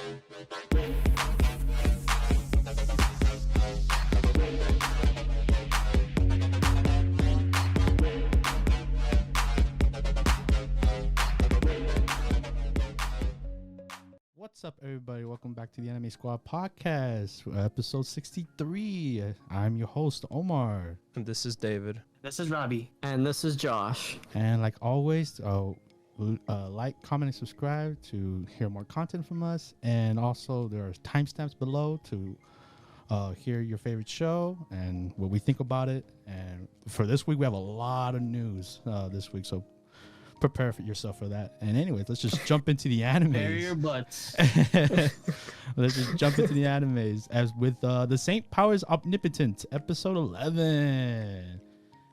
What's up, everybody? Welcome back to the Anime Squad podcast, episode 63. I'm your host, Omar. And this is David. This is Robbie. And this is Josh. And like always, like, comment, and subscribe to hear more content from us. And also, there are timestamps below to hear your favorite show and what we think about it. And for this week, we have a lot of news this week, so prepare for yourself for that. And anyways, let's just jump into the animes. Bury your butts. Let's just jump into the animes as with the Saint Powers Omnipotent episode 11.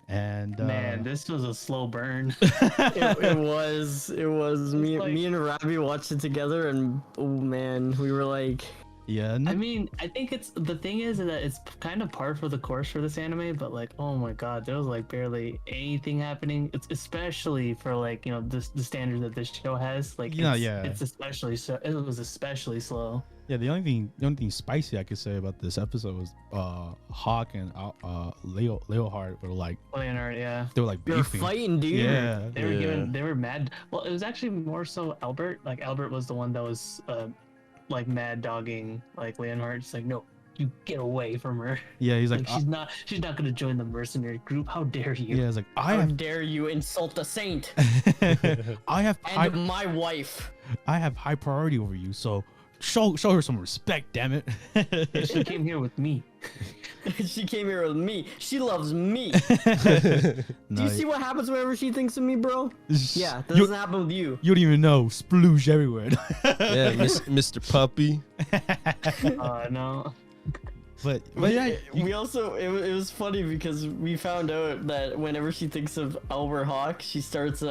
And man, this was a slow burn. It was me and Robbie watched it together, and oh man, we were like, yeah. I mean, I think the thing is that it's kind of par for the course for this anime, but like, oh my god, there was like barely anything happening. It's especially for like, you know, the standard that this show has. Like, it's especially so. It was especially slow. Yeah, the only thing spicy I could say about this episode was Hawk and Leonhard were like, Leonhard, yeah, they were like they're beefing. fighting, dude. Yeah, they were mad. Well, it was actually more so Albert. Like Albert was the one that was like mad dogging like Leonhard. It's like, no, you get away from her. Yeah, he's like, she's not gonna join the mercenary group. How dare you? Yeah, it's like, how dare you insult a saint? My wife. I have high priority over you, so show her some respect, damn it. She came here with me. She came here with me. She loves me. Do you see what happens whenever she thinks of me, bro? Yeah, that doesn't happen with you. You don't even know. Splooge everywhere. Yeah, Mr. Puppy. No. But yeah, we also it was funny because we found out that whenever she thinks of Albert Hawk, she starts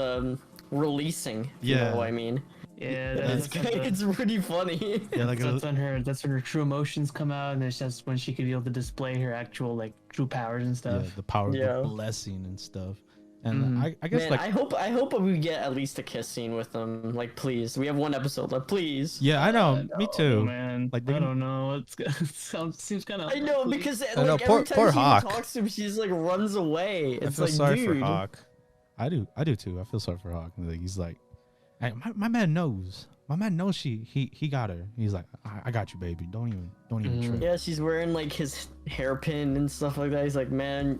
releasing. You know what I mean? Yeah, it's pretty funny. Yeah, like that's when her true emotions come out, and it's just when she could be able to display her actual like true powers and stuff. Yeah, the power of the blessing and stuff. And I guess, man, like, I hope we get at least a kiss scene with them. Like, please, we have one episode. Like, please. Yeah, I know. Me too. Man, like, I don't know. It seems kind of. I know, because like every time she talks to him, she's like runs away. It's I feel like, sorry dude. for Hawk. I do too. I feel sorry for Hawk. Like, he's like, hey, my man knows. My man knows he got her. He's like, I got you, baby. Don't even trip. Yeah, she's wearing like his hairpin and stuff like that. He's like, man,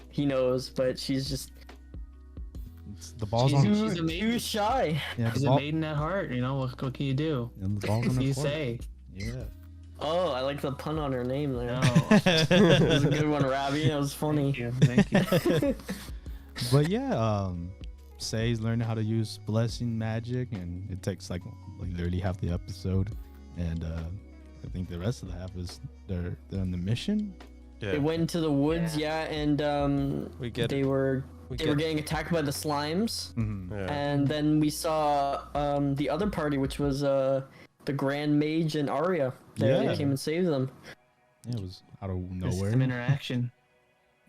he knows, but she's just. The ball's she's too shy. Yeah, she's a maiden at heart. You know what can you do? And the ball's on the you court. say. Yeah. Oh, I like the pun on her name there. No. That was a good one, Robbie. That was funny. Thank you. But yeah, Sei's learning how to use blessing magic, and it takes like literally half the episode, and I think the rest of the half is they're on the mission. Yeah. They went into the woods, and they were getting attacked by the slimes, and then we saw the other party, which was the Grand Mage and Arya. They came and saved them. Yeah, it was out of nowhere. Some interaction.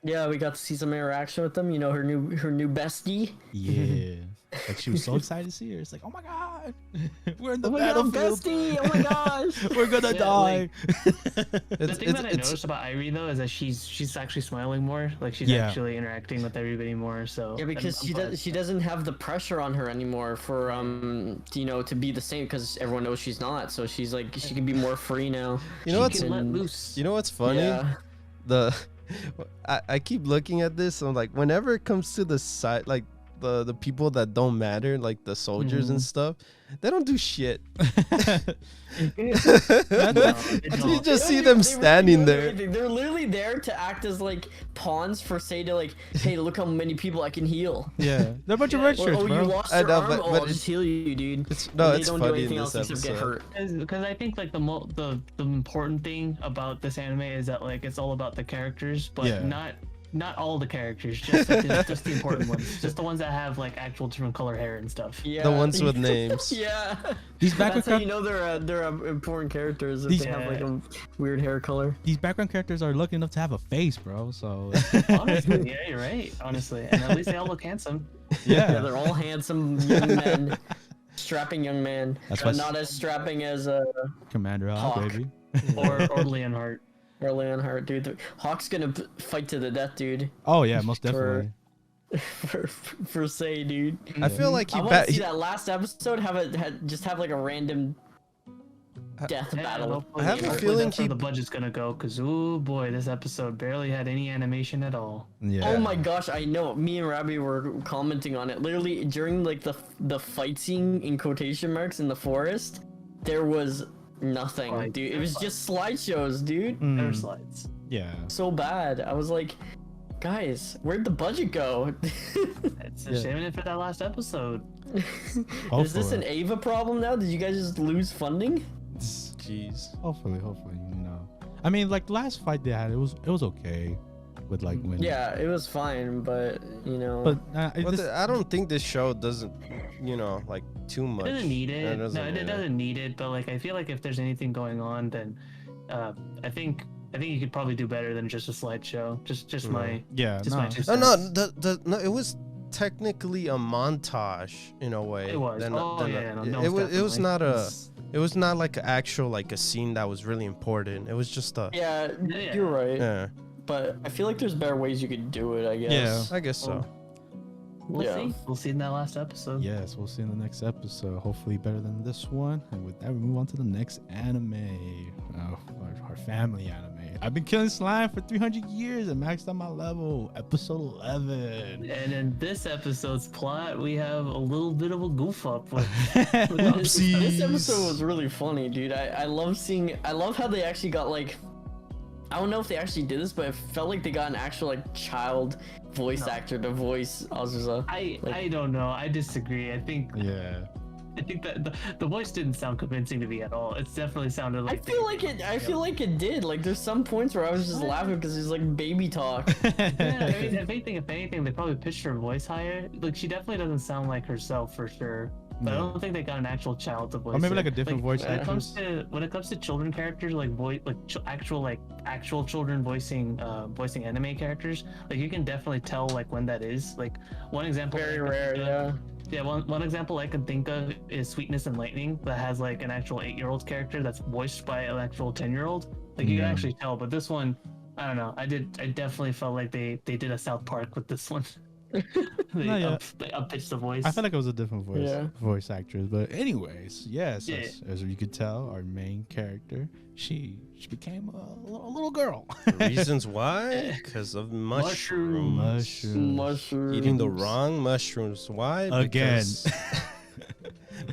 Yeah, we got to see some interaction with them. You know, her new bestie. Yeah. Like, she was so excited to see her. It's like, oh my god, we're in the battlefield. Bestie! Oh my gosh, we're gonna die. The thing that I noticed about Irie though is that she's actually smiling more. Like, she's actually interacting with everybody more. So yeah, because she doesn't have the pressure on her anymore for you know, to be the same, because everyone knows she's not. So she's like, she can be more free now. You know she can let loose. You know what's funny? Yeah. I keep looking at this. I'm like, whenever it comes to the side, like the people that don't matter, like the soldiers and stuff, they don't do shit. You just see them standing there. They're literally there to act as like pawns for Sei to like, hey, look how many people I can heal. Yeah, they're a bunch of red shirts, bro. You lost your arm? I'll just heal you, dude. It's don't funny do anything in else this except get hurt. Because I think like the important thing about this anime is that like it's all about the characters, but not all the characters, just the important ones, just the ones that have like actual different color hair and stuff. Yeah, the ones with names. Yeah, these background that's how you know they're important characters. If they have like a weird hair color. These background characters are lucky enough to have a face, bro. So honestly, yeah, you're right. Honestly, and at least they all look handsome. Yeah, they're all handsome young men. strapping young man. That's why not as strapping as Commander Hawk. baby. or Leonhardt. Or Leonhardt, dude. Hawk's gonna fight to the death, dude. Oh yeah, most definitely. For say, dude. I feel like I want to see that last episode have like a random death battle. I have a feeling that's where the budget's gonna go, because oh boy, this episode barely had any animation at all. Yeah. Oh my gosh, I know. Me and Rabbi were commenting on it. Literally during like the fight scene in quotation marks in the forest, there was nothing, dude. It was just slideshows, dude. There were slides. Yeah. So bad. I was like, guys, where'd the budget go? It's a shame for that last episode. Is this an Ava problem now? Did you guys just lose funding? Jeez. Hopefully, you know. I mean, like last fight they had, it was okay, with like when. Yeah, it was fine, but you know. But I don't think this show doesn't, like too much. It doesn't need it. It doesn't need it. But like, I feel like if there's anything going on, then I think you could probably do better than just a slideshow. Just my my 2 cents. No, it was technically a montage in a way. It was. It was not like actual like a scene that was really important. It was just a. Yeah, you're right. Yeah. But I feel like there's better ways you could do it. I guess. Yeah, I guess so. We'll see. We'll see in that last episode. Yes, we'll see in the next episode. Hopefully better than this one. And with that, we move on to the next anime. Our family anime. I've been killing slime for 300 years and maxed out my level. Episode 11. And in this episode's plot, we have a little bit of a goof up. With this episode was really funny, dude. I love how they actually got like. I don't know if they actually did this, but it felt like they got an actual like child voice actor to voice Azusa. I don't know. I disagree. I think that the voice didn't sound convincing to me at all. It definitely sounded like. I feel like it did. Like there's some points where I was just laughing because it's like baby talk. Yeah, I mean, if anything, they probably pitched her voice higher. Like she definitely doesn't sound like herself for sure. But I don't think they got an actual child to voice. Or maybe like a different voice actor. actress. When it comes to children characters, actual children voicing anime characters, like you can definitely tell like when that is. Like one example. Very rare, yeah. Yeah, one example I can think of is Sweetness and Lightning, that has like an actual 8-year-old character that's voiced by an actual 10-year-old. Like you can actually tell. But this one, I don't know. I definitely felt like they did a South Park with this one. They uppitched the voice. I felt like it was a different voice actress, but anyways, yes, as you could tell, our main character, she became a little girl. Reasons why? Because of mushrooms. Eating the wrong mushrooms. Why? Again.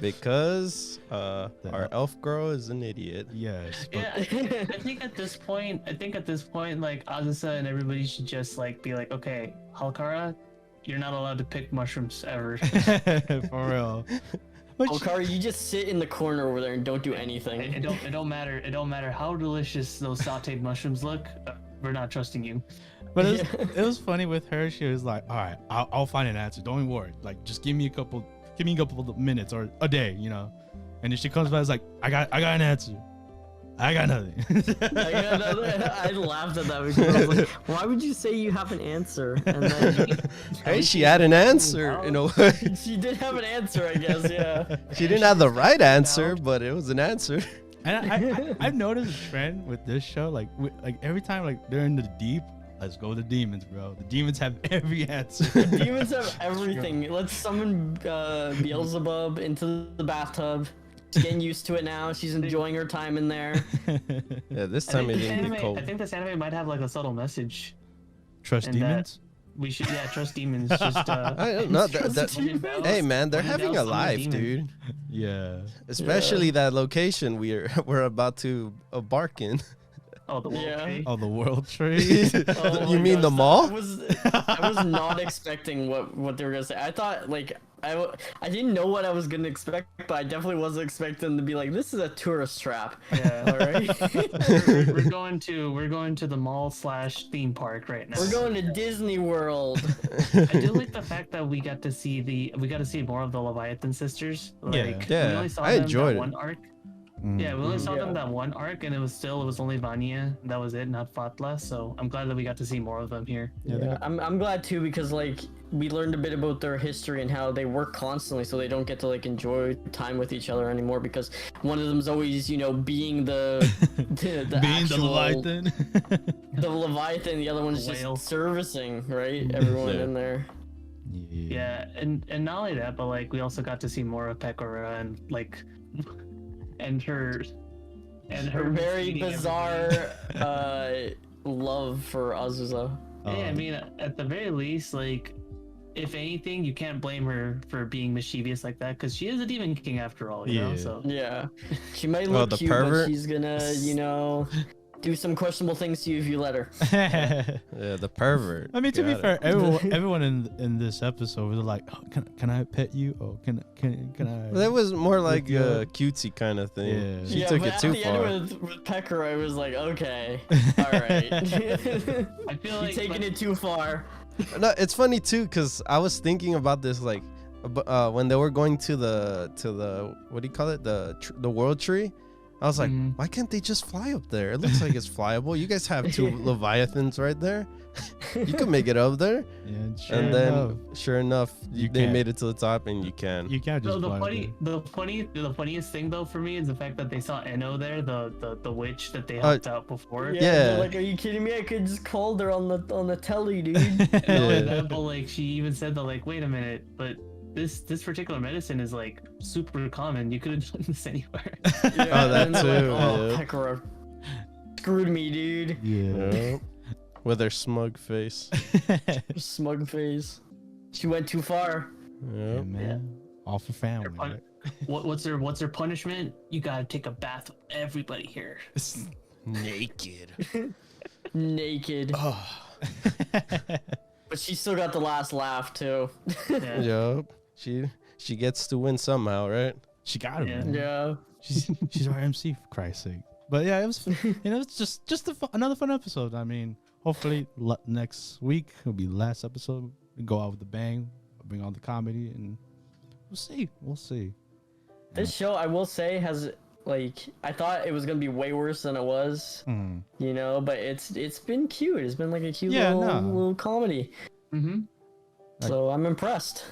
Because our elf girl is an idiot. Yes. Yeah, I think at this point, like Azusa and everybody should just like be like, okay, Halkara, you're not allowed to pick mushrooms ever. For real. Halkara, you just sit in the corner over there and don't do anything. It don't matter how delicious those sautéed mushrooms look. We're not trusting you. But it was funny with her. She was like, all right, I'll find an answer. Don't worry. Like, just give me a couple of minutes or a day, And then she comes back, is like, I got an answer. I got nothing. I laughed at that because I was like, why would you say you have an answer? And then hey, she had an answer in a way. She did have an answer, I guess, yeah. She didn't have the right answer, but it was an answer. And I've noticed a trend with this show, like every time like they're in the deep, let's go with the demons, bro. The demons have every answer. The demons have everything. Let's summon Beelzebub into the bathtub. She's getting used to it now. She's enjoying her time in there. Yeah, this time it didn't get cold. I think this anime might have like a subtle message. Trust demons? We should, trust demons. Just hey man, they're having a life, dude. Yeah. Especially that location we're about to embark in. Oh, the World Trade. Oh, the World Trade. You mean the mall? I was not expecting what they were gonna say. I thought like I didn't know what I was gonna expect, but I definitely wasn't expecting to be like, this is a tourist trap. Yeah. All right. we're going to the mall / theme park right now. We're going to Disney World. I do like the fact that we got to see more of the Leviathan sisters. Like, we only saw I enjoyed it. one arc. Yeah, we only saw them that one arc, and it was only Vanya. That was it, not Fatla. So I'm glad that we got to see more of them here. Yeah, I'm glad too, because like we learned a bit about their history and how they work constantly, so they don't get to like enjoy time with each other anymore, because one of them's always, you know, being the being actual, the Leviathan. the Leviathan, the other one's just servicing, right? Everyone in there. Yeah, and not only that, but like we also got to see more of Pekora and like and her very bizarre love for Azusa. Yeah, I mean, at the very least, like, if anything, you can't blame her for being mischievous like that, because she is a demon king after all, you know. So yeah, she might look cute, but she's gonna, you know, do some questionable things to you if you let her. Yeah, the pervert. I mean, to be fair, everyone in this episode was like, oh, can I pet you? Oh, can I? That was more like a cutesy kind of thing. Yeah. She took it too far. With Pecker, I was like, okay, all right. I feel like you're taking it too far. No, it's funny too, because I was thinking about this like when they were going to the what do you call it, the world tree. I was like, why can't they just fly up there? It looks like it's flyable. You guys have 2 Leviathans right there. You can make it up there. Yeah, and then sure enough, they made it to the top, and you can. You can't just fly the funniest thing though for me is the fact that they saw Eno there, the witch that they helped out before. Yeah. Like, are you kidding me? I could just call her on the telly, dude. And but like she even said that, like, wait a minute, but this particular medicine is like super common. You could have done this anywhere. Yeah, that too. Like, Pekora screwed me, dude. Yeah. With her smug face. Smug face. She went too far. Yeah, man. All for family. Right? What's her punishment? You gotta take a bath with everybody here. Naked. Naked. Oh. But she still got the last laugh too. Yup. She gets to win somehow, right? She got it. Yeah. She's our MC, for Christ's sake. But yeah, it was it's just another fun episode. I mean, hopefully next week will be the last episode. We go out with a bang, bring on the comedy, and we'll see. This show, I will say, has like, I thought it was gonna be way worse than it was, you know, but it's been cute. It's been like a cute little comedy. So I'm impressed.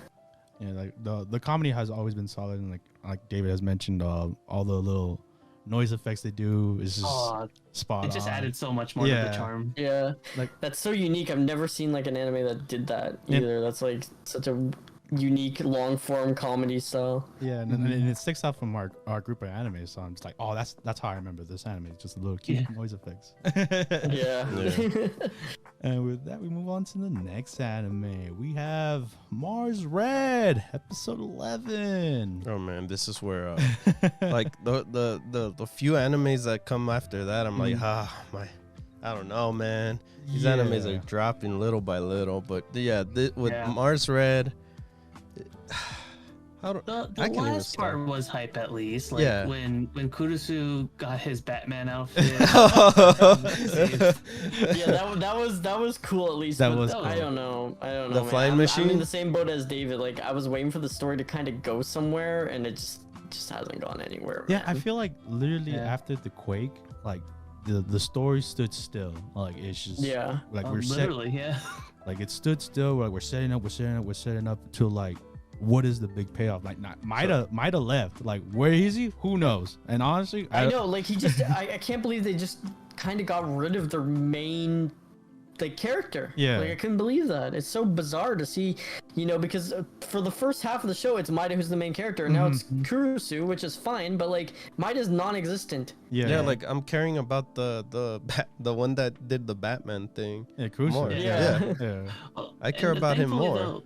Yeah, like the comedy has always been solid, and like David has mentioned, all the little noise effects they do is just spot on. It just added so much more to the charm. Yeah, like that's so unique. I've never seen like an anime that did that either. That's like such a unique long form comedy style. Yeah, and it sticks out from our group of anime, so I'm just like, oh, that's how I remember this anime. It's just a little cute noise effects. Yeah. And with that, we move on to the next anime. We have Mars Red, episode 11. Oh man, this is where like the few animes that come after that, I'm like, I don't know, man. These animes are dropping little by little, but with Mars Red. The last part was hype, at least. Like when Kurusu got his Batman outfit. that was cool, at least. That was cool. I don't know. The flying machine. I'm in the same boat as David. Like, I was waiting for the story to kind of go somewhere, and it just hasn't gone anywhere. Yeah, I feel like literally after the quake, like the story stood still. Like, it's just like we're literally like it stood still. Like we're setting up to like, what is the big payoff? Like, might have left. Like, where is he? Who knows? And honestly, I know. Like, he just I can't believe they just kind of got rid of their main like character. Yeah. Like, I couldn't believe that. It's so bizarre to see, you know, because for the first half of the show, it's Maida who's the main character, and now it's Kurusu, which is fine, but like Maida's non-existent. Yeah, like I'm caring about the one that did the Batman thing. Yeah, Kurusu. Yeah. I care about him more. Though,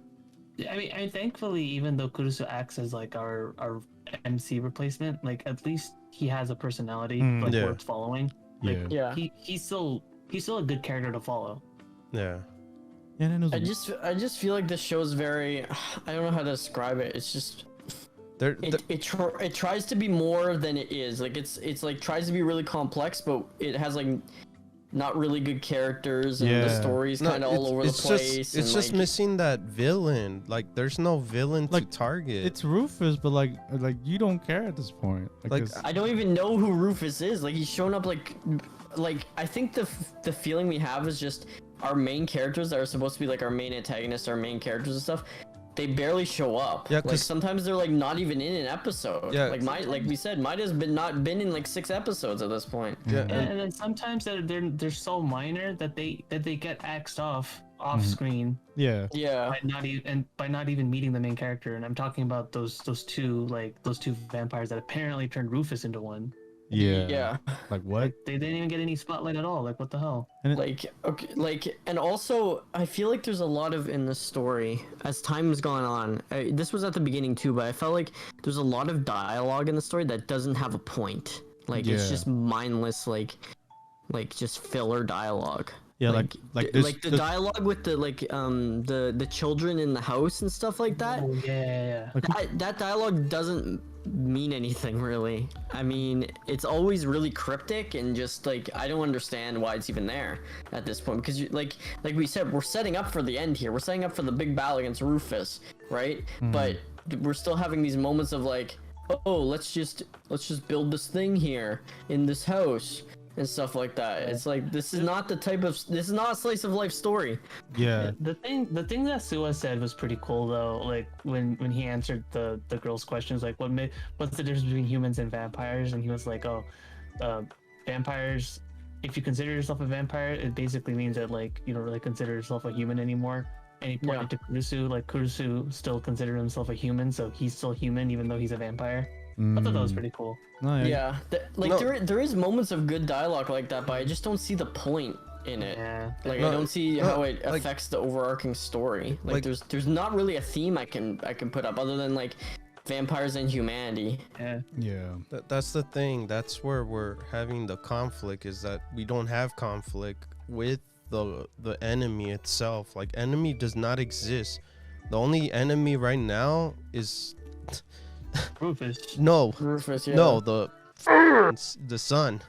I mean, thankfully, even though Kurusu acts as like our MC replacement, like at least he has a personality worth following. Like, he's still a good character to follow. Yeah. I just feel like this show's very, I don't know how to describe it. It's just it tries to be more than it is. Like it's like tries to be really complex, but it has like not really good characters, and the story's kind of all over the place. It's just missing that villain. Like, there's no villain to target. It's Rufus, but like you don't care at this point. Like I don't even know who Rufus is. Like, he's shown up like I think the feeling we have is just our main characters that are supposed to be like our main antagonists, our main characters and stuff. They barely show up. Yeah, like sometimes they're like not even in an episode. Yeah, like we said, might has not been in like 6 episodes at this point. Yeah, and then sometimes they're so minor that they get axed off screen. Yeah. By not even meeting the main character. And I'm talking about those two vampires that apparently turned Rufus into one. Yeah. Like what? They didn't even get any spotlight at all. Like what the hell? And also I feel like there's a lot of in the story as time has gone on. This was at the beginning too, but I felt like there's a lot of dialogue in the story that doesn't have a point. Like it's just mindless, like just filler dialogue. Yeah, like the dialogue with the children in the house and stuff like that. Oh, yeah. That dialogue doesn't mean anything really. I mean, it's always really cryptic and just like I don't understand why it's even there at this point, because like we said, we're setting up for the end here. We're setting up for the big battle against Rufus, right? But we're still having these moments of like, oh, let's just build this thing here in this house and stuff like that. It's like this is not a slice of life story. Yeah. The thing that Suwa said was pretty cool though. Like when he answered the girl's questions, like what's the difference between humans and vampires? And he was like, vampires. If you consider yourself a vampire, it basically means that like you don't really consider yourself a human anymore. And he pointed to Kurusu. Like Kurusu still considered himself a human, so he's still human even though he's a vampire. I thought that was pretty cool. No, there is moments of good dialogue like that, but I just don't see the point in it. Yeah. Like I don't see how it affects the overarching story. Like there's not really a theme I can put up other than like vampires and humanity. Yeah. That's the thing. That's where we're having the conflict, is that we don't have conflict with the enemy itself. Like, enemy does not exist. The only enemy right now is Rufus. No, Rufus. Yeah. No, the sun,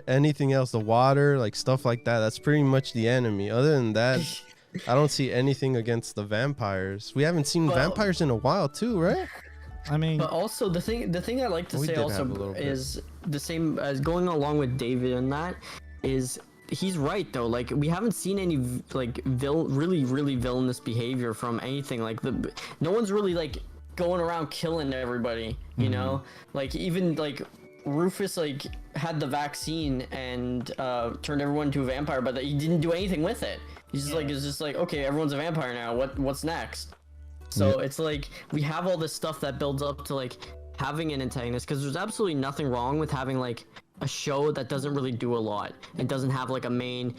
anything else, the water, like stuff like that. That's pretty much the enemy. Other than that, I don't see anything against the vampires. We haven't seen vampires in a while, too, right? I mean, but also the thing I like to say also is the same as going along with David, and that is. He's right though. Like we haven't seen any like really villainous behavior from anything. Like no one's really like going around killing everybody. You know, like even like Rufus like had the vaccine and turned everyone into a vampire, but he didn't do anything with it. He's just it's just like, okay, everyone's a vampire now. What's next? So it's like we have all this stuff that builds up to like having an antagonist, because there's absolutely nothing wrong with having like a show that doesn't really do a lot and doesn't have like a main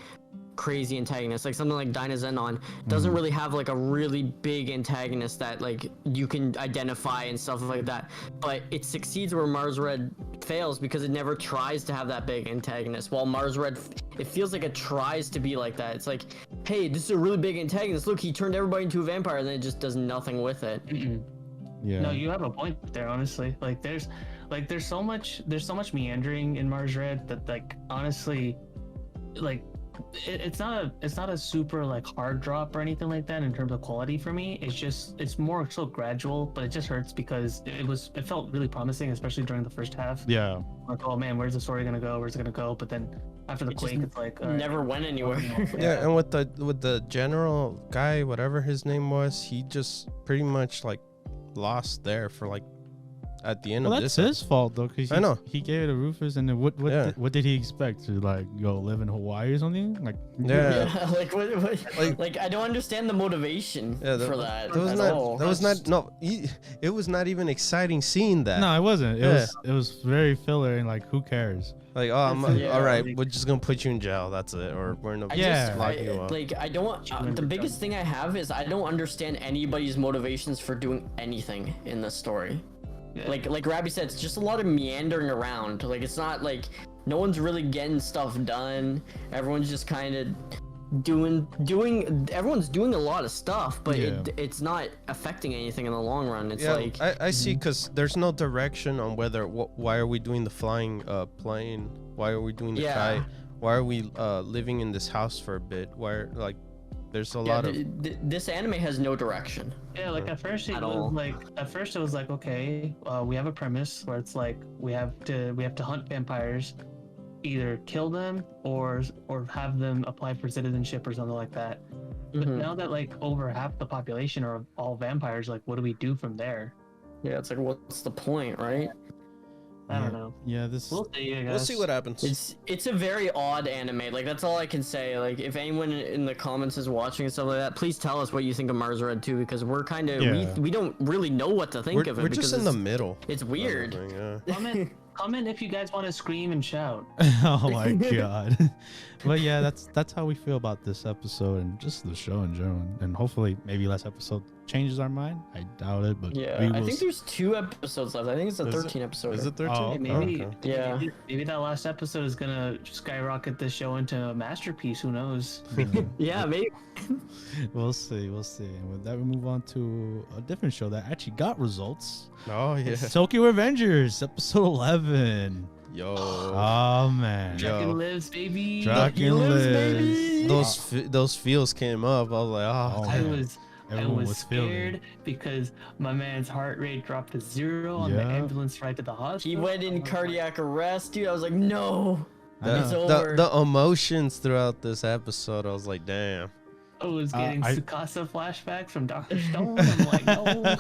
crazy antagonist. Like something like DYNAZENON doesn't really have like a really big antagonist that like you can identify and stuff like that, but it succeeds where Mars Red fails because it never tries to have that big antagonist, while Mars Red, it feels like it tries to be like that. It's like, hey, this is a really big antagonist, look, he turned everybody into a vampire, and then it just does nothing with it. No, you have a point there, honestly. Like there's so much meandering in Mars Red that like honestly, like it's not a super like hard drop or anything like that in terms of quality for me. It's more so gradual, but it just hurts because it felt really promising, especially during the first half. Yeah. Like, oh man, where's the story gonna go? Where's it gonna go? But then after the quake, it's like never went anywhere. Yeah, and with the general guy, whatever his name was, he just pretty much like lost there for like at the end of this. That's his fault though, because I know he gave it to Rufus, and then what did he expect, to like go live in Hawaii or something? Like like what like I don't understand the motivation for that. It was not even exciting seeing that. No, it wasn't. It was very filler, and like who cares? Like, oh, all right, we're just gonna put you in jail. That's it, or we're gonna lock you up. Like, I don't. The biggest thing I have is I don't understand anybody's motivations for doing anything in this story. Yeah. Like Rabbi said, it's just a lot of meandering around. Like, it's not like no one's really getting stuff done. Everyone's just kind of everyone's doing a lot of stuff, but it's not affecting anything in the long run. It's like I see, because there's no direction on whether why are we doing the flying plane, why are we doing the kite, why are we living in this house for a bit, why like there's a lot of this anime has no direction. Yeah, like at first it was like okay, we have a premise where it's like we have to hunt vampires, either kill them or have them apply for citizenship or something like that. But now that like over half the population are all vampires, like what do we do from there? Yeah, it's like what's the point, right? I don't know. Yeah, we'll see. I guess. We'll see what happens. It's a very odd anime. Like that's all I can say. Like if anyone in the comments is watching and stuff like that, please tell us what you think of Mars Red 2, because we're kind of we don't really know what to think of it. We're just in the middle. It's weird. Comment if you guys want to scream and shout. Oh my god. But yeah, that's how we feel about this episode and just the show in general. And hopefully maybe last episode changes our mind. I doubt it, but I think there's 2 episodes left. I think it's a 13 episode. Is it 13? Oh, maybe that last episode is gonna skyrocket this show into a masterpiece. Who knows? Yeah, maybe. We'll see. And with that, we move on to a different show that actually got results. Oh yeah. Tōkyō Revengers, episode 11. Yo. Oh man. Draken lives, baby. Draken lives, baby. Those feels came up. I was like, I was scared because my man's heart rate dropped to 0 on the ambulance ride to the hospital. He went in cardiac arrest, dude. I was like, no. It's over. The emotions throughout this episode, I was like, damn. I was getting Tsukasa flashbacks from Dr. Stone. I'm like, no.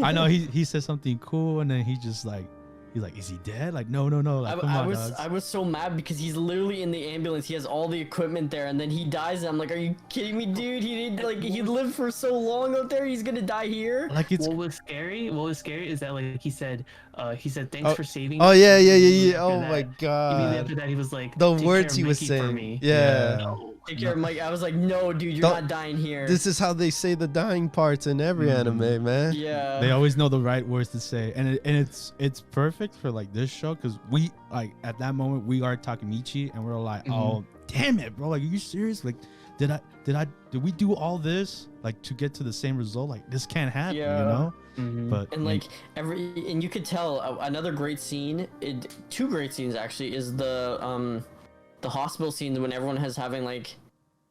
I know he said something cool, and then he's like, is he dead? Like, no. Like, I was so mad because he's literally in the ambulance. He has all the equipment there, and then he dies. And I'm like, are you kidding me, dude? He lived for so long out there. He's gonna die here. Like what was scary is that like he said thanks for saving. Oh yeah. Oh my god. Immediately after that, he was like, the words he was saying. Yeah. Take care of Mike. I was like, no, dude, you're not dying here. This is how they say the dying parts in every anime, man. Yeah. They always know the right words to say, and it's perfect for like this show, because we like at that moment we are Takemichi and we're like, oh damn it, bro, like are you serious? Like did we do all this like to get to the same result? Like this can't happen, you know? But and like and you could tell another great scene, 2 great scenes actually, is the hospital scenes when everyone has having like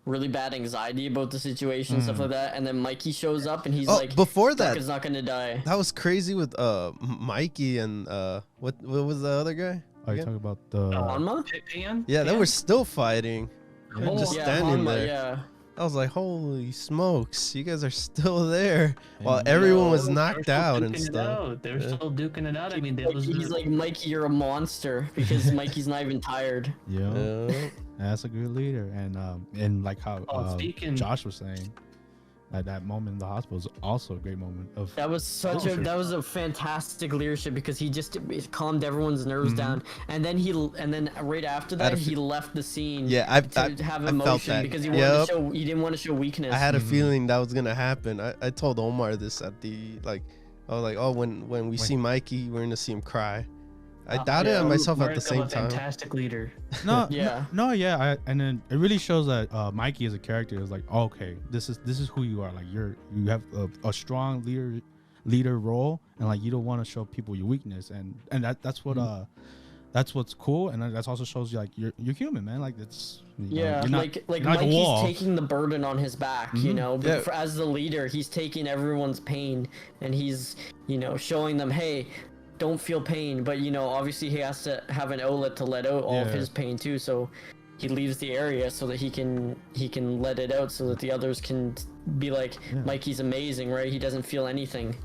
really bad anxiety about the situation and stuff like that, and then Mikey shows up and he's like, before that is not gonna die. That was crazy with Mikey and what was the other guy? Are you talking about the Hanma? Yeah, they were still fighting. Just standing there. Yeah. I was like, holy smokes, you guys are still there while everyone was knocked out and stuff. They were still duking it out. I mean, he's like, Mikey, you're a monster, because Mikey's not even tired. Yeah. That's a good leader. And like how Josh was saying, at that moment in the hospital was also a great moment of that was a fantastic leadership, because he just calmed everyone's nerves down, and then right after that he left the scene to have emotion, because he didn't want to show weakness. I had a feeling that was gonna happen. I told Omar this at the I was like, oh, when we see Mikey, we're gonna see him cry. I doubted it myself at the same time. Fantastic leader. And then it really shows that Mikey as a character is like, oh, okay, this is who you are. Like you have a strong leader role, and like you don't want to show people your weakness, and that's what that's what's cool, and that also shows you like you're human, man. Like it's like Mikey's taking the burden on his back, you know. But as the leader, he's taking everyone's pain, and he's showing them, hey, don't feel pain, but obviously he has to have an outlet to let out all of his pain too, so he leaves the area so that he can let it out, so that the others can be like, Mikey's amazing, right? He doesn't feel anything.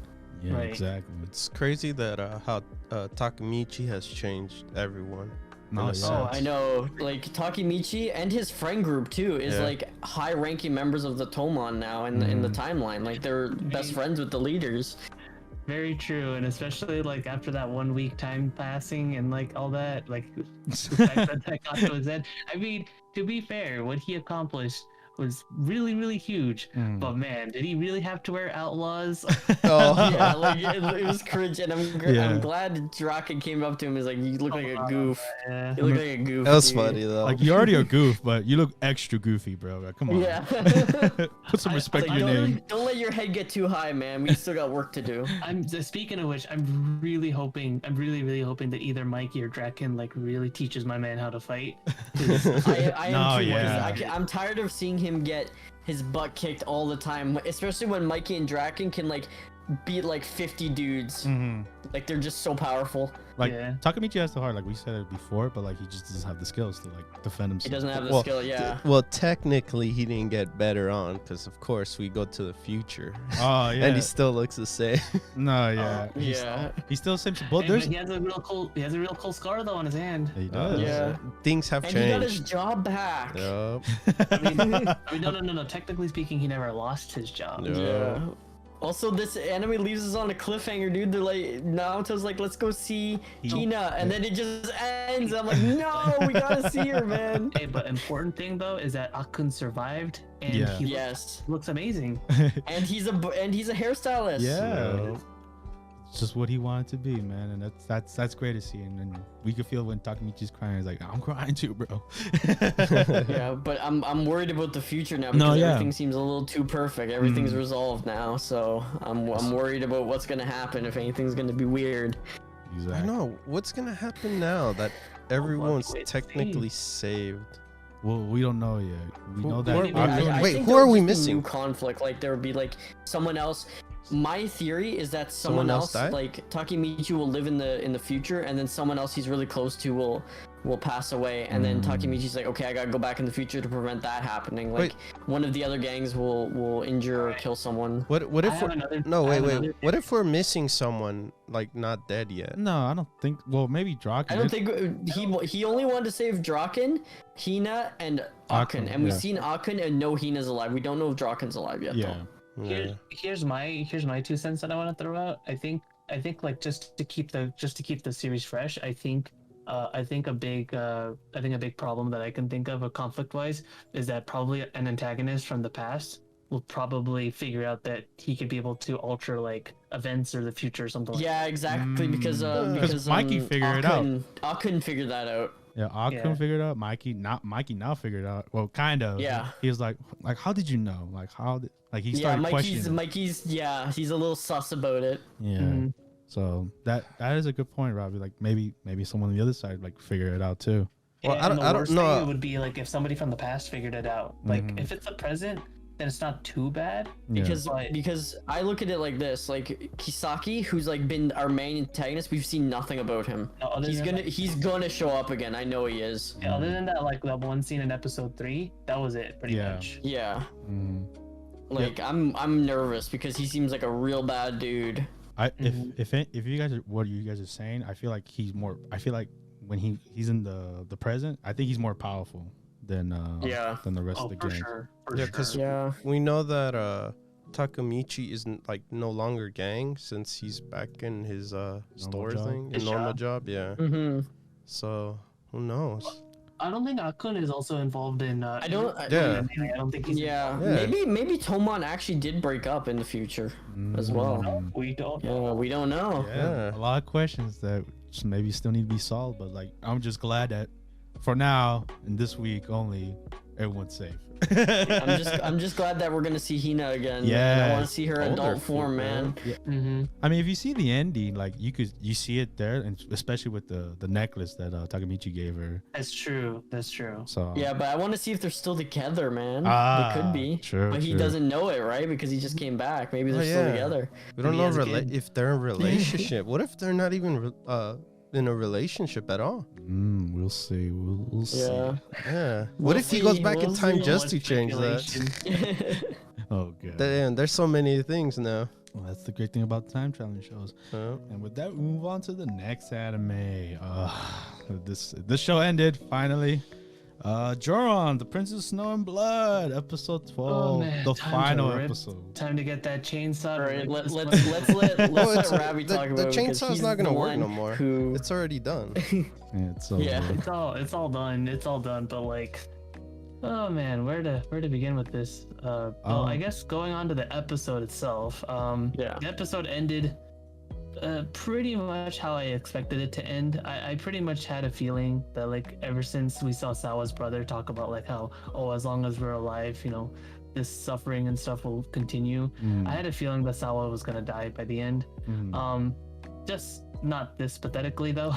Exactly. It's crazy that how Takemichi has changed everyone. I know, like Takemichi and his friend group too is like high-ranking members of the Tomon now in the timeline. Like they're best friends with the leaders. Very true, and especially like after that 1 week time passing and like all that, like the fact that got to his head. I mean, to be fair, what he accomplished was really, really huge. But man, did he really have to wear Outlaws? Oh yeah, like it was cringe, and I'm glad Draken came up to him and was like, "You look like a goof. Yeah. You look like a goof." that was dude. funny though. Like, you're already a goof, but you look extra goofy, bro. Like, come on. Yeah. Put some respect Like, on your name. don't let your head get too high, man. We still got work to do. I'm speaking of which, I'm really hoping that either Mikey or Draken like really teaches my man how to fight. I am No, too. yeah. I'm tired of seeing him get his butt kicked all the time, especially when Mikey and Draken can like beat like 50 dudes. Like they're just so powerful. Like, Yeah. Takemichi has the heart, like we said it before, but like he just doesn't have the skills to like defend himself. He doesn't have the Well, skill. Yeah. Well, technically, he didn't get better on because, of course, we go to the future, Oh yeah. and he still looks the same. No, yeah. Yeah. He still seems. But Hey, there's. but he has a real cool scar though on his hand. He does. Yeah. Things have And he got his changed. job back. Yup. I mean, no. Technically speaking, he never lost his job. Yeah. Yeah. Also, this anime leaves us on a cliffhanger, dude. They're like, Naoto's like, let's go see Hina, and then it just ends. I'm like, no, we gotta see her, man. Hey, but important thing though is that Akun survived, and Yeah. he Yes, looks amazing. and he's a hairstylist. Yeah. It's just what he wanted to be, man, and that's great to see. And we could feel when Takemichi's crying. He's like, I'm crying too, bro. Yeah, but I'm worried about the future now No, because yeah. everything seems a little too perfect. Everything's resolved now, so I'm worried about what's gonna happen if anything's gonna be weird. I Exactly. know. What's gonna happen now that everyone's wait, technically saved? Well, we don't know yet. We know that. Wait, Akun- wait, think who there are would we just be missing? New conflict, like there would be like someone else. My theory is that someone else, died? like Takemichi, will live in the future, and then someone else he's really close to will pass away, and then Takemichi's like, okay, I gotta go back in the future to prevent that happening. Like one of the other gangs will injure or kill someone. What I if have we're, another- no I wait have wait another- what if we're missing someone like not dead yet? No, I don't think. Well, maybe Draken. I don't think he only wanted to save Draken, Hina, and Akun, and we've yeah. seen Akun and know Hina's alive. We don't know if Draken's alive yet. Yeah. Yeah. Here's my 2 cents that I want to throw out. I think like just to keep the series fresh, I think a big problem that I can think of conflict wise is that probably an antagonist from the past will probably figure out that he could be able to alter like events or the future or something. Yeah, exactly. Because Mikey figured it out. Akun figured that out. Yeah, Akun figured it out. Mikey now figured it out. Well, kind of. Yeah. He was like, how did you know? Like, how did, like, he started questioning. Mikey's he's a little sus about it. Yeah. Mhm. So that is a good point, Robbie. Like, maybe someone on the other side like figure it out too. Well, And I the don't worst know. thing would be like if somebody from the past figured it out. Like if it's the present, then it's not too bad. Because Yeah. because I look at it like this, like Kisaki, who's like been our main antagonist, we've seen nothing about him. No, other He's than gonna show up again. I know he is. Yeah, other than that, like that one scene in episode 3, that was it pretty Yeah. much. Yeah. Mm. Like I'm nervous because he seems like a real bad dude. If you guys are, what you guys are saying, I feel like he's more. I feel like when he's in the present, I think he's more powerful than than the rest Oh, of the for gang. sure. For Yeah, sure. 'cause- Yeah. We know that Takemichi isn't like no longer gang since he's back in his store job? thing, His normal job. job. Yeah. Mm-hmm. So who knows? I don't think Akun is also involved in. I don't. Yeah. I don't think he's. Yeah. Yeah. Maybe Tomon actually did break up in the future as well. Mm. We don't. Yeah, we don't know. Yeah. A lot of questions that just maybe still need to be solved, but like I'm just glad that for now and this week only, everyone's safe. I'm just glad that we're gonna see Hina again. man. I Yeah. want to see her Older adult form, feet, man. Mm-hmm. I mean, if you see the ending, like you see it there, and especially with the necklace that Takemichi gave her. That's true. That's true. So Yeah, but I want to see if they're still together, man. Ah, They could be. true, But he true. doesn't know it, right? Because he just came back. Maybe they're still yeah. together. We don't Maybe know as a kid. if they're in a relationship. What if they're not even in a relationship at all? we'll see. We'll see. Yeah. Yeah. What We'll if he goes see, back in we'll time see. just to change that? Speculation. Oh god. There's so many things now. Well, that's the great thing about time traveling shows. And with that, we move on to the next anime. This show ended finally. Joran, the Princess of Snow and Blood, episode 12, Oh, man, the time final to rip. episode. Time to get that chainsaw. All right, Rip let's this let one. let Ravi talk the about it, because chainsaw's he's not gonna the work one no more. Who... It's already done. Yeah, it's so Yeah. It's all done. It's all done. But like, Oh man, where to begin with this? Well, I guess going on to the episode itself. The episode ended pretty much how I expected it to end. I pretty much had a feeling that like ever since we saw Sawa's brother talk about like how as long as we're alive, this suffering and stuff will continue. I had a feeling that Sawa was gonna die by the end. Just not this pathetically though.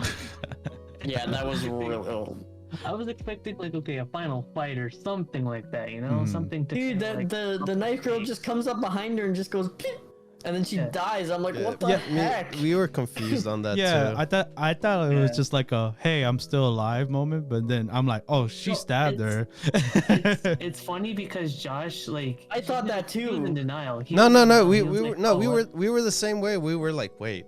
Yeah, that was real. I was expecting like a final fight or something like that, something to. Dude, the knife girl just comes up behind her and just goes, Pew! And then she dies. I'm like, what the heck? We were confused on that too. I thought it was just like a hey, I'm still alive moment, but then I'm like, oh, she stabbed her. It's funny because Josh I thought that too. He was in denial. No. We were the same way. We were like, wait.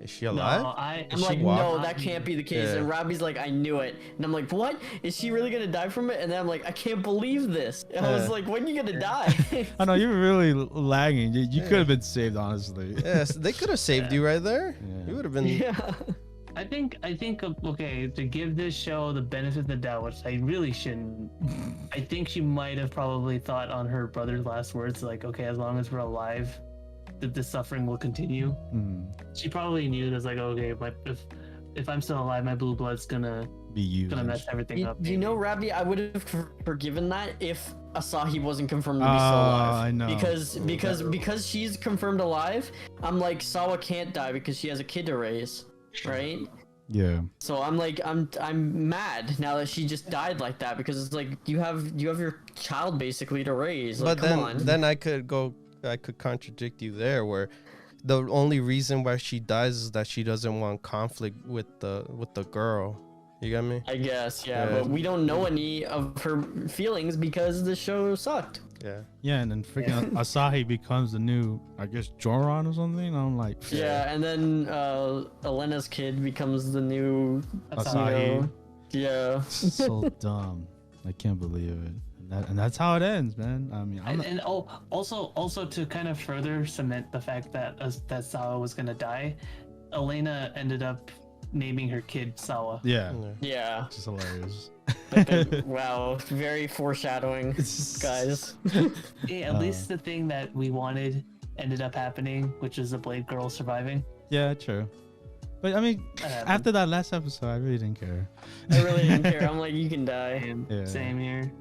Is she alive? No, I'm like, no, that can't be the case. And Robbie's like, I knew it. And I'm like, what? Is she really gonna die from it? And then I'm like, I can't believe this. And I was like, when are you gonna die? I know, you're really lagging. You could have been saved, honestly. Yes, they could have saved you right there. You would have been. Yeah. I think okay, to give this show the benefit of the doubt, which I really shouldn't. I think she might have probably thought on her brother's last words, like, okay, as long as we're alive, that the suffering will continue. She probably knew that, like, okay, if I'm still alive, my blue blood's gonna be used. Gonna mess everything up. You know, Robbie, I would have forgiven that if Asahi wasn't confirmed to be still alive. I know. Because she's confirmed alive, I'm like, Sawa can't die because she has a kid to raise, right? Yeah. So I'm like, I'm mad now that she just died like that, because it's like you have your child basically to raise. Like, but then I could contradict you there, where the only reason why she dies is that she doesn't want conflict with the girl. You got me? I guess, yeah. But we don't know any of her feelings because the show sucked. Yeah, and then freaking Asahi becomes the new, I guess, Joran or something. And I'm like, yeah, and then Elena's kid becomes the new Asahi. Yeah. So dumb. I can't believe it. And that's how it ends, man. I mean, also to kind of further cement the fact that Sawa was gonna die, Elena ended up naming her kid Sawa. Yeah. Just hilarious. Wow, very foreshadowing, guys. Yeah, at least the thing that we wanted ended up happening, which is the Blade Girl surviving. Yeah, true. But I mean, after that last episode, I really didn't care. I really didn't care. I'm like, you can die. Same here.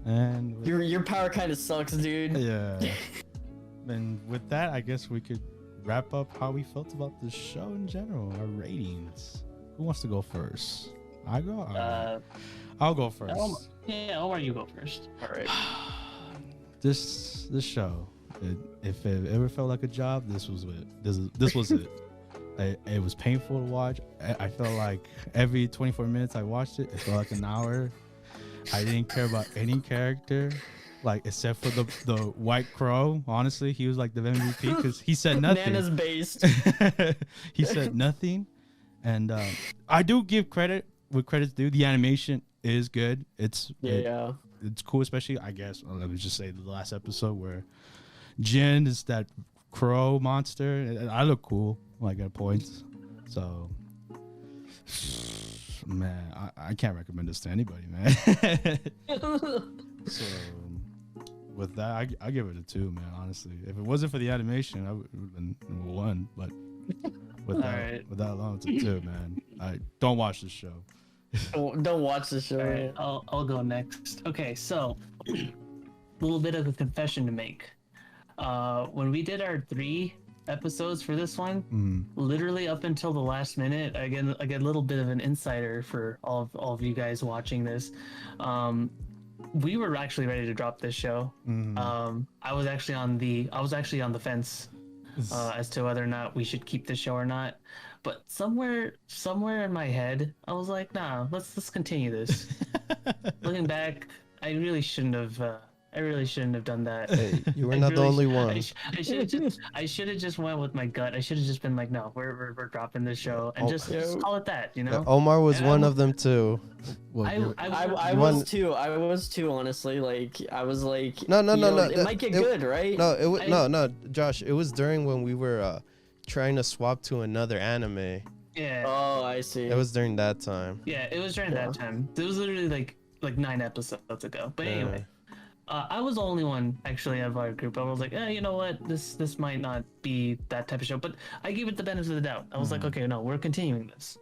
And your power kind of sucks, dude. Yeah. And with that, I guess we could wrap up how we felt about the show in general, our ratings. Who wants to go first? I go. I'll go first. Omar, you go first. All right. This show, if it ever felt like a job, this was it. This was it. It was painful to watch. I felt like every 24 minutes I watched it, it felt like an hour. I didn't care about any character, like except for the White Crow. Honestly, he was like the MVP because he said nothing. Nana's based. He said nothing, and I do give credit with credit's due. The animation is good. It's cool, especially I guess let me just say the last episode where Jin is that crow monster. And I look cool, like at points. So. Man, I can't recommend this to anybody, man. So, with that, I give it a 2, man. Honestly, if it wasn't for the animation, I would have been 1. But with that alone, it's a 2, man. I don't watch this show. Don't watch the show. All right, I'll go next. Okay, so a little bit of a confession to make. When we did our 3 episodes for this one, literally up until the last minute, I get a little bit of an insider for all of you guys watching this. We were actually ready to drop this show. I was actually on the fence as to whether or not we should keep this show or not. But somewhere in my head, I was like, nah, let's continue this. Looking back, I really shouldn't have done that. Hey, you were not the only one. I should have just went with my gut. I should have just been like, no, we're dropping this show and just call it that, you know. Yeah, Omar was one of them too. I was too. Honestly, like I was like, no. It might get good, right? No, Josh. It was during when we were trying to swap to another anime. Yeah. Oh, I see. It was during that time. Yeah, it was during that time. It was literally like like 9 episodes ago. But anyway, I was the only one actually out of our group. I was like, you know what, this might not be that type of show. But I gave it the benefit of the doubt. I was like, okay, no, we're continuing this.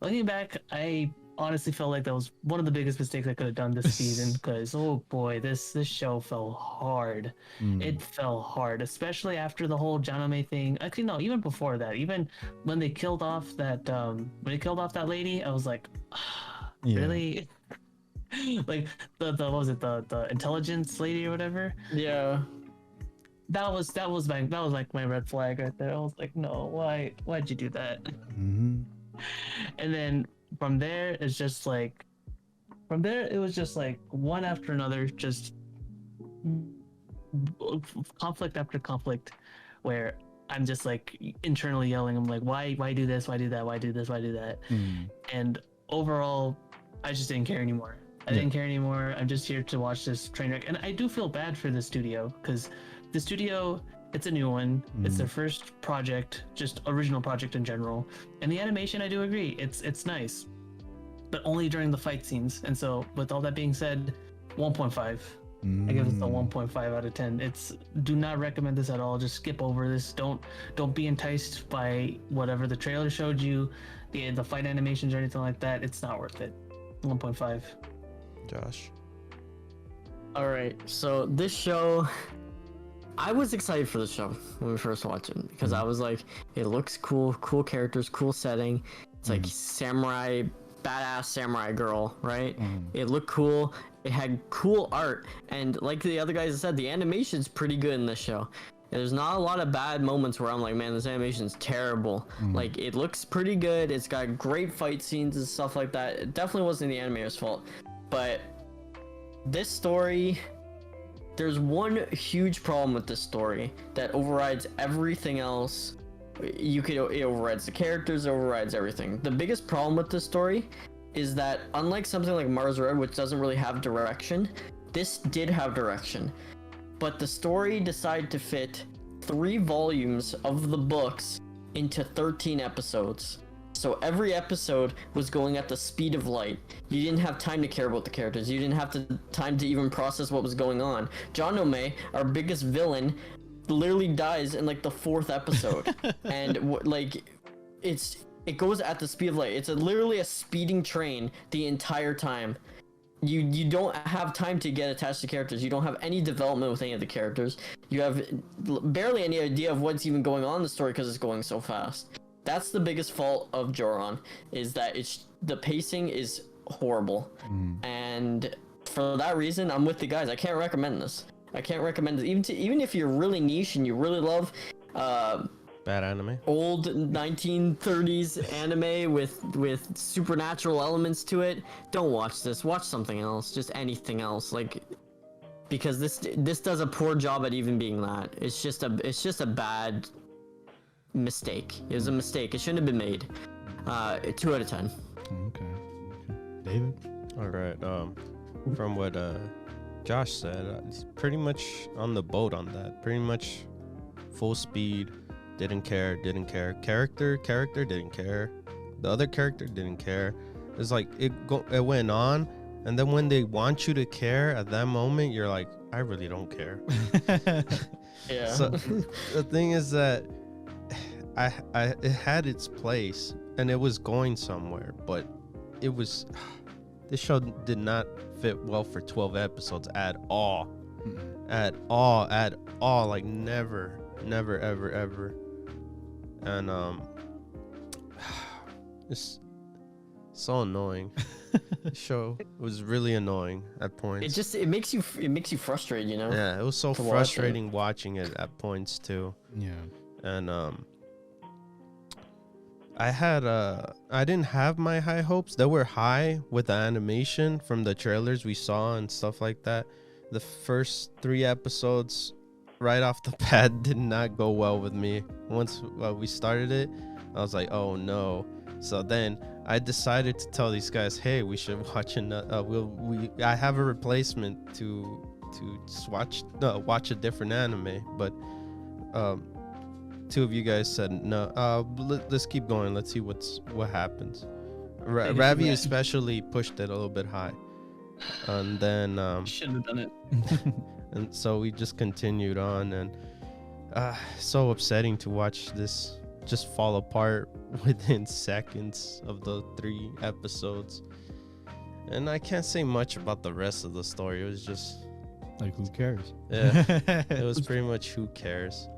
Looking back, I honestly felt like that was one of the biggest mistakes I could have done this season, because oh boy, this show fell hard. It fell hard, especially after the whole Janome thing. Actually, no, even before that, even when they killed off that lady, I was like, really? Like the what was it, the intelligence lady or whatever? Yeah. That was like my red flag right there. I was like, no, why'd you do that? And then from there, it was just like one after another, just conflict after conflict, where I'm just like internally yelling. I'm like, why do this? Why do that? Why do this? Why do that? And overall, I just didn't care anymore. I didn't care anymore. I'm just here to watch this train wreck. And I do feel bad for the studio, because the studio, it's a new one. It's their first project, just original project in general. And the animation, I do agree, it's nice, but only during the fight scenes. And so with all that being said, 1.5. I give this a 1.5 out of 10. Do not recommend this at all. Just skip over this. Don't be enticed by whatever the trailer showed you, the fight animations or anything like that. It's not worth it. 1.5. Josh. All right, so this show, I was excited for the show when we first watched it, because I was like, it looks cool characters, cool setting. It's like samurai, badass samurai girl, right? It looked cool. It had cool art, and like the other guys said, the animation's pretty good in this show. There's not a lot of bad moments where I'm like, man, this animation's terrible. Like, it looks pretty good. It's got great fight scenes and stuff like that. It definitely wasn't the animator's fault. But this story, there's one huge problem with this story that overrides everything else. It overrides the characters, it overrides everything. The biggest problem with this story is that, unlike something like Mars Red, which doesn't really have direction, this did have direction. But the story decided to fit 3 volumes of the books into 13 episodes. So every episode was going at the speed of light. You didn't have time to care about the characters. You didn't have time to even process what was going on. Janome, our biggest villain, literally dies in like the 4th episode. And it goes at the speed of light. It's literally a speeding train the entire time. You don't have time to get attached to characters. You don't have any development with any of the characters. You have barely any idea of what's even going on in the story, because it's going so fast. That's the biggest fault of Joran, is that the pacing is horrible. And for that reason, I'm with the guys. I can't recommend this. Even if you're really niche and you really love bad anime, old 1930s anime with supernatural elements to it, don't watch this. Watch something else, just anything else, like, because this does a poor job at even being that. It's just a bad mistake. It was a mistake. It shouldn't have been made. 2 out of 10. Okay. David? All right. From what Josh said, it's pretty much on the boat on that. Pretty much full speed. Didn't care. Character didn't care. The other character didn't care. It's like it went on, and then when they want you to care at that moment, you're like, I really don't care. Yeah. So the thing is that it had its place and it was going somewhere, but this show did not fit well for 12 episodes at all. At all, like never, ever. And it's so annoying. The show was really annoying at points. It makes you frustrated, you know? Yeah, it was so frustrating watching it at points too. Yeah. And I didn't have my high hopes. They were high with the animation from the trailers we saw and stuff like that. The first 3 episodes right off the bat did not go well with me. Once we started it, I was like, oh no. So then I decided to tell these guys, hey, we should watch I have a replacement to watch a different anime, but 2 of you guys said no. Let's keep going. Let's see what happens. Ravi especially pushed it a little bit high, And then Shouldn't have done it. and so we just continued on, and so upsetting to watch this just fall apart within seconds of the 3 episodes. And I can't say much about the rest of the story. It was just like, who cares? Yeah, it was pretty much who cares.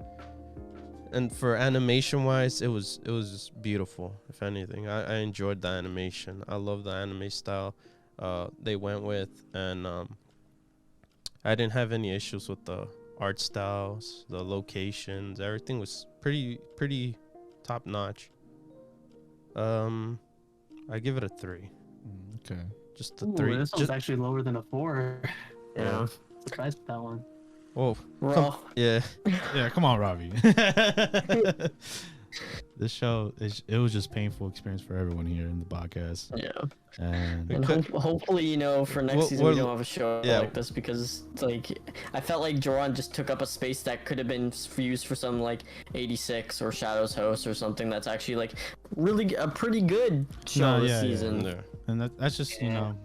And for animation wise, it was just beautiful. If anything, I enjoyed the animation. I love the anime style they went with, and I didn't have any issues with the art styles, the locations. Everything was pretty top notch. I give it a 3. Okay, just a 3. This one's actually lower than a 4. Yeah. Surprised with that one. Whoa. Rough. Yeah. Yeah, come on, Robbie. This show, it was just painful experience for everyone here in the podcast. Yeah. And hopefully, you know, for next season we don't have a show yeah. like this, because like I felt like Joran just took up a space that could have been used for some like 86 or Shadows Host or something that's actually like really a pretty good show this season. Yeah. And that's just you know,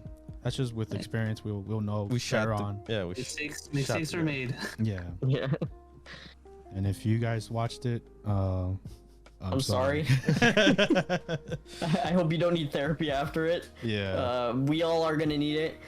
that's just with experience. We'll know We shot on. Mistakes are made. Yeah. Yeah. And if you guys watched it, I'm sorry. I hope you don't need therapy after it. Yeah. We all are gonna need it.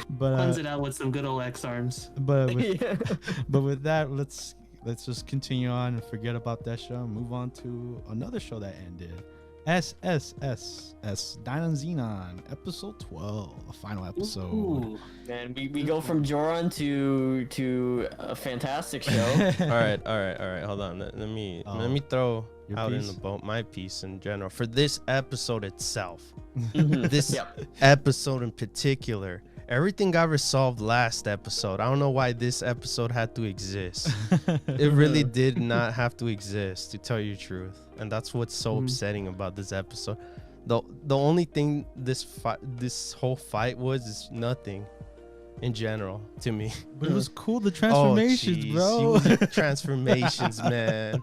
But Cleanse it out with some good old X arms. but with that, let's just continue on and forget about that show and move on to another show that ended. SSSS DYNAZENON episode 12, a final episode. Ooh. And we go from Joran to a fantastic show. all right. Hold on. Let me throw out piece? in the boat my piece in general for this episode itself. Mhm. This episode in particular, everything got resolved last episode. I don't know why this episode had to exist. It really did not have to exist, to tell you the truth. And that's what's so upsetting about this episode. The only thing this whole fight was is nothing in general to me. But it was cool, the transformations, bro. Transformations, man.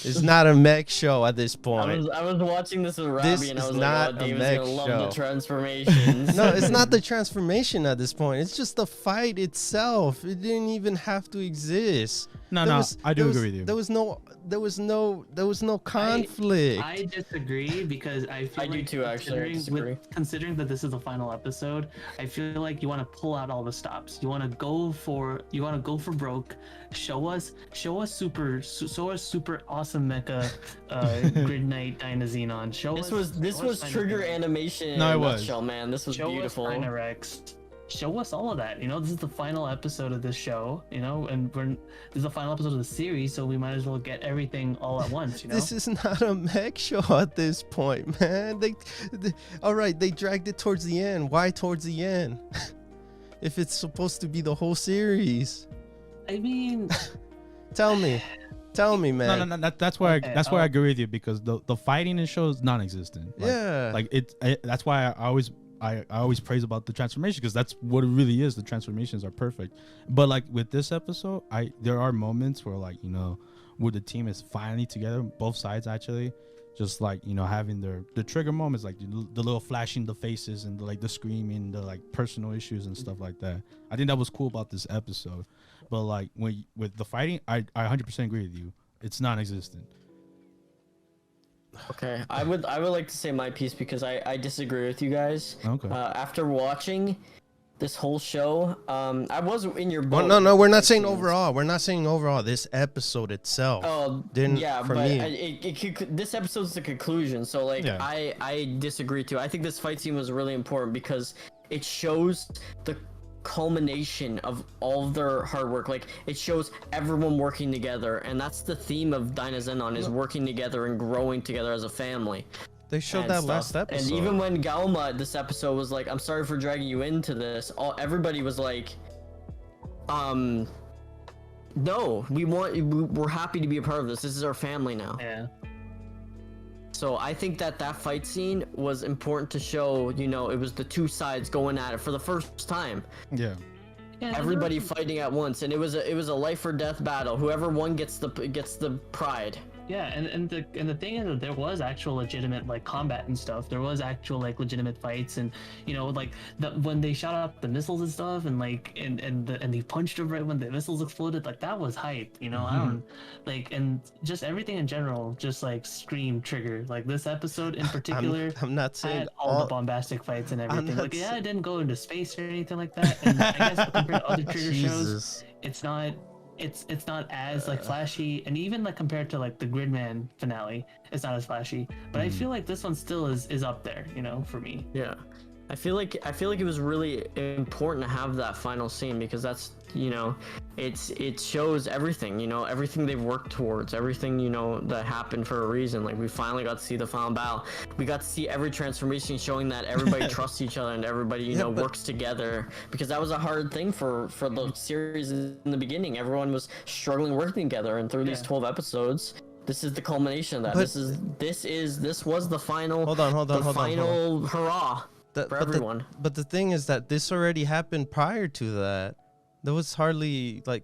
It's not a mech show at this point. I was watching this with Robbie, and I was like, oh, David's gonna love show. the transformations. No, it's not the transformation at this point. It's just the fight itself. It didn't even have to exist. I do agree with you. There was no conflict. I disagree, because I feel do too, actually. I disagree. Considering that this is the final episode, I feel like you want to pull out all the stops. You want to go for broke. Show us super awesome mecha Grid Knight DYNAZENON. This was trigger animation in a nutshell, man. This was beautiful. Show us Dynarex. Show us all of that. You know, this is the final episode of this show, you know, and this is the final episode of the series, so we might as well get everything all at once, you know? This is not a mech show at this point, man. They all right, they dragged it towards the end. Why towards the end? If it's supposed to be the whole series. I mean, tell me, man. No. That's why I agree with you, because the fighting in the show is non-existent. That's why I always praise about the transformation, because that's what it really is. The transformations are perfect. But like with this episode, there are moments where, like, you know, where the team is finally together, both sides actually, just like, you know, having the trigger moments, like the little flashing the faces and the screaming, the like personal issues and stuff like that. I think that was cool about this episode. But like with the fighting, I 100% agree with you. It's non-existent. Okay, I would like to say my piece, because I disagree with you guys. Okay. After watching this whole show, I was in your boat. Well, no, we're not saying overall. We're not saying overall. This episode itself. Oh, didn't. Yeah, for but me. This episode's the conclusion. So like, yeah. I disagree too. I think this fight scene was really important, because it shows the culmination of all of their hard work. Like, it shows everyone working together, and that's the theme of DYNAZENON, is working together and growing together as a family. They showed that last episode. And even when Gauma this episode was like, I'm sorry for dragging you into this, everybody was like, no, we're happy to be a part of this. This is our family now. Yeah. So I think that fight scene was important to show, you know, it was the two sides going at it for the first time. Yeah. Everybody fighting at once, and it was a life or death battle. Whoever won gets the pride. Yeah, and the thing is that there was actual legitimate like combat and stuff. There was actual like legitimate fights, and you know like when they shot out the missiles and stuff, and like and they punched him right when the missiles exploded. Like that was hype, you know. I don't like, and just everything in general just like screamed Trigger. Like this episode in particular, I'm not saying had all the bombastic fights and everything. Like yeah, it didn't go into space or anything like that. And I guess compared to other Trigger shows, it's not as like flashy, and even like compared to like the Gridman finale, it's not as flashy. But I feel like this one still is up there, you know, for me. Yeah, I feel like it was really important to have that final scene, because that's, you know, it shows everything, you know, everything they've worked towards, everything, you know, that happened for a reason. Like we finally got to see the final battle. We got to see every transformation, showing that everybody trusts each other and everybody, you know, works together, because that was a hard thing for the series in the beginning. Everyone was struggling working together, and through these 12 episodes, this is the culmination of that. But, this was the final. Hold on. Final hurrah for everyone. But the thing is that this already happened prior to that. There was hardly like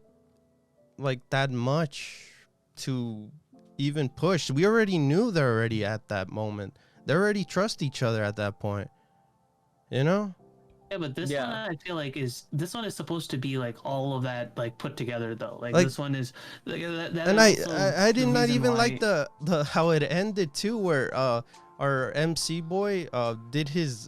that much to even push. We already knew they're already at that moment. They already trust each other at that point. You know? Yeah, but this one I feel like is supposed to be like all of that like put together though. Like this one is like that and I did not even like the how it ended too, where our MC boy did his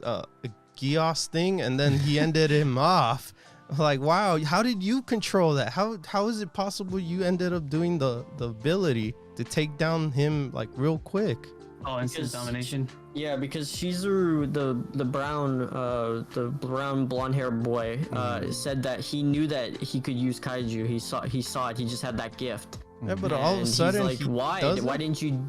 Gios thing, and then he ended him off. Like, wow, how did you control that? How is it possible you ended up doing the ability to take down him like real quick? Oh, instant domination. Yeah, because Shizuru, the brown blonde hair boy, said that he knew that he could use kaiju. He saw it. He just had that gift. Yeah, but all of a sudden, he's like, why didn't you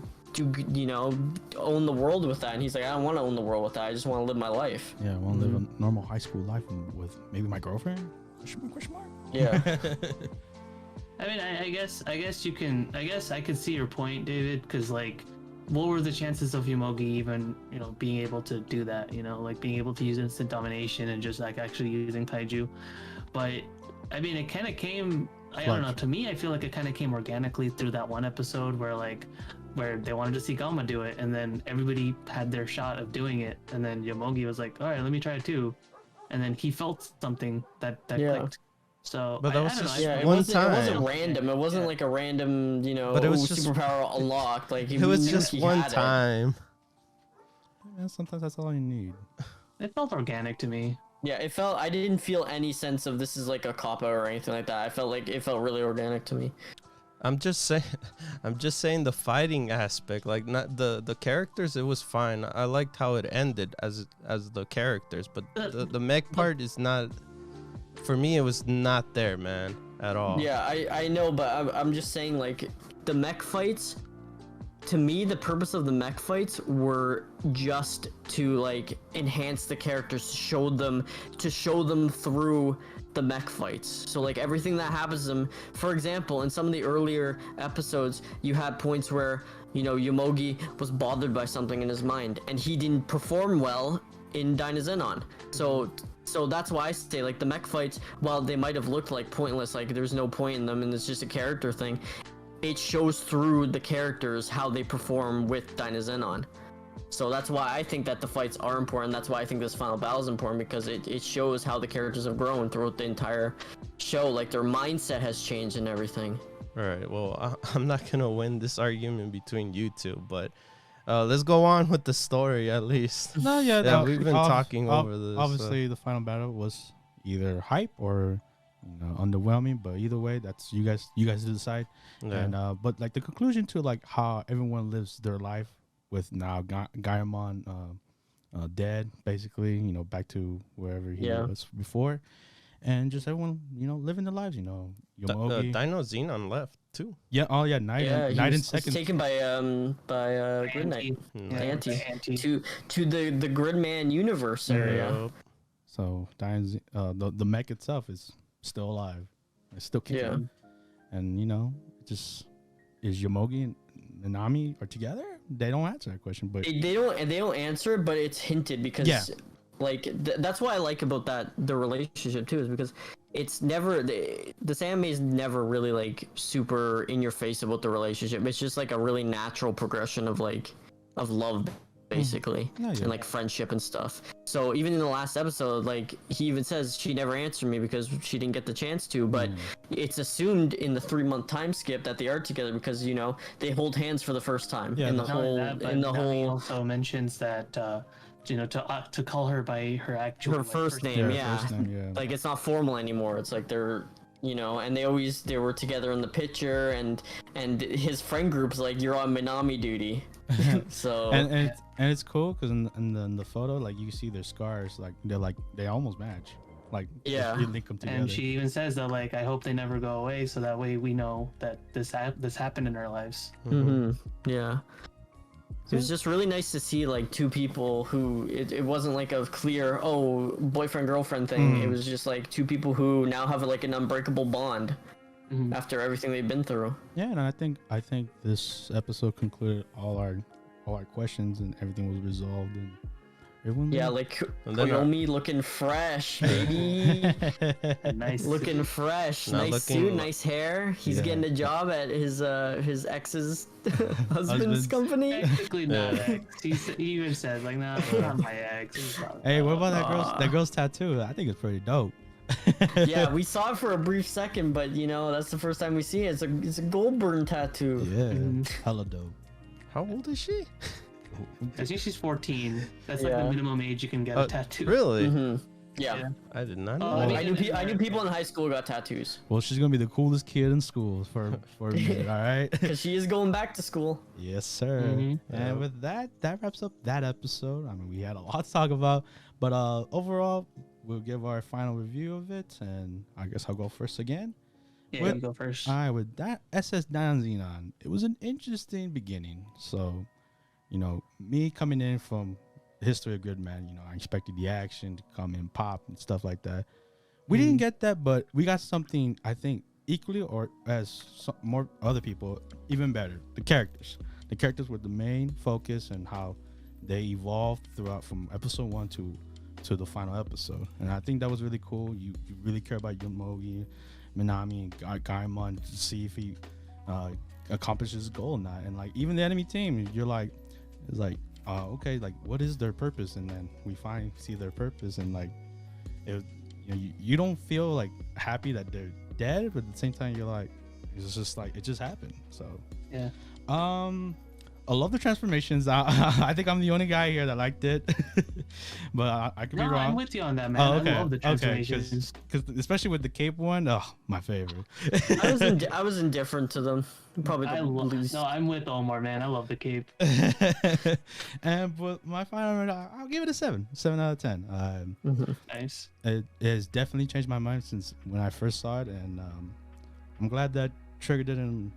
own the world with that? And he's like, I don't want to own the world with that. I just want to live my life. Yeah, I want to live a normal high school life with maybe my girlfriend. Question mark? Yeah. I mean, I guess you can. I guess I could see your point, David, because like, what were the chances of Yomogi even, you know, being able to do that? You know, like being able to use instant domination and just like actually using kaiju. But I mean, it kind of came. I don't know. To me, I feel like it kind of came organically through that one episode where they wanted to see Gamma do it, and then everybody had their shot of doing it, and then Yomogi was like, all right, let me try it too, and then he felt something that clicked. So, but that was I just it one time. It wasn't random. It wasn't like a random, you know, but it was just superpower unlocked. Like it was just one time. Yeah, sometimes that's all you need. It felt organic to me. Yeah, it felt. I didn't feel any sense of this is like a cop out or anything like that. I felt like it felt really organic to me. I'm just saying the fighting aspect, like not the characters. It was fine. I liked how it ended as the characters, but the mech part is not. For me, it was not there, man, at all. Yeah, I know, but I'm just saying, like, the mech fights. To me, the purpose of the mech fights were just to like enhance the characters, to show them through the mech fights. So like everything that happens to them, for example, in some of the earlier episodes, you had points where, you know, Yomogi was bothered by something in his mind and he didn't perform well in DYNAZENON. So that's why I say, like, the mech fights, while they might have looked like pointless, like there's no point in them and it's just a character thing, it shows through the characters how they perform with DYNAZENON. So that's why I think that the fights are important. That's why I think this final battle is important, because it shows how the characters have grown throughout the entire show. Like, their mindset has changed and everything. All right, well, I'm not going to win this argument between you two, but let's go on with the story at least. No, yeah, we've been talking over this. Obviously, the final battle was either hype or, you know, underwhelming, but either way, that's you guys decide. Yeah. And but like the conclusion to like how everyone lives their life with now Gaimon dead, basically, you know, back to wherever he was before, and just everyone, you know, living their lives, you know. Yomogi, DYNAZENON left too. Yeah, oh yeah, Night in second. Taken by Gridnight, Anti to the Gridman universe area. So the mech itself is still alive. It's still kicking. Yeah. And you know, just is Yomogi and Nanami are together? They don't answer that question, but they don't answer it, but it's hinted because like that's what I like about the relationship too, is because it's never this anime is never really like super in your face about the relationship. It's just like a really natural progression of love, basically, and like friendship and stuff. So even in the last episode, like he even says she never answered me because she didn't get the chance to, but it's assumed in the 3-month time skip that they are together because they hold hands for the first time in the whole. Also mentions that to call her by her actual first name, like it's not formal anymore. It's like they're and they were together in the picture, and his friend group's like, you're on Minami duty. So and it's cool because in the photo, like you see their scars, like they almost match, like you link them together. And she even says that, like, I hope they never go away, so that way we know that this happened in our lives. Yeah. It was just really nice to see like two people who it wasn't like a clear boyfriend girlfriend thing. It was just like two people who now have like an unbreakable bond after everything they've been through. Yeah, and I think this episode concluded all our questions, and everything was resolved, and everyone like Koyomi looking fresh, baby. Nice, looking fresh. Nice suit, nice hair. He's getting a job at his ex's husband's company. Technically not ex. He even says like, no, it's not my ex. Hey, what about that girl's tattoo? I think it's pretty dope. Yeah, we saw it for a brief second, but that's the first time we see it. It's a Goldburn tattoo. Yeah, hella dope. How old is she? I think she's 14. That's like the minimum age you can get a tattoo. Really? Yeah. I did not know. I knew people in high school got tattoos. Well, she's gonna be the coolest kid in school for a minute, all right? Because she is going back to school. Yes, sir. And with that wraps up that episode. I mean, we had a lot to talk about, but overall, we'll give our final review of it, and I guess I'll go first again. Yeah, you go first. All right, with that SS DYNAZENON, it was an interesting beginning. So, me coming in from the history of Gridman, I expected the action to come in, pop, and stuff like that. We didn't get that, but we got something, I think, equally or as more other people, even better. The characters. The characters were the main focus, and how they evolved throughout from episode 1 to the final episode. And I think that was really cool. You really care about Yomogi, Minami, and Gaimon to see if he accomplishes his goal or not. And like even the enemy team, you're like, it's like, okay, like what is their purpose? And then we finally see their purpose, and like you don't feel like happy that they're dead, but at the same time you're like, it's just like it just happened. So yeah. I love the transformations. I think I'm the only guy here that liked it, but I could be wrong. I'm with you on that, man. Okay. I love the transformations. Because especially with the cape one, my favorite. I was indifferent to them. Probably the least. No, I'm with Omar, man. I love the cape. And but my final, I'll give it a 7 out of 10. Nice. It has definitely changed my mind since when I first saw it, and I'm glad that Trigger didn't,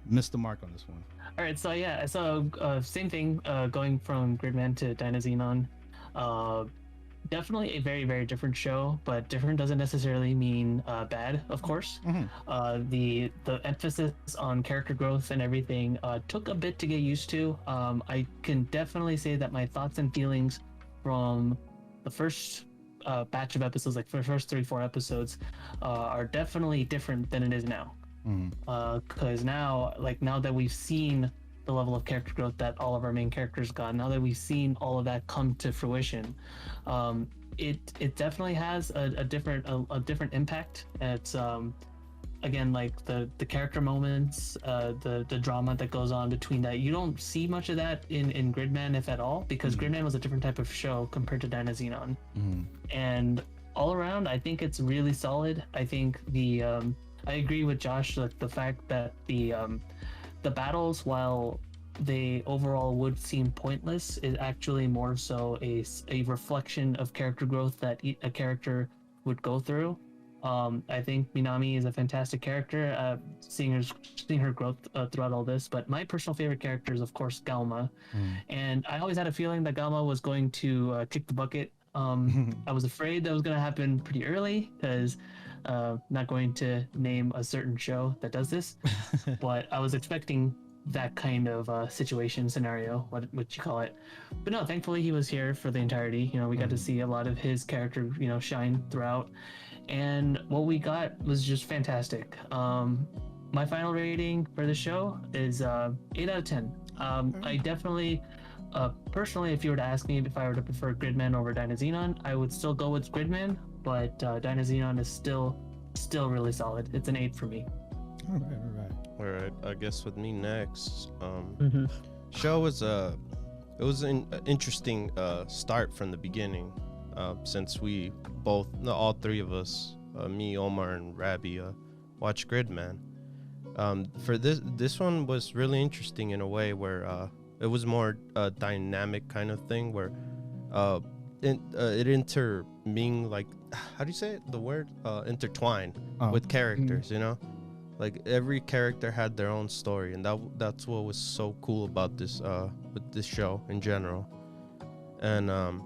miss the mark on this one. All right, so same thing, going from Gridman to DYNAZENON. Definitely a very, very different show, but different doesn't necessarily mean bad, of course. The emphasis on character growth and everything took a bit to get used to. I can definitely say that my thoughts and feelings from the first batch of episodes, like for the first 3-4 episodes, are definitely different than it is now. Because now that we've seen the level of character growth that all of our main characters got, now that we've seen all of that come to fruition, it definitely has a different impact. It's again, like the character moments, the drama that goes on between that. You don't see much of that in Gridman, if at all, because Gridman was a different type of show compared to DYNAZENON. And all around, I think it's really solid. I think I agree with Josh, like the fact that the battles, while they overall would seem pointless, is actually more so a reflection of character growth that a character would go through. I think Minami is a fantastic character, seeing her growth throughout all this. But my personal favorite character is, of course, Galma. And I always had a feeling that Galma was going to kick the bucket. I was afraid that was going to happen pretty early, because not going to name a certain show that does this, but I was expecting that kind of situation scenario, what you call it. But no, thankfully he was here for the entirety. You know, we got to see a lot of his character, you know, shine throughout, and what we got was just fantastic. My final rating for the show is 8 out of 10. I definitely, personally, if you were to ask me if I were to prefer Gridman over DYNAZENON, I would still go with Gridman, but DYNAZENON is still really solid. It's an 8 for me. All right. I guess with me next. Show was it was an interesting start from the beginning, since we both, all three of us, me, Omar, and Rabbi, watched Gridman. For this one was really interesting in a way where it was more dynamic kind of thing where it intermingled, like, how do you say it? The word intertwined with characters, you know, like every character had their own story, and that's what was so cool about this with this show in general. And of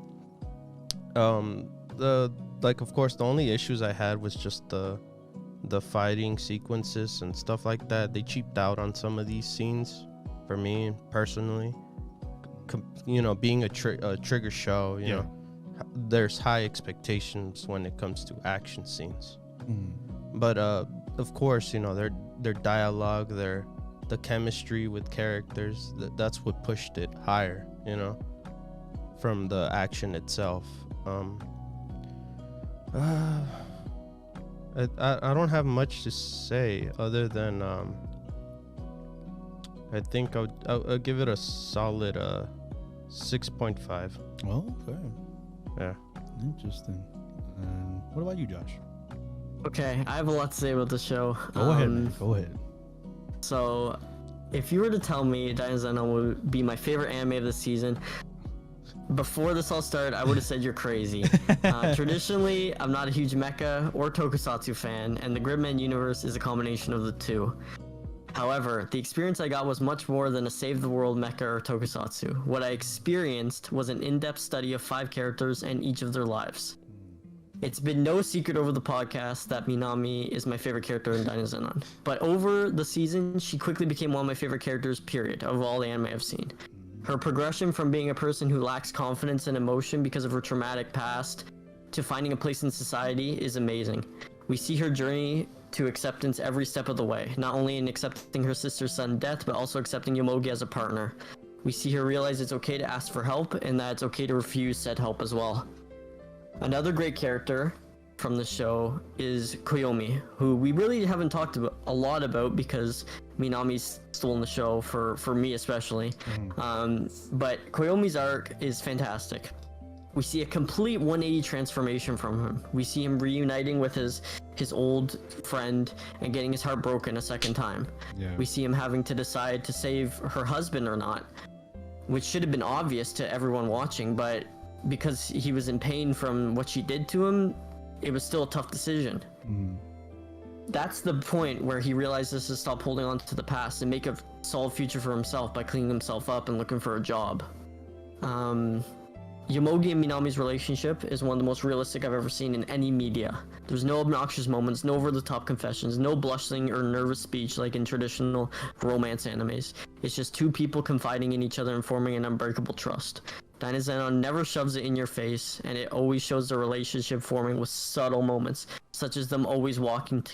course the only issues I had was just the fighting sequences and stuff like that. They cheaped out on some of these scenes for me personally. You know, being a trigger show, you know, there's high expectations when it comes to action scenes. But of course, you know, their dialogue, the chemistry with characters, that's what pushed it higher, you know, from the action itself. I don't have much to say other than I think I'll give it a solid 6.5. Oh, okay. Yeah. Interesting. And what about you, Josh? Okay, I have a lot to say about the show. Go ahead, man. Go ahead. So, if you were to tell me DYNAZENON would be my favorite anime of the season, before this all started, I would have said you're crazy. Traditionally, I'm not a huge mecha or tokusatsu fan, and the Gridman universe is a combination of the two. However, the experience I got was much more than a save-the-world mecha or tokusatsu. What I experienced was an in-depth study of 5 characters and each of their lives. It's been no secret over the podcast that Minami is my favorite character in DYNAZENON. But over the season, she quickly became one of my favorite characters, period, of all the anime I've seen. Her progression from being a person who lacks confidence and emotion because of her traumatic past to finding a place in society is amazing. We see her journey to acceptance every step of the way, not only in accepting her sister's sudden death, but also accepting Yomogi as a partner. We see her realize it's okay to ask for help and that it's okay to refuse said help as well. Another great character from the show is Koyomi, who we really haven't talked a lot about because Minami's still in the show for me especially. But Koyomi's arc is fantastic. We see a complete 180 transformation from him. We see him reuniting with his old friend and getting his heart broken a second time. We see him having to decide to save her husband or not, which should have been obvious to everyone watching, but because he was in pain from what she did to him, it was still a tough decision. That's the point where he realizes to stop holding on to the past and make a solid future for himself by cleaning himself up and looking for a job. Yomogi and Minami's relationship is one of the most realistic I've ever seen in any media. There's no obnoxious moments, no over-the-top confessions, no blushing or nervous speech like in traditional romance animes. It's just two people confiding in each other and forming an unbreakable trust. DYNAZENON never shoves it in your face, and it always shows the relationship forming with subtle moments, such as them always walking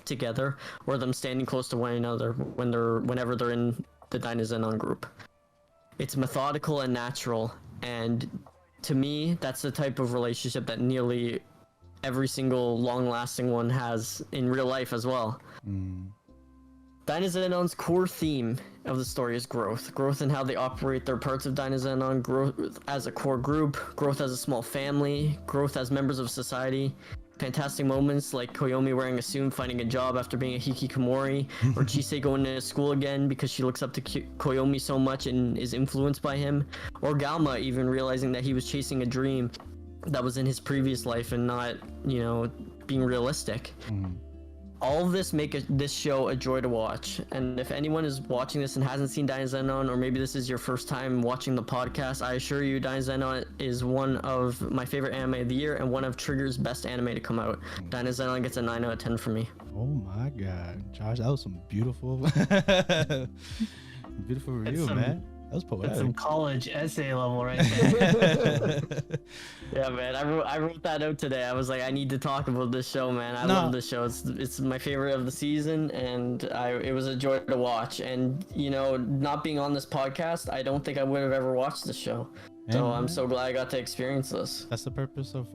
together or them standing close to one another whenever they're in the DYNAZENON group. It's methodical and natural, and to me, that's the type of relationship that nearly every single long-lasting one has in real life as well. DYNAZENON's core theme of the story is growth. Growth in how they operate their parts of DYNAZENON, growth as a core group, growth as a small family, growth as members of society. Fantastic moments like Koyomi wearing a suit, finding a job after being a hikikomori, or Chisei going to school again because she looks up to Koyomi so much and is influenced by him, or Galma even realizing that he was chasing a dream that was in his previous life and not, being realistic. All of this make this show a joy to watch, and if anyone is watching this and hasn't seen DYNAZENON, or maybe this is your first time watching the podcast, I assure you DYNAZENON is one of my favorite anime of the year and one of Trigger's best anime to come out. DYNAZENON gets a 9 out of 10 for me. Oh my god, Josh, that was some beautiful beautiful review, man. That was poetic. That's some college essay level right there. Yeah, man. I wrote that out today. I was like, I need to talk about this show, man. I love this show. It's my favorite of the season, and it was a joy to watch. And not being on this podcast, I don't think I would have ever watched this show. So I'm so glad I got to experience this. That's the purpose of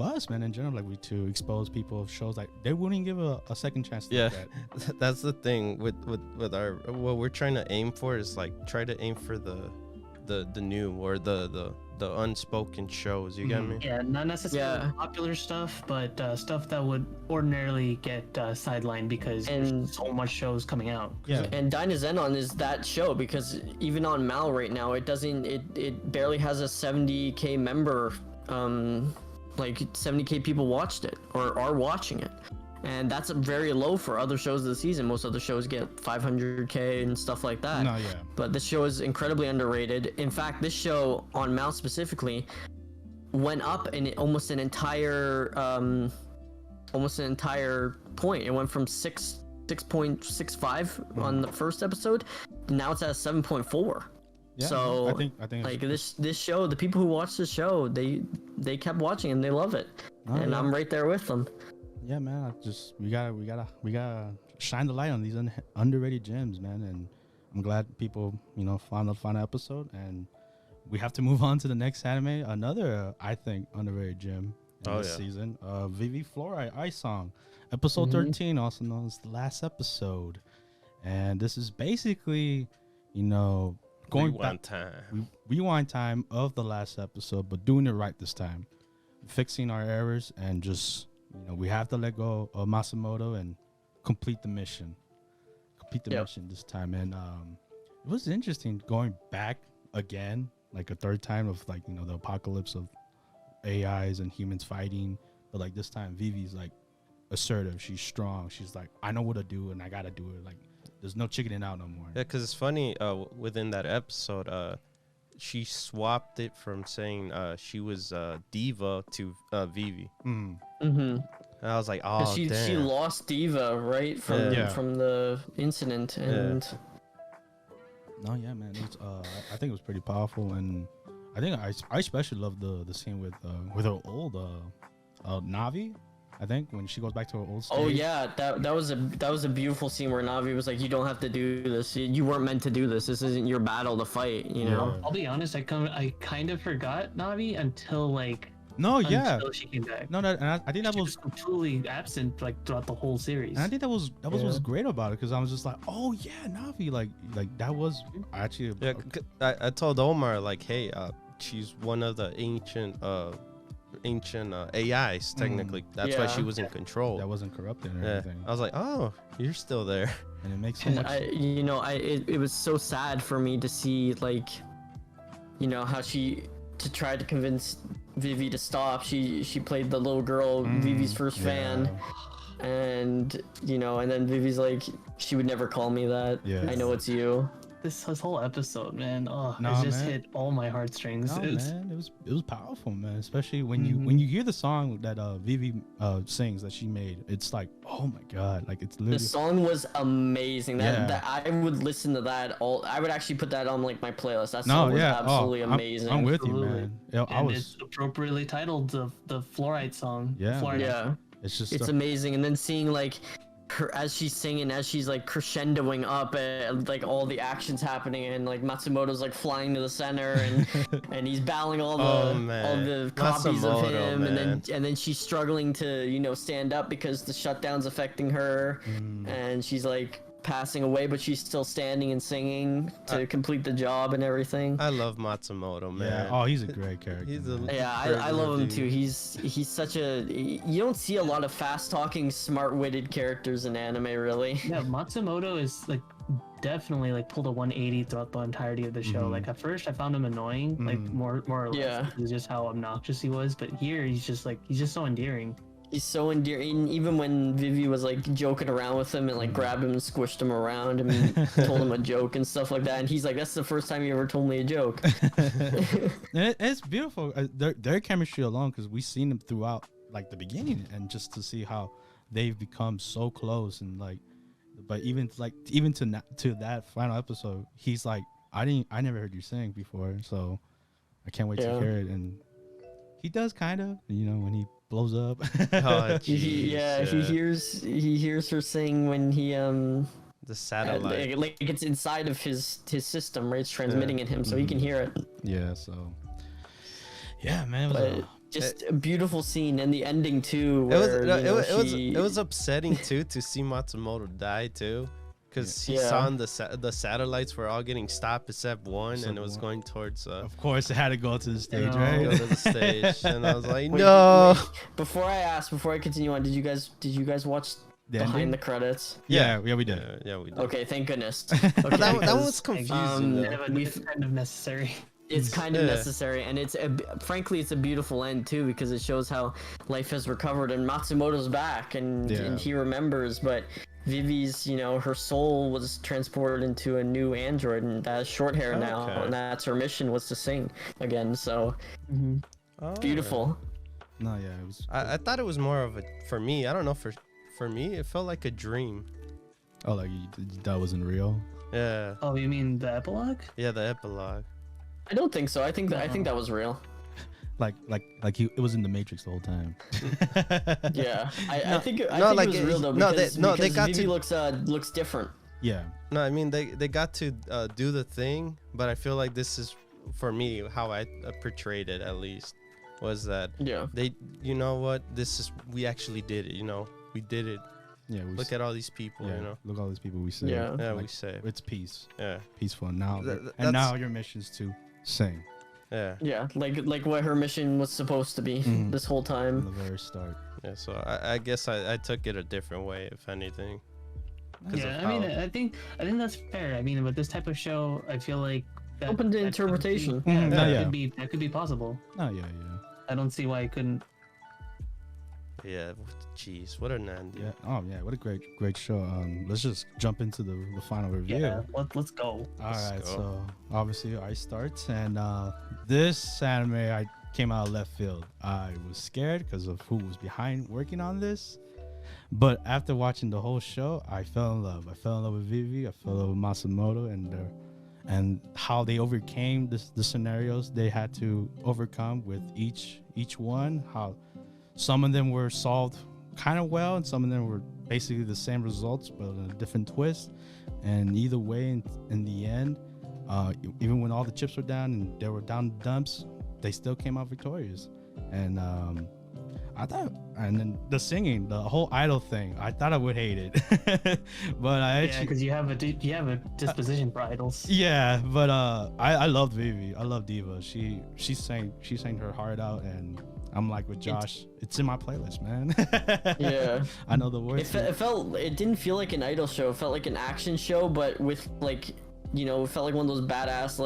us, man, in general. Like, to expose people of shows like they wouldn't give a second chance to that. That's the thing with our, what we're trying to aim for is like try to aim for the new or the unspoken shows. You get me? Yeah, not necessarily popular stuff, but stuff that would ordinarily get sidelined because there's so much shows coming out. Yeah. And DYNAZENON is that show, because even on Mal right now, it barely has a 70K member, like 70K people watched it or are watching it. And that's very low for other shows of the season. Most other shows get 500K and stuff like that. No, yeah. But this show is incredibly underrated. In fact, this show on Mal specifically went up in almost an entire point. It went from 6.65 on the first episode. Now it's at 7.4. Yeah, so I think like this show, the people who watch this show, they kept watching and they love it. And I'm right there with them. Yeah, man. We gotta shine the light on these underrated gems, man. And I'm glad people, found the final episode. And we have to move on to the next anime. Another, I think, underrated gem in this season. Vivy Fluorite Ice Song, episode 13, also known as the last episode. And this is basically, going rewind time of the last episode, but doing it right this time, fixing our errors and just. We have to let go of Matsumoto and complete the mission. Mission this time. And it was interesting going back again, like a third time of like, the apocalypse of AIs and humans fighting. But like this time, Vivy's like assertive. She's strong. She's like, I know what to do and I got to do it. Like there's no chickening out no more. Yeah, because it's funny, within that episode, she swapped it from saying she was Diva to Vivy. And I was like, oh, she lost Diva right from the incident, and no, yeah, man, it's, I think it was pretty powerful, and I think I especially love the scene with her old Navi. I think when she goes back to her old stage. Oh yeah, that was a beautiful scene where Navi was like, "You don't have to do this. You weren't meant to do this. This isn't your battle to fight." I'll be honest. I kind of forgot Navi until like. Until she came back. No, and I think that was completely absent like throughout the whole series. And I think that was what's great about it, because I was just like, oh yeah, Navi, like that was actually. Yeah, I told Omar like, hey, she's one of the ancient AIs technically. That's why she was in control. That wasn't corrupted or anything. I was like, oh, you're still there. And it makes so much. It was so sad for me to see like, how she tried to convince Vivy to stop. She played the little girl, Vivy's first fan, and and then Vivy's like, she would never call me that. I know it's you. This whole episode, man, it just hit all my heartstrings. Man, it was powerful, man. Especially when you hear the song that Vivy sings that she made. It's like, oh my god, like it's literally. The song was amazing. That I would listen to that I would actually put that on like my playlist. That song was absolutely amazing. I'm with you, man. It's appropriately titled the Fluorite song. Yeah. It's amazing. And then seeing like her as she's singing, as she's like crescendoing up, and like all the actions happening, and like Matsumoto's like flying to the center, and he's battling all the copies of him, and then she's struggling to stand up because the shutdown's affecting her, and she's like passing away, but she's still standing and singing to complete the job and everything. I love Matsumoto, man. Yeah. He's a great character. I love him too. He's such a. You don't see a lot of fast talking, smart witted characters in anime, really. Yeah, Matsumoto is like definitely like pulled a 180 throughout the entirety of the show. Like at first I found him annoying, like more or less, because just how obnoxious he was. But here he's just so endearing. He's so endearing. Even when Vivy was like joking around with him and like grabbed him and squished him around and told him a joke and stuff like that, and he's like, "That's the first time you ever told me a joke." It's beautiful. Their chemistry alone, because we've seen them throughout like the beginning, and just to see how they've become so close, and like But even to that final episode, he's like, I never heard you sing before, so I can't wait to hear it. And he does kind of, when he blows up. Oh, he hears her sing when he the satellite, like it's inside of his system, right? It's transmitting in him, so he can hear it. Yeah, so yeah, man, just a beautiful scene, and the ending too. It was upsetting too to see Matsumoto die too, because he saw the satellites were all getting stopped except one, and it was going towards. Of course, it had to go to the stage, right? Go to the stage, and I was like, no. Wait. Before I continue on, did you guys watch behind the credits? Yeah, we did. Yeah, we did. Okay, thank goodness. Okay, that was confusing. It's kind of necessary. It's kind of necessary, and frankly, it's a beautiful end too, because it shows how life has recovered and Matsumoto's back, and he remembers. But Vivy's, her soul was transported into a new android, and that has short hair now, and that's her mission, was to sing again. So beautiful. No, yeah, it was. I thought it was more of for me. I don't know, for me, it felt like a dream. Oh, like that wasn't real? Yeah. Oh, you mean the epilogue? Yeah, the epilogue. I don't think so. I think that was real. Like it was in the Matrix the whole time. Yeah, I think it was real though. Because they got Vivy looks different. Yeah. No, I mean they got to do the thing, but I feel like this is, for me, how I portrayed it at least, was that they, we actually did it. We did it. Yeah, look at all these people, Look at all these people we saved. Yeah, we saved. It's peace. Yeah. Peaceful. Now now your mission's to sing. Yeah. Yeah, like what her mission was supposed to be this whole time. From the very start. Yeah, so I guess I took it a different way, if anything. Yeah, I mean, I think that's fair. I mean, with this type of show, I feel like open to interpretation. That could be possible. Oh yeah. I don't see why it couldn't. Yeah, jeez, what an end. Yeah. Oh yeah, what a great show. Let's just jump into the final review. Yeah, let's go. All right, so obviously I start, and this anime I came out of left field. I was scared because of who was behind working on this, but after watching the whole show, I fell in love. I fell in love with Vivy. I fell in love with Matsumoto, and how they overcame the scenarios they had to overcome with each one. How some of them were solved kind of well, and some of them were basically the same results but in a different twist. And either way, in the end, even when all the chips were down and they were down dumps, they still came out victorious. And I thought, and then the singing, the whole idol thing, I thought I would hate it, but I actually, because you have a disposition for idols. Yeah, but I loved Vivy. I love Diva. She sang her heart out, and I'm like with Josh, it's in my playlist, man. Yeah, I know the words. It didn't feel like an idol show. It felt like an action show, but with it felt like one of those badass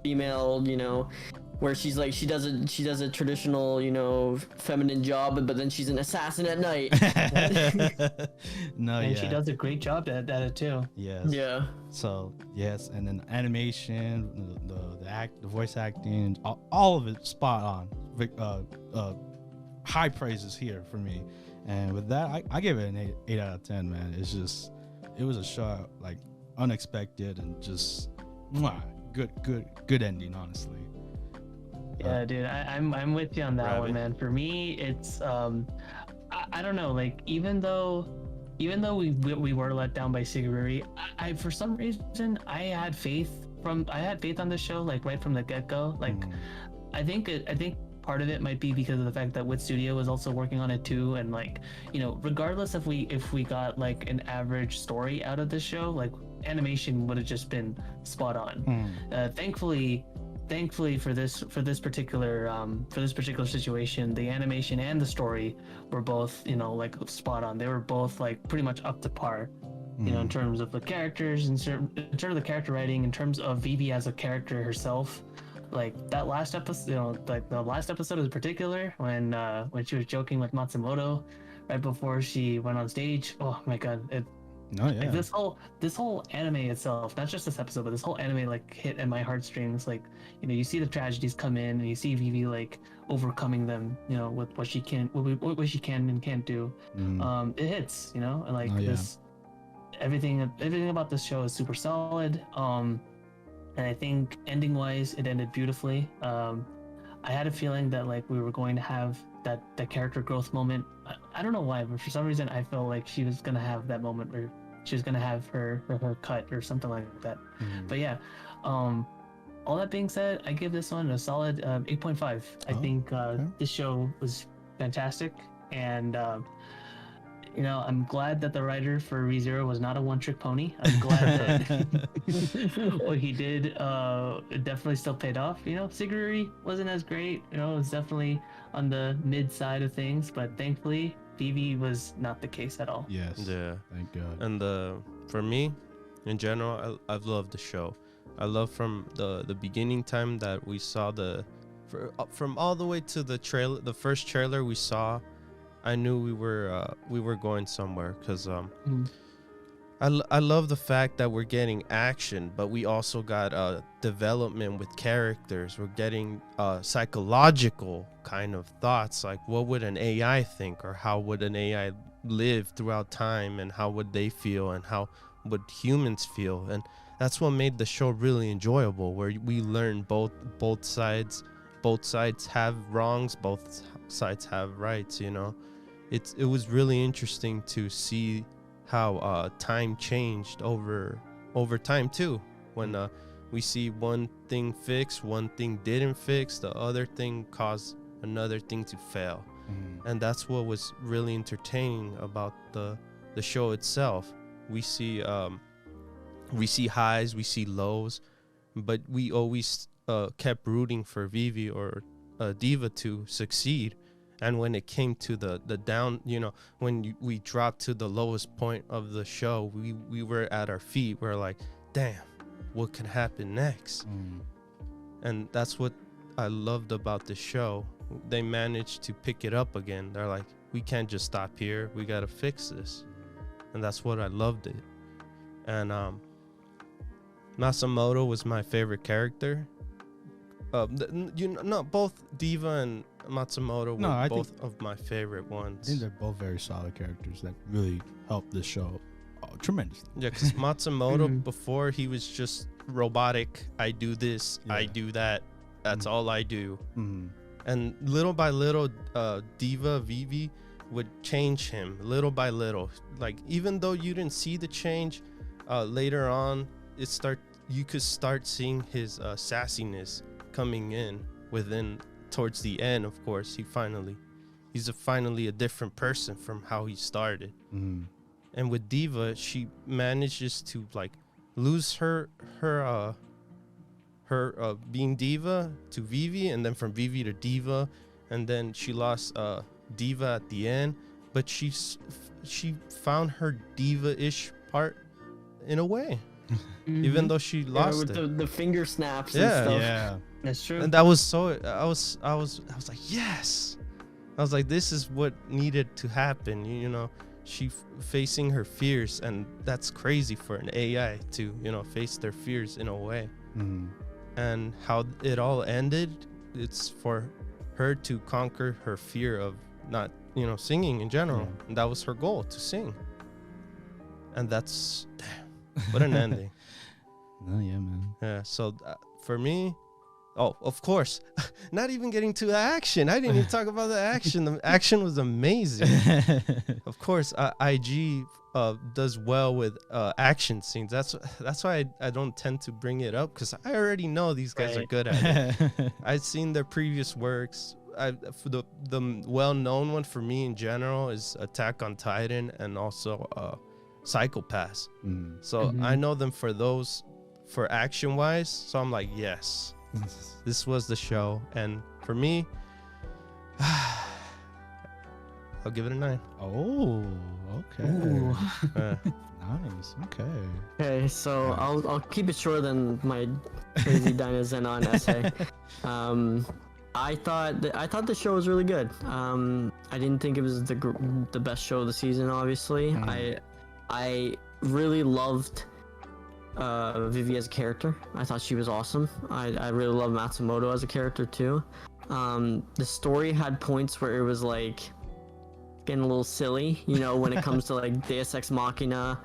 female, where she's like she does a traditional feminine job, but then she's an assassin at night. And she does a great job at it too. Yes. Yeah. So yes, and then animation, the voice acting, all of it spot on. High praises here for me, and with that, I give it an 8 out of 10. Man, it was a show unexpected and just good ending, honestly. Yeah, dude, I'm with you on that one, man. For me, it's I don't know, even though we were let down by Sigururi, I for some reason I had faith on this show right from the get-go. I think part of it might be because of the fact that Wit Studio was also working on it too, and regardless if we got an average story out of this show, animation would have just been spot on. Thankfully for this particular situation, the animation and the story were both spot on. They were both pretty much up to par, in terms of the characters, in terms of the character writing, in terms of Vivy as a character herself. That last episode, the last episode in particular, when she was joking with Matsumoto right before she went on stage. Oh my god, this whole anime itself, not just this episode, but this whole anime hit at my heartstrings. You see the tragedies come in, and you see Vivy overcoming them, with what she can and can't do. It hits, and everything about this show is super solid. And I think ending wise, it ended beautifully. I had a feeling that like we were going to have that character growth moment. I don't know why, but for some reason I felt like she was gonna have that moment where she was gonna have her cut or something like that. But yeah, all that being said, I give this one a solid 8.5. I think this show was fantastic, and you know, I'm glad that the writer for ReZero was not a one-trick pony. I'm glad that what he did it definitely still paid off. You know, Siguri wasn't as great. You know, it was definitely on the mid side of things, but thankfully, Vivy was not the case at all. Yes. Yeah. Thank God. And for me, in general, I've loved the show. I love from the beginning time that we saw from all the way to the trailer, the first trailer we saw. I knew we were going somewhere because I love the fact that we're getting action, but we also got development with characters. We're getting psychological kind of thoughts, like what would an AI think, or how would an AI live throughout time, and how would they feel, and how would humans feel. And that's what made the show really enjoyable, where we learn both sides have wrongs, both sides have rights, you know. It was really interesting to see how time changed over time too. When we see one thing fix, one thing didn't fix, the other thing caused another thing to fail. And that's what was really entertaining about the show itself. We see highs, we see lows, but we always kept rooting for Vivy or Diva to succeed. And when it came to the down, you know, when we dropped to the lowest point of the show, we were at our feet. We're like, damn, what could happen next? And that's what I loved about the show. They managed to pick it up again. They're like, we can't just stop here. We got to fix this. And that's what I loved it. And Matsumoto was my favorite character. Both Diva and Matsumoto were both of my favorite ones. I think they're both very solid characters that really helped the show tremendously. Yeah, because Matsumoto, before, he was just robotic. I do this, I do that. That's all I do. And little by little, Diva, Vivy would change him little by little. Like, even though you didn't see the change, later on, you could start seeing his sassiness coming in towards the end. Of course, he's finally a different person from how he started. And with Diva, she manages to like lose her being Diva to Vivy, and then from Vivy to Diva, and then she lost Diva at the end, but she found her Diva-ish part in a way. Even though she lost with the finger snaps and stuff. Yeah, that's true. And that was so I was like, yes. I was like, this is what needed to happen. You know, she facing her fears, and that's crazy for an AI to, you know, face their fears in a way. And how it all ended, it's for her to conquer her fear of not, you know, singing in general. And that was her goal, to sing. And that's, damn, what an ending. Oh yeah, man. Yeah, so for me, of course, not even getting to the action. I didn't even talk about the action. The action was amazing. Of course, IG does well with action scenes. That's why I don't tend to bring it up, because I already know these guys are good at it. I've seen their previous works. The well-known one for me in general is Attack on Titan, and also Psycho-Pass. So I know them for those, for action-wise. So I'm like, yes, this was the show. And for me, I'll give it a 9. Oh, okay. Nice. Okay, so I'll keep it shorter than my crazy DYNAZENON essay. I thought the show was really good. I didn't think it was the best show of the season. Obviously, I really loved Vivy as a character. I thought she was awesome. I really love Matsumoto as a character too. The story had points where it was like getting a little silly, you know, when it comes to like Deus Ex Machina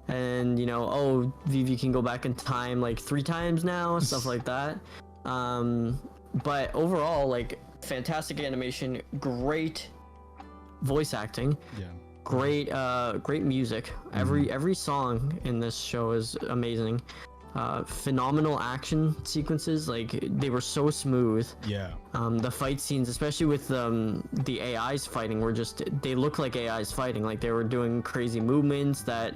and oh, Vivy can go back in time like 3 times now, stuff like that. But overall, like, fantastic animation, great voice acting, great music. Every song in this show is amazing. Phenomenal action sequences, like they were so smooth. The fight scenes, especially with the AIs fighting, were just, they look like AIs fighting, like they were doing crazy movements that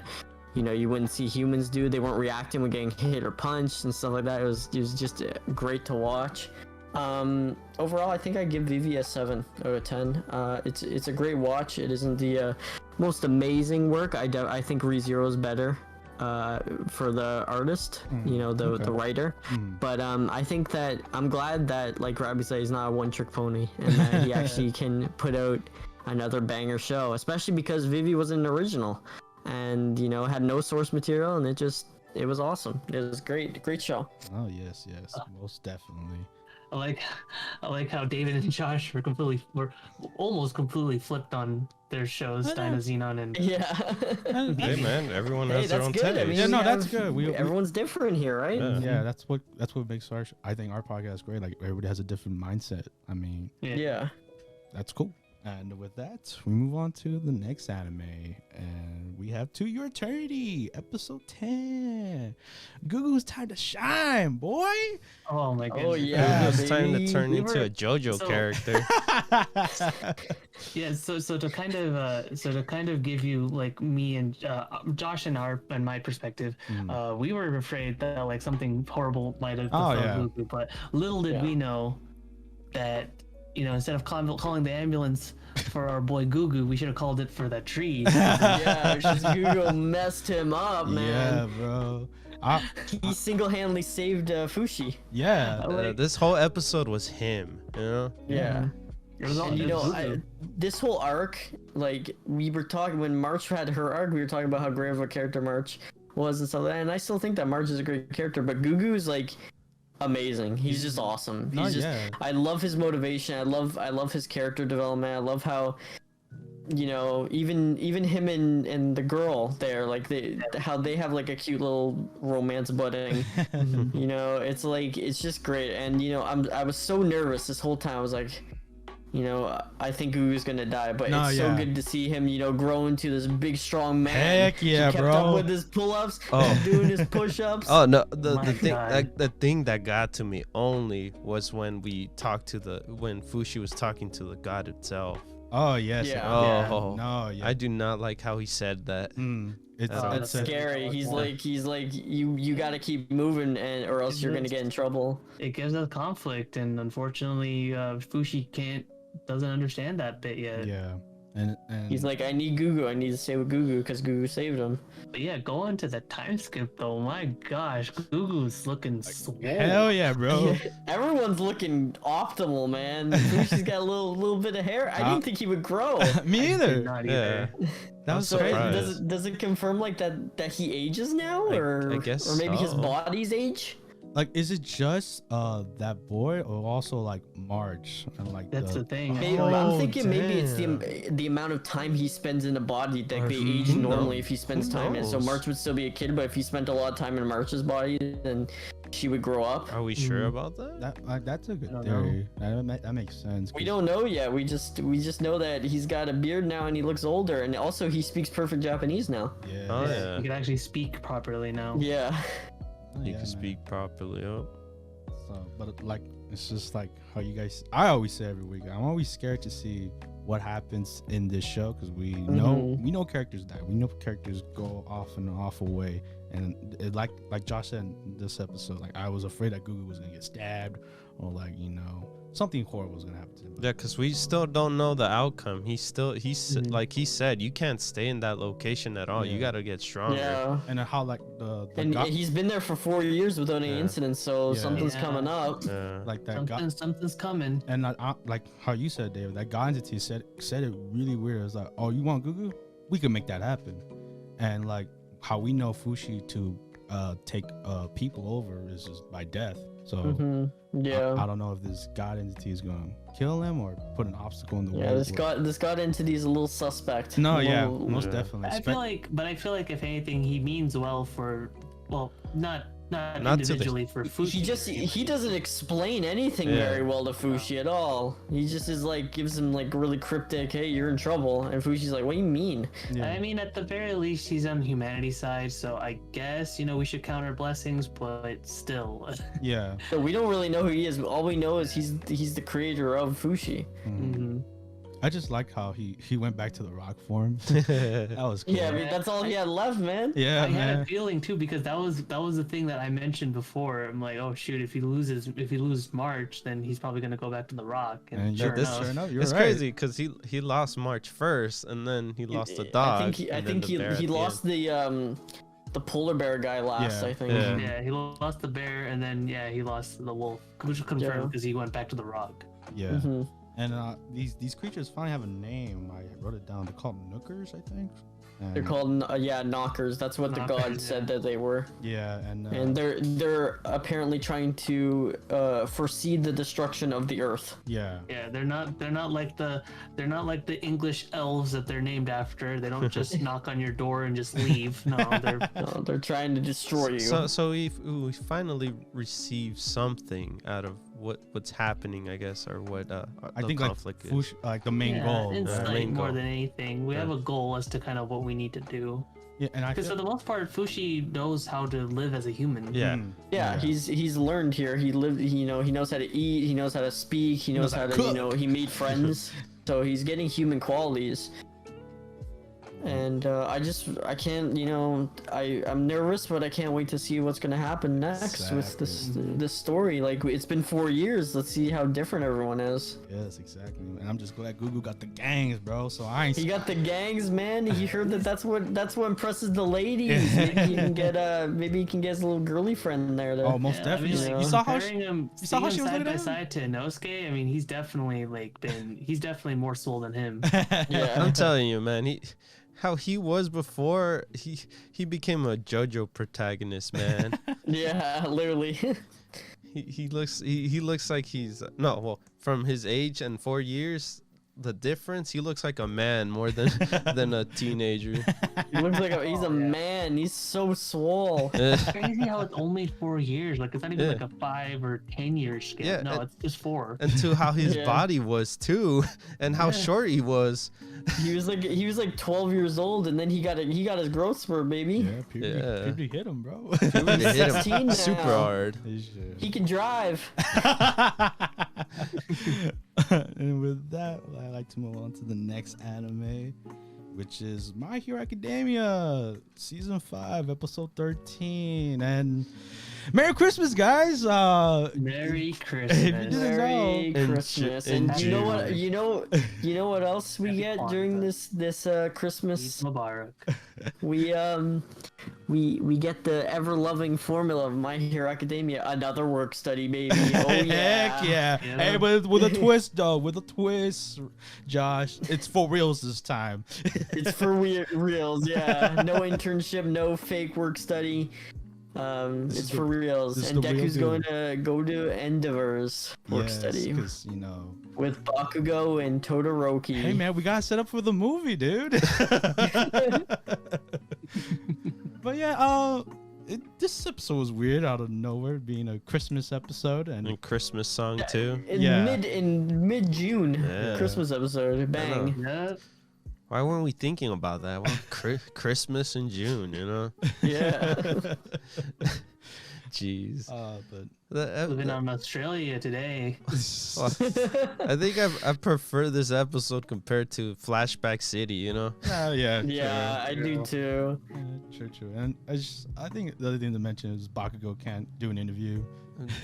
you wouldn't see humans do. They weren't reacting when getting hit or punched and stuff like that. It was just great to watch. Overall, I think I give Vivy a 7 out of 10. It's a great watch. It isn't the most amazing work. I think ReZero is better for the artist, the writer. But I think that I'm glad that, like Robbie said, he's not a one-trick pony, and that he actually can put out another banger show, especially because Vivy was an original and had no source material, and it was awesome. It was great show. Oh yes, most definitely. I like how David and Josh were almost completely flipped on their shows, DYNAZENON and Hey man, everyone has their own taste. I mean, that's good. Everyone's different here, right? Yeah, that's what makes our podcast great. Like, everybody has a different mindset. I mean, that's cool. And with that, we move on to the next anime, and we have To Your Eternity, episode 10. Gugu's time to shine, boy. Oh my goodness. Oh yeah, it's time to turn into a JoJo character. Yeah, so to kind of give you, like, me and Josh and my perspective, we were afraid that like something horrible might have befallen Gugu, but little did we know that instead of calling the ambulance for our boy Gugu, we should have called it for that tree. Gugu messed him up, man. Yeah, bro. He single-handedly saved Fushi. Yeah. This whole episode was him, Yeah. And, this whole arc, like, we were talking when March had her arc, we were talking about how great of a character March was and stuff like that, and I still think that March is a great character, but Gugu is like amazing. He's just awesome. I love his motivation. I love his character development. I love how even him and the girl there, like how they have like a cute little romance budding. It's like, it's just great. And I was so nervous this whole time. I was like, I think Gugu's gonna die, but it's so good to see him, grow into this big, strong man. Heck yeah, he kept up with his pull-ups, doing his push-ups. Oh no, the thing that got to me only was when when Fushi was talking to the god itself. Oh yes. I do not like how he said that. It's scary. He's like you got to keep moving, or else you're gonna get in trouble. It gives us conflict, and unfortunately, Fushi doesn't understand that bit yet. Yeah, and he's like, I need Gugu. I need to stay with Gugu because Gugu saved him. But yeah, going to the time skip though, my gosh, Gugu's looking swole. Hell yeah, bro. Everyone's looking optimal, man. Fushi's got a little bit of hair. I didn't think he would grow. Me either. Not either. That was so crazy. Does it confirm like that he ages now, or I guess or maybe his body's age? Like, is it just that boy, or also like March and like that's the thing? I'm thinking maybe it's the amount of time he spends in the body that they age normally if he spends time in. So March would still be a kid, but if he spent a lot of time in March's body, then she would grow up. Are we sure about that? That's a good theory. That makes sense. We don't know yet. We just know that he's got a beard now and he looks older, and also he speaks perfect Japanese now. Yeah. Oh yeah. He can actually speak properly now. Yeah. You can speak properly. So, but like, it's just like how you guys. I always say every week, I'm always scared to see what happens in this show, because we know characters die. We know characters go off in an awful way, and like Josh said in this episode, like, I was afraid that Gugu was gonna get stabbed, or like something horrible was gonna happen to him. Yeah, because we still don't know the outcome. Like he said, you can't stay in that location at all. You gotta get stronger. Yeah. And how like and he's been there for 4 years without any incidents, so something's coming up. Like that something's coming. And like how you said, David, that god entity said it really weird. It's like, oh, you want Gugu? We can make that happen. And like how we know Fushi to take people over is just by death. So Yeah. I don't know if this god entity is gonna kill him or put an obstacle in the way. Yeah, this god entity is a little suspect. No, yeah, most definitely. I feel like if anything, he means well for, well, not individually for Fushi. He doesn't explain anything very well to Fushi at all. He just is like, gives him like really cryptic, hey, you're in trouble, and Fushi's like, what do you mean? Yeah. I mean, at the very least, he's on the humanity side, so I guess, you know, we should count our blessings, but still. Yeah. So we don't really know who he is. All we know is he's the creator of Fushi. Mm-hmm. I just like how he went back to the rock form. That was cool. Yeah, I mean, that's all he had left, man. Yeah, I had a feeling too, because that was the thing that I mentioned before. I'm like, oh shoot, if he loses March, then he's probably gonna go back to the rock. And sure enough, it's crazy because he lost March first, and then he lost the dog. I think he lost the polar bear guy last. I think. Yeah, he lost the bear, and then he lost the wolf, which was confirmed because he went back to the rock. Yeah. Mm-hmm. And these creatures finally have a name. I wrote it down. They're called Nookers, I think. And they're called knockers. That's what the god said that they were. Yeah, and they're apparently trying to foresee the destruction of the earth. Yeah. Yeah, they're not like the English elves that they're named after. They don't just knock on your door and just leave. No, they're trying to destroy you. So we finally received something out of what's happening, I guess, or what I think conflict is. Like the main goal. Insight more than anything. We have a goal as to kind of what we need to do. Yeah, and because for the most part, Fushi knows how to live as a human. Yeah. He's learned here. He lived. He knows how to eat. He knows how to speak. He knows how to he made friends. So he's getting human qualities. And I can't, I'm nervous, but I can't wait to see what's gonna happen next with this story. Like, it's been 4 years. Let's see how different everyone is. Yes, exactly. And I'm just glad Gugu got the gangs, bro. So He got the gangs, man. He heard that's what impresses the ladies. Maybe he can get his little girly friend in there. Oh, most definitely. You saw how she was side by side to Inosuke. I mean, he's definitely more soul than him. Yeah, I'm telling you, man. How he was before, he became a JoJo protagonist, man. Yeah, literally. he looks like he's from his age and 4 years, the difference, he looks like a man more than a teenager. He looks like he's a man. He's so swole. It's crazy how it's only 4 years. Like, it's not even like a 5 or 10 year scale. Yeah, no, it's just 4. And to how his body was too, and how short he was. He was like 12 years old, and then he got his growth spurt, baby. Yeah, puberty hit him, bro. Puberty hit him super hard. He can drive. And with that, I'd like to move on to the next anime, which is My Hero Academia Season 5, Episode 13. And Merry Christmas, guys! Merry Christmas! Merry Christmas! And you know what else we get during this Christmas? Mubarak. We get the ever loving formula of My Hero Academia, another work study, baby. Oh yeah! Heck yeah! Hey, but with a twist, though. With a twist, Josh. It's for reals this time. It's for reals, yeah. No internship, no fake work study. It's for reals, and Deku's going to go to Endeavor's work study with Bakugo and Todoroki. Hey man, we got set up for the movie, dude. But yeah, this episode was weird out of nowhere, being a Christmas episode and Christmas song too. In mid June, Christmas episode, bang. Yeah. Why weren't we thinking about that? Well, Christmas in June, Yeah. Jeez. But living on Australia today. Well, I think I prefer this episode compared to Flashback City, Yeah, yeah, I do too. Yeah, true. And I think the other thing to mention is Bakugo can't do an interview.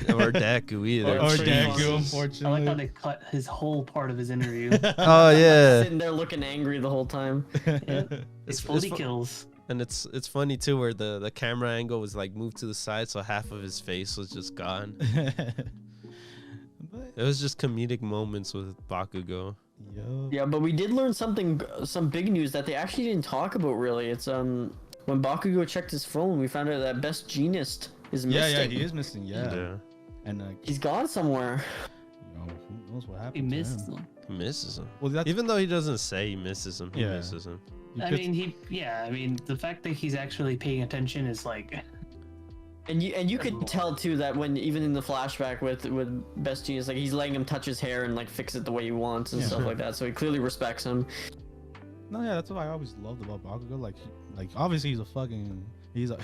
Or Deku either. Or Deku, unfortunately. I like how they cut his whole part of his interview. Oh yeah. Sitting there looking angry the whole time. It's fully kills. And it's funny too, where the camera angle was like moved to the side, so half of his face was just gone. It was just comedic moments with Bakugo. Yeah, but we did learn some big news that they actually didn't talk about really. It's when Bakugo checked his phone, we found out that Best Jeanist is missing. Yeah, he is missing. Yeah. and he's gone somewhere. You know, who knows what happened? He misses to him. him. He misses him. Well, even though he doesn't say he misses him, he Yeah. misses him. I mean, the fact that he's actually paying attention is like. And you could tell too that when even in the flashback with Best Genius, like he's letting him touch his hair and like fix it the way he wants and stuff like that. So he clearly respects him. No, yeah, that's what I always loved about Bakugo. Like obviously he's a fucking he's a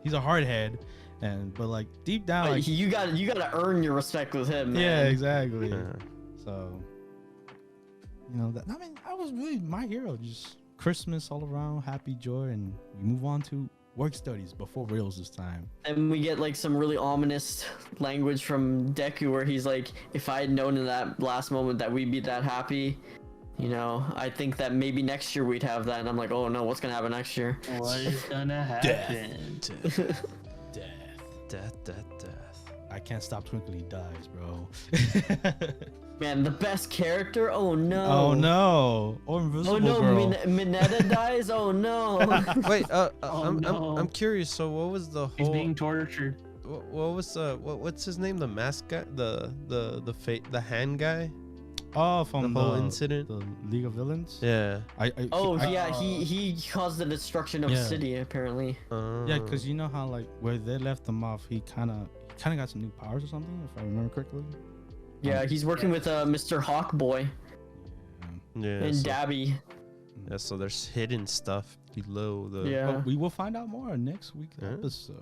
hardhead, but like deep down, like, you gotta earn your respect with him. Man. Yeah, exactly. Yeah. So you know that. I mean, I was really my hero. Just Christmas all around, happy joy, and we move on to work studies before reals this time. And we get like some really ominous language from Deku where he's like, if I had known in that last moment that we'd be that happy, you know, I think that maybe next year we'd have that. And I'm like, oh no, what's gonna happen next year? What is gonna happen? Death. I can't stop twinkling. He dies, bro. Man, the best character? Oh no. Oh no. Or Invisible Oh no, Girl. Mineta dies? Oh no. Wait, no. I'm curious. So what was the whole? He's being tortured. What was what's his name? The mask guy, the hand guy. Oh, from the whole incident, the League of Villains. Yeah. He caused the destruction of the city apparently. Yeah, because you know how like where they left him off, he kind of got some new powers or something, if I remember correctly. Yeah, he's working with Mr. Hawkboy. Yeah. And Dabby. Yeah, so there's hidden stuff below the. Yeah. But we will find out more next week's episode.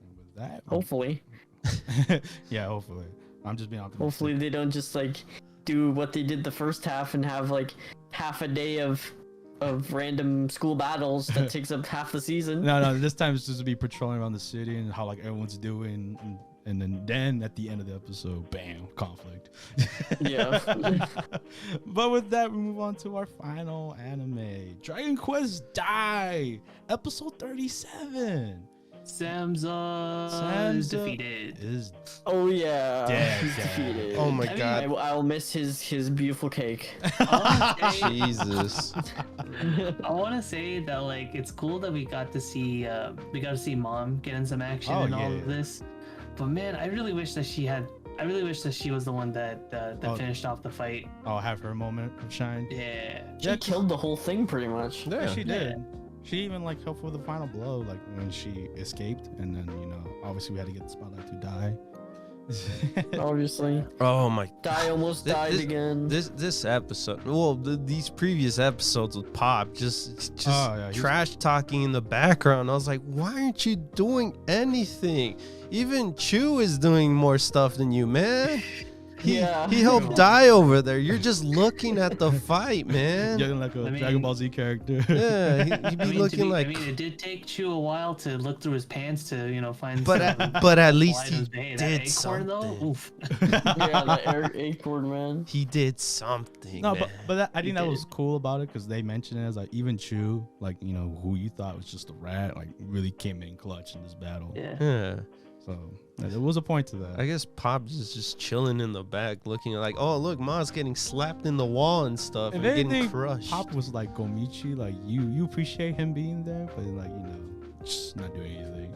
And with that, hopefully. Yeah, hopefully. I'm just being optimistic. Hopefully they don't just like do what they did the first half and have like half a day of random school battles that takes up half the season. No, this time it's just to be patrolling around the city and how like everyone's doing, and then at the end of the episode, bam, conflict. Yeah. But with that, we move on to our final anime, Dragon Quest Dai, episode 37. Samza is defeated. Oh yeah. Dead. He's defeated. Oh my god. I'll miss his beautiful cake. Jesus. I want to say that like it's cool that we got to see Mom get in some action and all of this. But man, I really wish that she was the one that finished off the fight. Oh, have her moment of shine. Yeah. She killed the whole thing pretty much. Yeah, she did. She even like helped with the final blow, like when she escaped, and then obviously we had to get the spotlight to die. Obviously. Oh my. Dai almost died again. This episode. Well, these previous episodes with Pop just trash talking in the background. I was like, why aren't you doing anything? Even Chu is doing more stuff than you, man. He helped die over there. You're just looking at the fight, man. You're like a Dragon Ball Z character. Yeah, he'd be looking like. I mean, it did take Chu a while to look through his pants to find. But at least he did something. Oof. Yeah, the acorn, man. He did something. No, man. but I think that was cool about it because they mentioned it as like even Chu, like who you thought was just a rat, like really came in clutch in this battle. Yeah. So there was a point to that. I guess Pops is just chilling in the back, looking like, oh look, Ma's getting slapped in the wall and stuff, and getting crushed. Pop was like Gomichi, like you appreciate him being there, but like just not doing anything.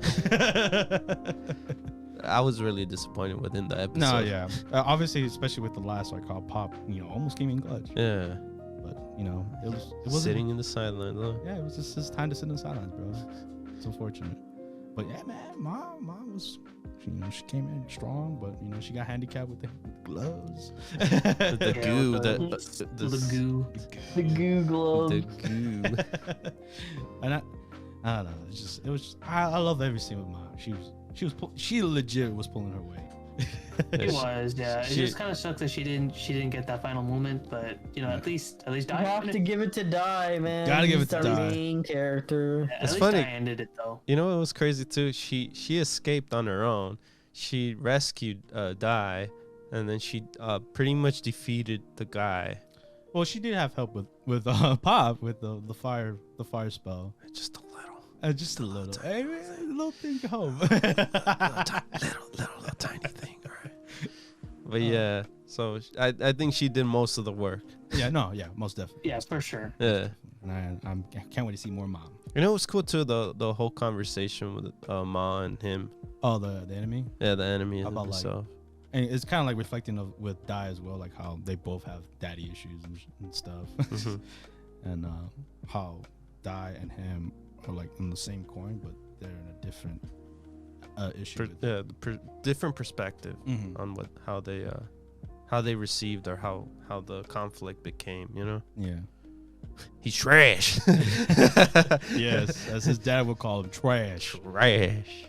I was really disappointed within the episode. No, yeah, obviously, especially with the last like how Pop, almost came in clutch. Yeah. But it was sitting in the sidelines. Huh? Yeah, it was just his time to sit in the sidelines, bro. It's unfortunate. But yeah, man, mom was, she came in strong, but she got handicapped with the gloves, the goo, the goo, the goo glove, the goo. And I don't know. It was. I love every scene with mom. She legit was pulling her weight. It was, yeah. It just kind of sucks that she didn't get that final moment, but at least Dai. You have to give it to Dai, man. Gotta give it to Dai. The main character. Yeah, it's funny. Dai ended it though. It was crazy too. She escaped on her own. She rescued Dai, and then she pretty much defeated the guy. Well, she did have help with Pop with the fire spell. Just a little. Just a little. Hey, man, little thing home. little tiny thing. All right. But yeah, so I think she did most of the work. Yeah, most definitely. Yeah, for sure. Yeah. and I can't wait to see more Mom. You know, it was cool too, the whole conversation with Ma and him. Oh, the enemy. Yeah, the enemy about himself. And it's kind of like reflecting with Dai as well, like how they both have daddy issues and stuff, and how Dai and him are like in the same coin, but they're in a different issue. Different perspective on how they received or how the conflict became. You know. Yeah. He's trash. Yes, as his dad would call him, trash. Trash.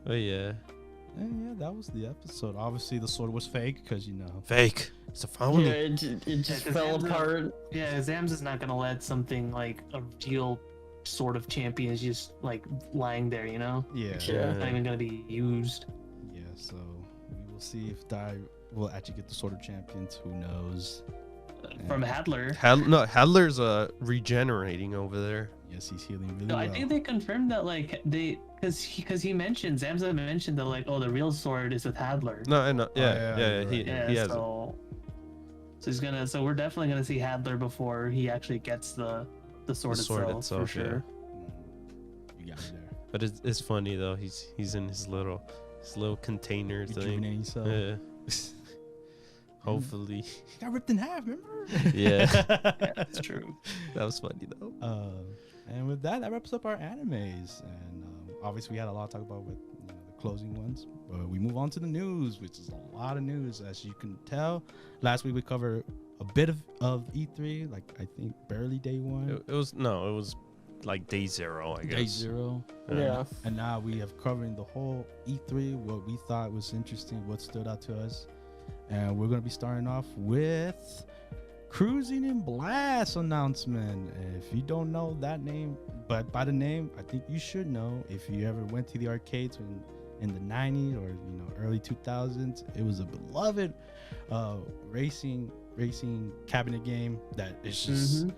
But yeah. And yeah, that was the episode. Obviously, the sword was fake because fake. It's a phony. Yeah, it just fell apart. Yeah, Zams is not gonna let something like a real sword of champions just like lying there, you know? Yeah. It's not even gonna be used. Yeah, so we will see if Dai will actually get the sword of champions. Who knows? From Hadler. Hadler's regenerating over there. Yes, he's healing really No, well. I think they confirmed that like because he mentioned Zamza mentioned that like the real sword is with Hadler. No, I know. He has so he's gonna. So we're definitely gonna see Hadler before he actually gets the sword itself for sure. You got me there. But it's funny though. He's in his little container thing. Himself. Yeah. Hopefully. He got ripped in half. Remember? Yeah. That's true. That was funny though. And with that wraps up our animes. And obviously we had a lot to talk about with the closing ones. But we move on to the news, which is a lot of news, as you can tell. Last week we covered a bit of E3, like I think barely day one. It was like day 0, I guess. Day 0. Yeah. And now we have covering the whole E3, what we thought was interesting, what stood out to us. And we're going to be starting off with Cruis'n Blast announcement. If you don't know that name, but by the name, I think you should know. If you ever went to the arcades in the 90s or early 2000s, it was a beloved racing cabinet game that is just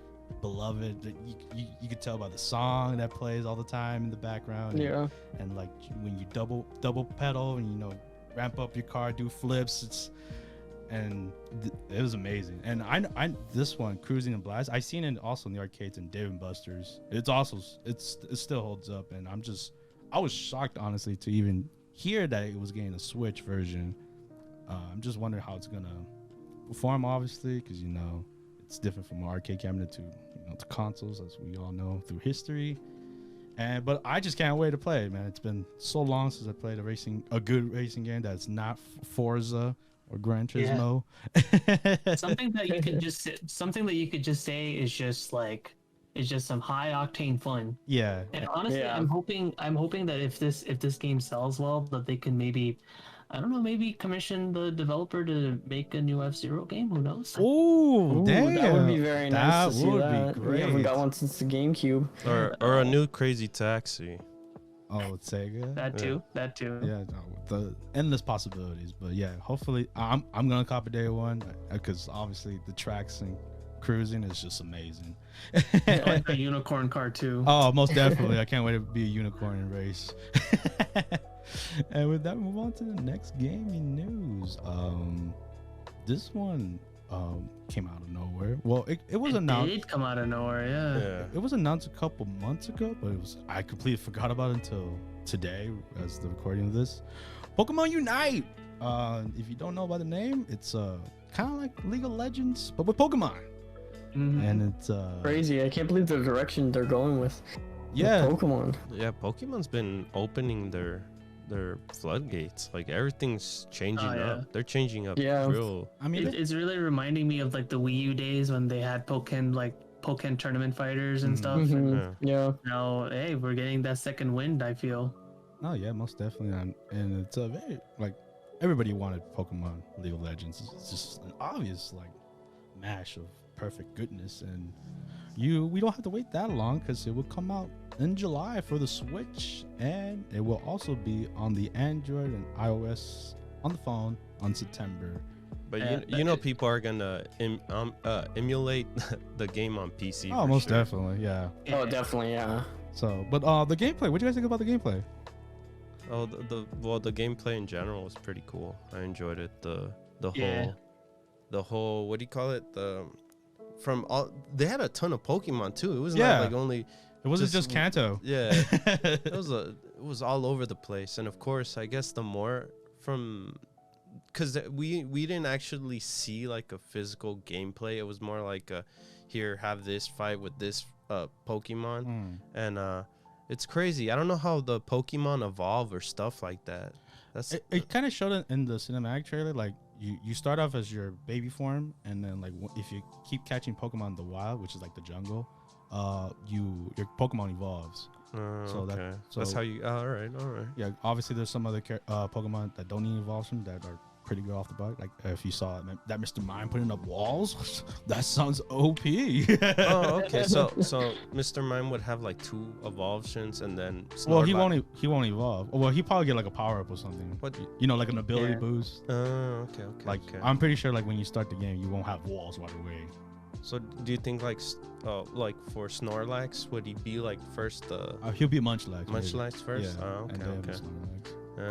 beloved. You could tell by the song that plays all the time in the background. Yeah. And like when you double pedal and ramp up your car, do flips, it was amazing. And I this one, Cruis'n Blast, I seen it also in the arcades in Dave & Buster's. It still holds up, and I was shocked honestly to even hear that it was getting a Switch version. I'm just wondering how it's gonna perform, obviously, because it's different from an arcade cabinet to to consoles, as we all know through history. But I just can't wait to play it, man. It's been so long since I played a good racing game that's not Forza or Gran Turismo. Yeah. Something that you could just say is just some high octane fun. Yeah. And honestly, I'm hoping that if this game sells well, that they can maybe commission the developer to make a new F-Zero game. Who knows? Ooh, damn. That would be very nice to see that. That would be great. We haven't got one since the GameCube. Or a new Crazy Taxi. Oh, Sega. That too. Yeah, the endless possibilities. But yeah, hopefully I'm gonna copy day one because obviously the tracks and cruising is just amazing. I like the unicorn car too. Oh, most definitely. I can't wait to be a unicorn in race. And with that, move on to the next gaming news. This one came out of nowhere. Well, it was announced. It did come out of nowhere, yeah. It was announced a couple months ago, but I completely forgot about it until today, as the recording of this. Pokemon Unite. If you don't know about the name, it's kind of like League of Legends, but with Pokemon. And it's crazy. I can't believe the direction they're going with Pokemon. Yeah, Pokemon's been opening their floodgates. Like everything's changing up. They're changing up real. I mean, it's really reminding me of like the Wii U days when they had Pokken tournament fighters and stuff. Yeah. Now, hey, we're getting that second wind, I feel. Oh yeah, most definitely. And it's a very everybody wanted Pokemon League of Legends. It's just an obvious mash of perfect goodness, and we don't have to wait that long because it will come out in July for the Switch, and it will also be on the Android and iOS on the phone on September. But people are gonna emulate the game on PC. Oh, most definitely, yeah. Oh, definitely, yeah. So, but the gameplay. What do you guys think about the gameplay? Oh, the gameplay in general was pretty cool. I enjoyed it. The whole what do you call it? from all. They had a ton of Pokemon too. It was not like only. It wasn't just Kanto. Yeah, it was all over the place. And of course, I guess the more from, because we didn't actually see like a physical gameplay. It was more like here, have this fight with this Pokemon, and it's crazy. I don't know how the Pokemon evolve or stuff like that. It kind of showed it in the cinematic trailer. Like you start off as your baby form, and then like if you keep catching Pokemon in the wild, which is like the jungle, your Pokemon evolves. So that's how you. All right. Yeah, obviously there's some other Pokemon that don't even evolve from that are pretty good off the bat. Like if you saw that Mr. Mime putting up walls, that sounds OP. Oh, okay. So Mr. Mime would have like 2 evolutions, and then he won't evolve. Well, he probably get like a power up or something. What? Like an ability boost. Okay. Like I'm pretty sure like when you start the game, you won't have walls right away. So do you think like for Snorlax, would he be like first? He'll be Munchlax. Munchlax first. Yeah. Oh, okay. All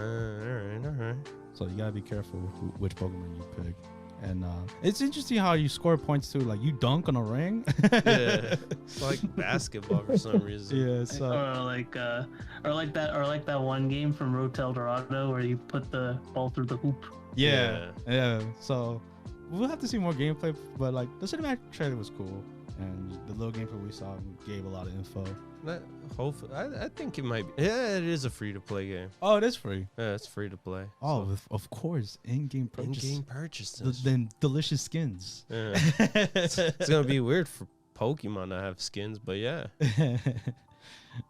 right. So you gotta be careful which Pokemon you pick. And it's interesting how you score points too. Like you dunk on a ring. Yeah, it's like basketball for some reason. Yeah. So or like that one game from Road to El Dorado where you put the ball through the hoop. Yeah. So we'll have to see more gameplay, but like the cinematic trailer was cool, and the little gameplay we saw gave a lot of info. Hopefully, I think it might be. Yeah, it is a free-to-play game. Oh, it is free. Yeah, it's free to play. Oh, so. Of course, in-game purchases. Then delicious skins. Yeah. It's gonna be weird for Pokemon to have skins, but yeah.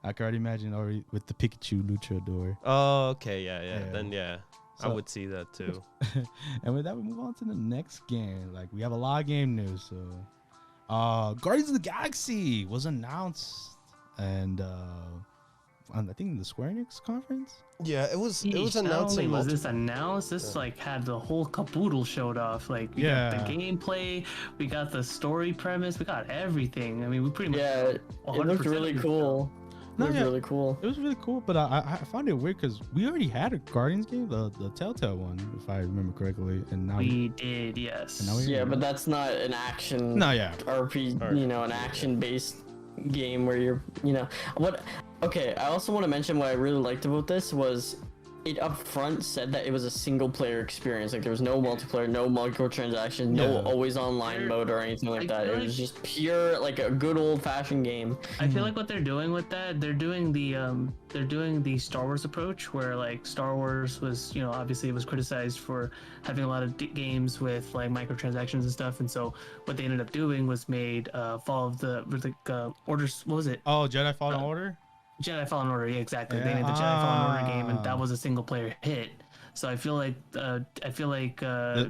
I can already imagine already with the Pikachu Luchador. Oh, okay, yeah. Then so, I would see that too. And with that, we move on to the next game. Like we have a lot of game news. So, Guardians of the Galaxy was announced. And I think the Square Enix conference. Yeah, it was announced. Not only was this announced, this like had the whole caboodle showed off. Like we got the gameplay, we got the story premise, we got everything. I mean, we pretty much it looked really cool. Really cool. It was really cool, but I found it weird because we already had a Guardians game, the Telltale one, if I remember correctly, and now we did, yes. But that's not an action. RPG, an action-based game where you're I also want to mention what I really liked about this was it up front said that it was a single player experience. Like there was no multiplayer, no microtransactions, no always online mode or anything like that. It was just pure like a good old fashioned game. I feel like what they're doing with that, they're doing the Star Wars approach where like Star Wars was, obviously it was criticized for having a lot of games with like microtransactions and stuff, and so what they ended up doing was made Fall of the Orders. What was it? Oh, Jedi Fallen Order. Jedi Fallen Order, yeah, exactly. They made the Jedi Fallen Order game, and that was a single player hit. So I feel like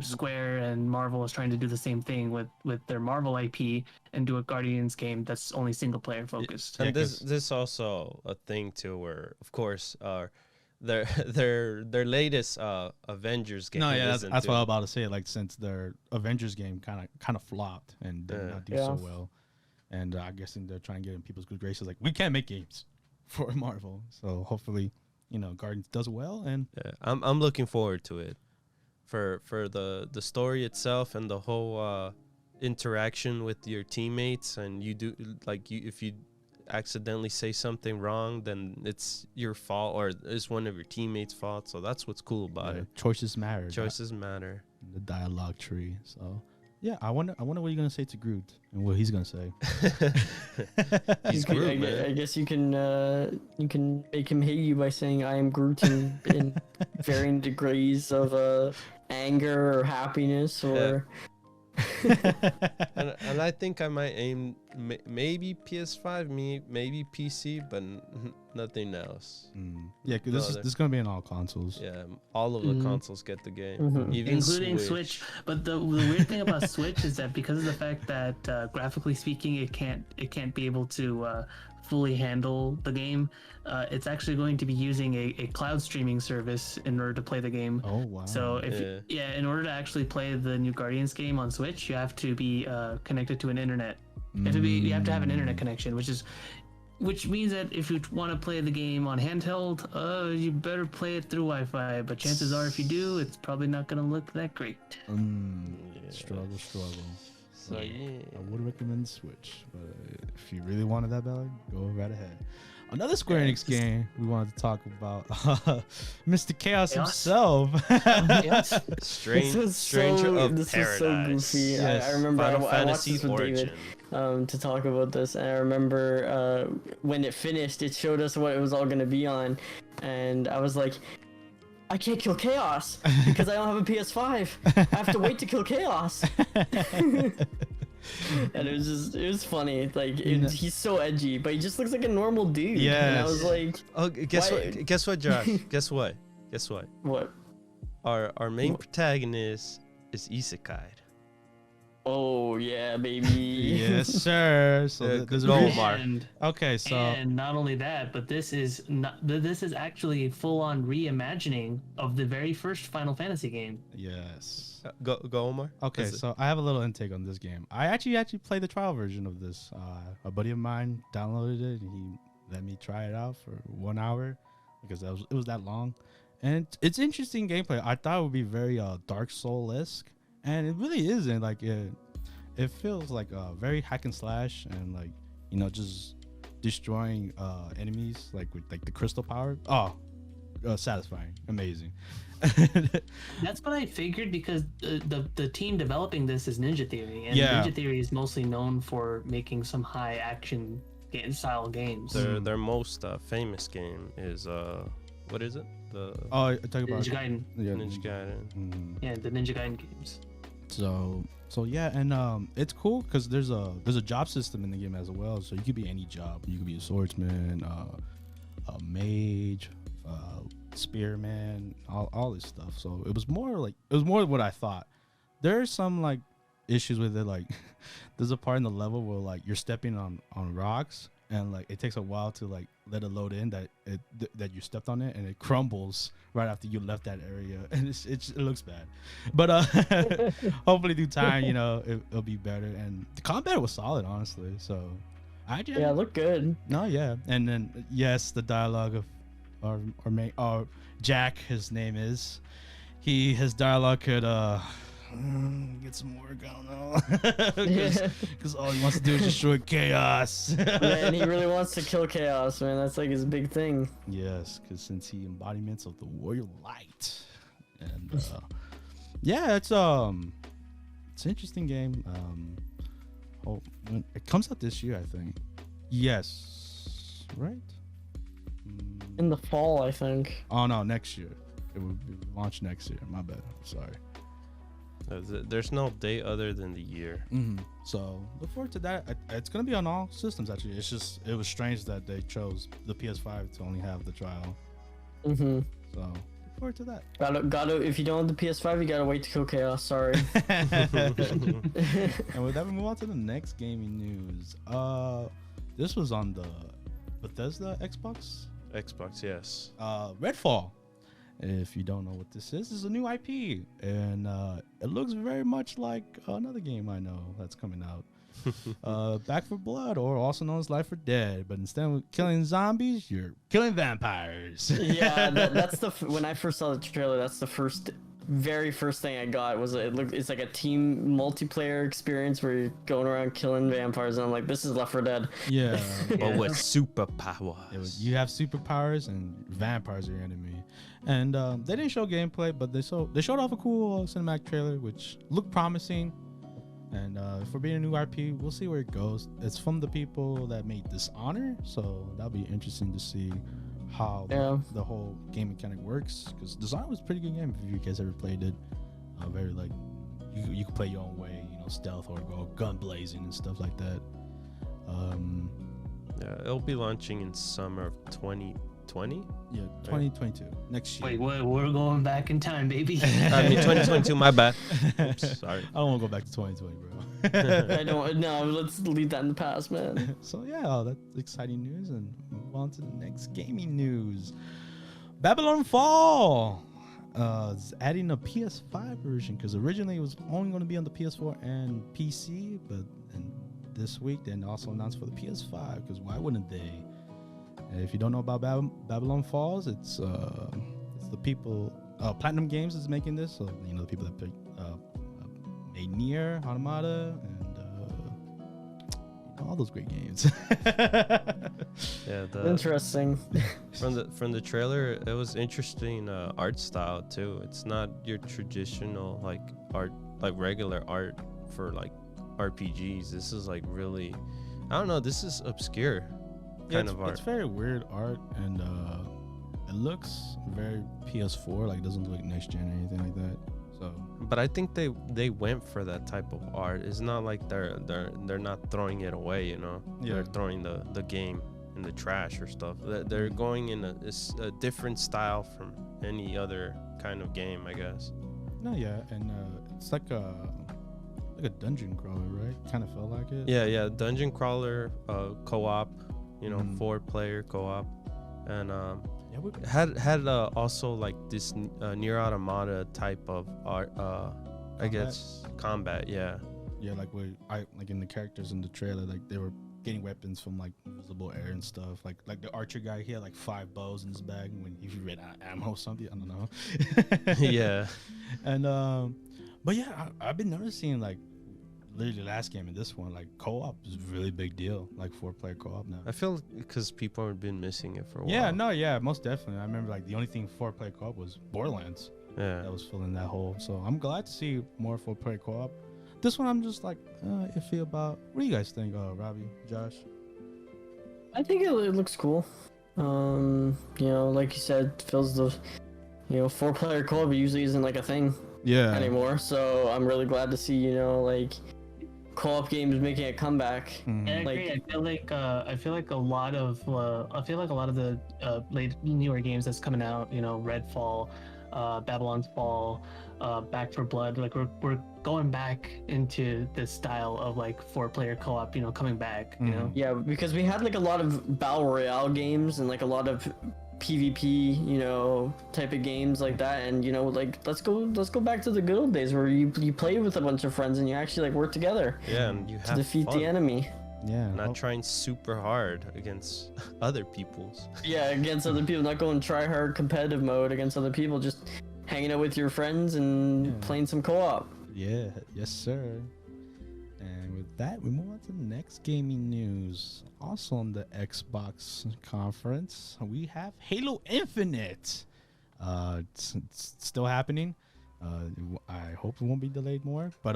Square and Marvel is trying to do the same thing with their Marvel IP and do a Guardians game that's only single player focused. And this also a thing too, where of course their latest Avengers game. No, yeah, that's what I was about to say. Like since their Avengers game kind of flopped and did not do so well, and I guess they're trying to get in people's good graces. Like we can't make games for Marvel, so hopefully Guardians does well. And I'm looking forward to it for the story itself and the whole interaction with your teammates. And you do if you accidentally say something wrong, then it's your fault or it's one of your teammates' fault. So that's what's cool about it. Choices matter. The dialogue tree. So yeah, I wonder what you're gonna say to Groot and what he's gonna say. He's Groot, man. I guess you can make him hate you by saying I am Groot in varying degrees of anger or happiness or. and I think I might aim maybe PS5, maybe PC, but nothing else. Yeah, this is gonna be in all consoles. Yeah, all of the consoles get the game, even including Switch. But the weird thing about Switch is that because of the fact that graphically speaking, it can't be able to fully handle the game. It's actually going to be using a cloud streaming service in order to play the game. Oh wow! So in order to actually play the new Guardians game on Switch, you have to be connected to an internet. You have to have an internet connection, which means that if you want to play the game on handheld, you better play it through Wi-Fi. But chances are, if you do, it's probably not going to look that great. Struggle. So yeah, I would recommend the Switch, but if you really wanted that, Bella, go right ahead. Another Square Enix game we wanted to talk about, Mr. Chaos himself. Stranger of this Paradise. Was so goofy. Yes. I remember I watched this with Origin. David to talk about this, and I remember when it finished, it showed us what it was all going to be on, and I was like, I can't kill Chaos because I don't have a PS5. I have to wait to kill Chaos. And it was funny. Like he's so edgy, but he just looks like a normal dude. Yeah. And I was like, oh, guess what, Josh? Guess what? What? Our main protagonist is isekai'd. Oh yeah, baby. Yes, sir. So there's a okay. So and not only that, but this is actually full on reimagining of the very first Final Fantasy game. Yes. Go Omar. Okay, so I have a little intake on this game. I actually played the trial version of this. A buddy of mine downloaded it and he let me try it out for 1 hour because it was that long, and it's interesting gameplay. I thought it would be very Dark Soul-esque, and it really isn't. Like it feels like very hack and slash, and like just destroying enemies like with like the crystal power. Satisfying, amazing. That's what I figured because the team developing this is Ninja Theory, and Yeah. Ninja Theory is mostly known for making some high action style games. Their most famous game is what is it? Talk about Ninja Gaiden. Yeah, Ninja Gaiden. Mhm. Yeah, the Ninja Gaiden games. So yeah, and it's cool because there's a job system in the game as well. So you could be any job. You could be a swordsman, a mage, spearman, all this stuff. So it was more what I thought. There's some like issues with it. Like there's a part in the level where like you're stepping on rocks, and like it takes a while to like let it load in that you stepped on it, and it crumbles right after you left that area, and it looks bad. But hopefully through time, it'll be better. And the combat was solid, honestly. So it looked good. No, yeah, and then yes, the dialogue of our Jack, his name is. His dialogue could get some work. I don't know, because all he wants to do is destroy chaos. Man, he really wants to kill Chaos, man. That's like his big thing. Yes, because since he embodiments of the warrior light, and yeah, it's an interesting game. It comes out this year, I think. Yes, right. In the fall, I think. Oh no, next year. It will be launched next year. My bad. Sorry. There's no date other than the year. Mm-hmm. So look forward to that. It's gonna be on all systems actually. It was strange that they chose the PS5 to only have the trial. Mm-hmm. So look forward to that. Gotta. If you don't have the PS5, you gotta wait to kill Chaos. Sorry. And with that, we move on to the next gaming news. This was on the Bethesda Xbox, yes. Redfall. If you don't know what this is a new IP, and it looks very much like another game I know that's coming out. Back 4 Blood, or also known as Life 4 Dead, but instead of killing zombies, you're killing vampires. Yeah, that's when I first saw the trailer, that's the very first thing I got was it's like a team multiplayer experience where you're going around killing vampires, and I'm like, this is Left 4 Dead. Yeah, but with superpowers. You have superpowers, and vampires are your enemy. And they didn't show gameplay, but they showed off a cool cinematic trailer, which looked promising. And for being a new RP, we'll see where it goes. It's from the people that made Dishonor, so that'll be interesting to see how the whole game mechanic works. Because Dishonor was a pretty good game if you guys ever played it. Very like you could play your own way, stealth or go gun blazing and stuff like that. Yeah, it'll be launching in summer of 2020. Yeah, 2022 next year. Wait, we're going back in time, baby. I mean 2022. My bad. Oops, sorry. I don't want to go back to 2020, bro. I don't. No, let's leave that in the past, man. So yeah, that's exciting news, and move on to the next gaming news. Babylon Fall is adding a PS5 version, because originally it was only going to be on the PS4 and PC, but this week they also announced for the PS5, because why wouldn't they? And if you don't know about Babylon Falls, it's the people Platinum Games is making this, so the people that made Nier Automata and all those great games. Yeah, interesting. From the trailer, it was interesting art style too. It's not your traditional like art, like regular art for like RPGs. This is like really, I don't know. This is obscure kind of art. It's very weird art, and it looks very PS4. Like it doesn't look next gen or anything like that. So, but I think they went for that type of art. It's not like they're not throwing it away, you know. Yeah. They're throwing the game in the trash or stuff. They're going in a different style from any other kind of game, I guess. No, yeah, and it's like a dungeon crawler, right? Kind of felt like it. Yeah, dungeon crawler, co-op, you know, 4-player co-op, and had also like this Nier Automata type of art, I guess combat. Yeah, like like in the characters in the trailer, like they were getting weapons from like invisible air and stuff. Like the archer guy, he had like 5 bows in his bag when he ran out of ammo or something. I don't know. Yeah, and but yeah, I've been noticing like literally last game and this one, like co-op is a really big deal, like 4-player co-op now. I feel because people have been missing it for a while. Yeah, most definitely. I remember like the only thing 4-player co-op was Borderlands. Yeah, that was filling that hole. So I'm glad to see more 4-player co-op. This one I'm just like iffy about. What do you guys think, Robbie, Josh? I think it looks cool. You know, like you said, fills the 4-player co-op usually isn't like a thing anymore. So I'm really glad to see, like co-op games making a comeback. Mm-hmm. I agree. I feel like a lot of the newer games that's coming out, Redfall, Babylon's Fall, Back 4 Blood, like we're going back into this style of like 4-player co-op, coming back, you know? Yeah, because we had like a lot of battle royale games and like a lot of PvP, type of games like that, and like let's go back to the good old days where you play with a bunch of friends and you actually like work together. Yeah, and you have to defeat the enemy. Yeah, not trying super hard against other people's. Yeah, against other people, not going try hard competitive mode against other people, just hanging out with your friends and playing some co-op. Yeah, yes sir. And with that, we move on to the next gaming news. Also on the Xbox conference, we have Halo Infinite. It's still happening. I hope it won't be delayed more. But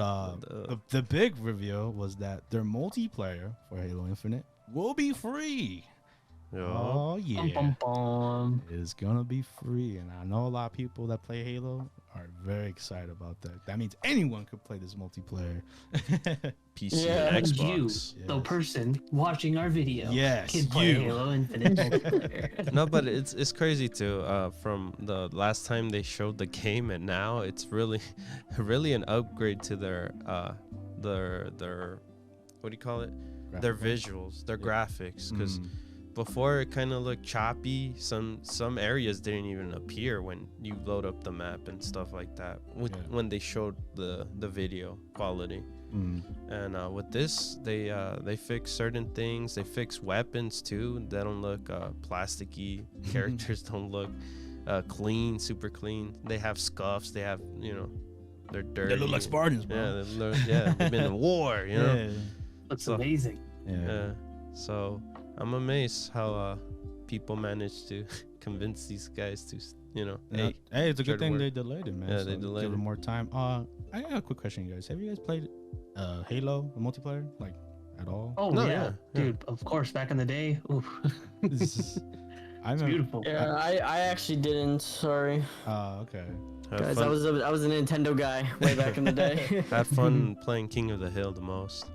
the big reveal was that their multiplayer for Halo Infinite will be free. Yeah. Oh yeah, bum, bum, bum. It's gonna be free, and I know a lot of people that play Halo are very excited about that. That means anyone could play this multiplayer. PC and Xbox. You, the person watching our video, can play Halo Infinite multiplayer. No, but it's crazy too. From the last time they showed the game and now, it's really an upgrade to their what do you call it? Their visuals, their graphics, because. Before it kind of looked choppy. Some areas didn't even appear when you load up the map and stuff like that. When they showed the video quality, and with this they fix certain things. They fix weapons too. They don't look plasticky. Characters don't look clean, super clean. They have scuffs. They have they're dirty. They look like Spartans, bro. Yeah, they've been in war. Looks amazing. Yeah. So. I'm amazed how people managed to convince these guys to, hey, it's a good thing they delayed it, man. Yeah, so they delayed give them more time. I got a quick question, you guys. Have you guys played Halo, the multiplayer, like at all? Oh no, yeah, dude. Of course, back in the day. Oof. It's beautiful. Yeah, I actually didn't. Sorry. Okay. Guys, I was a Nintendo guy way back in the day. Had fun playing King of the Hill the most.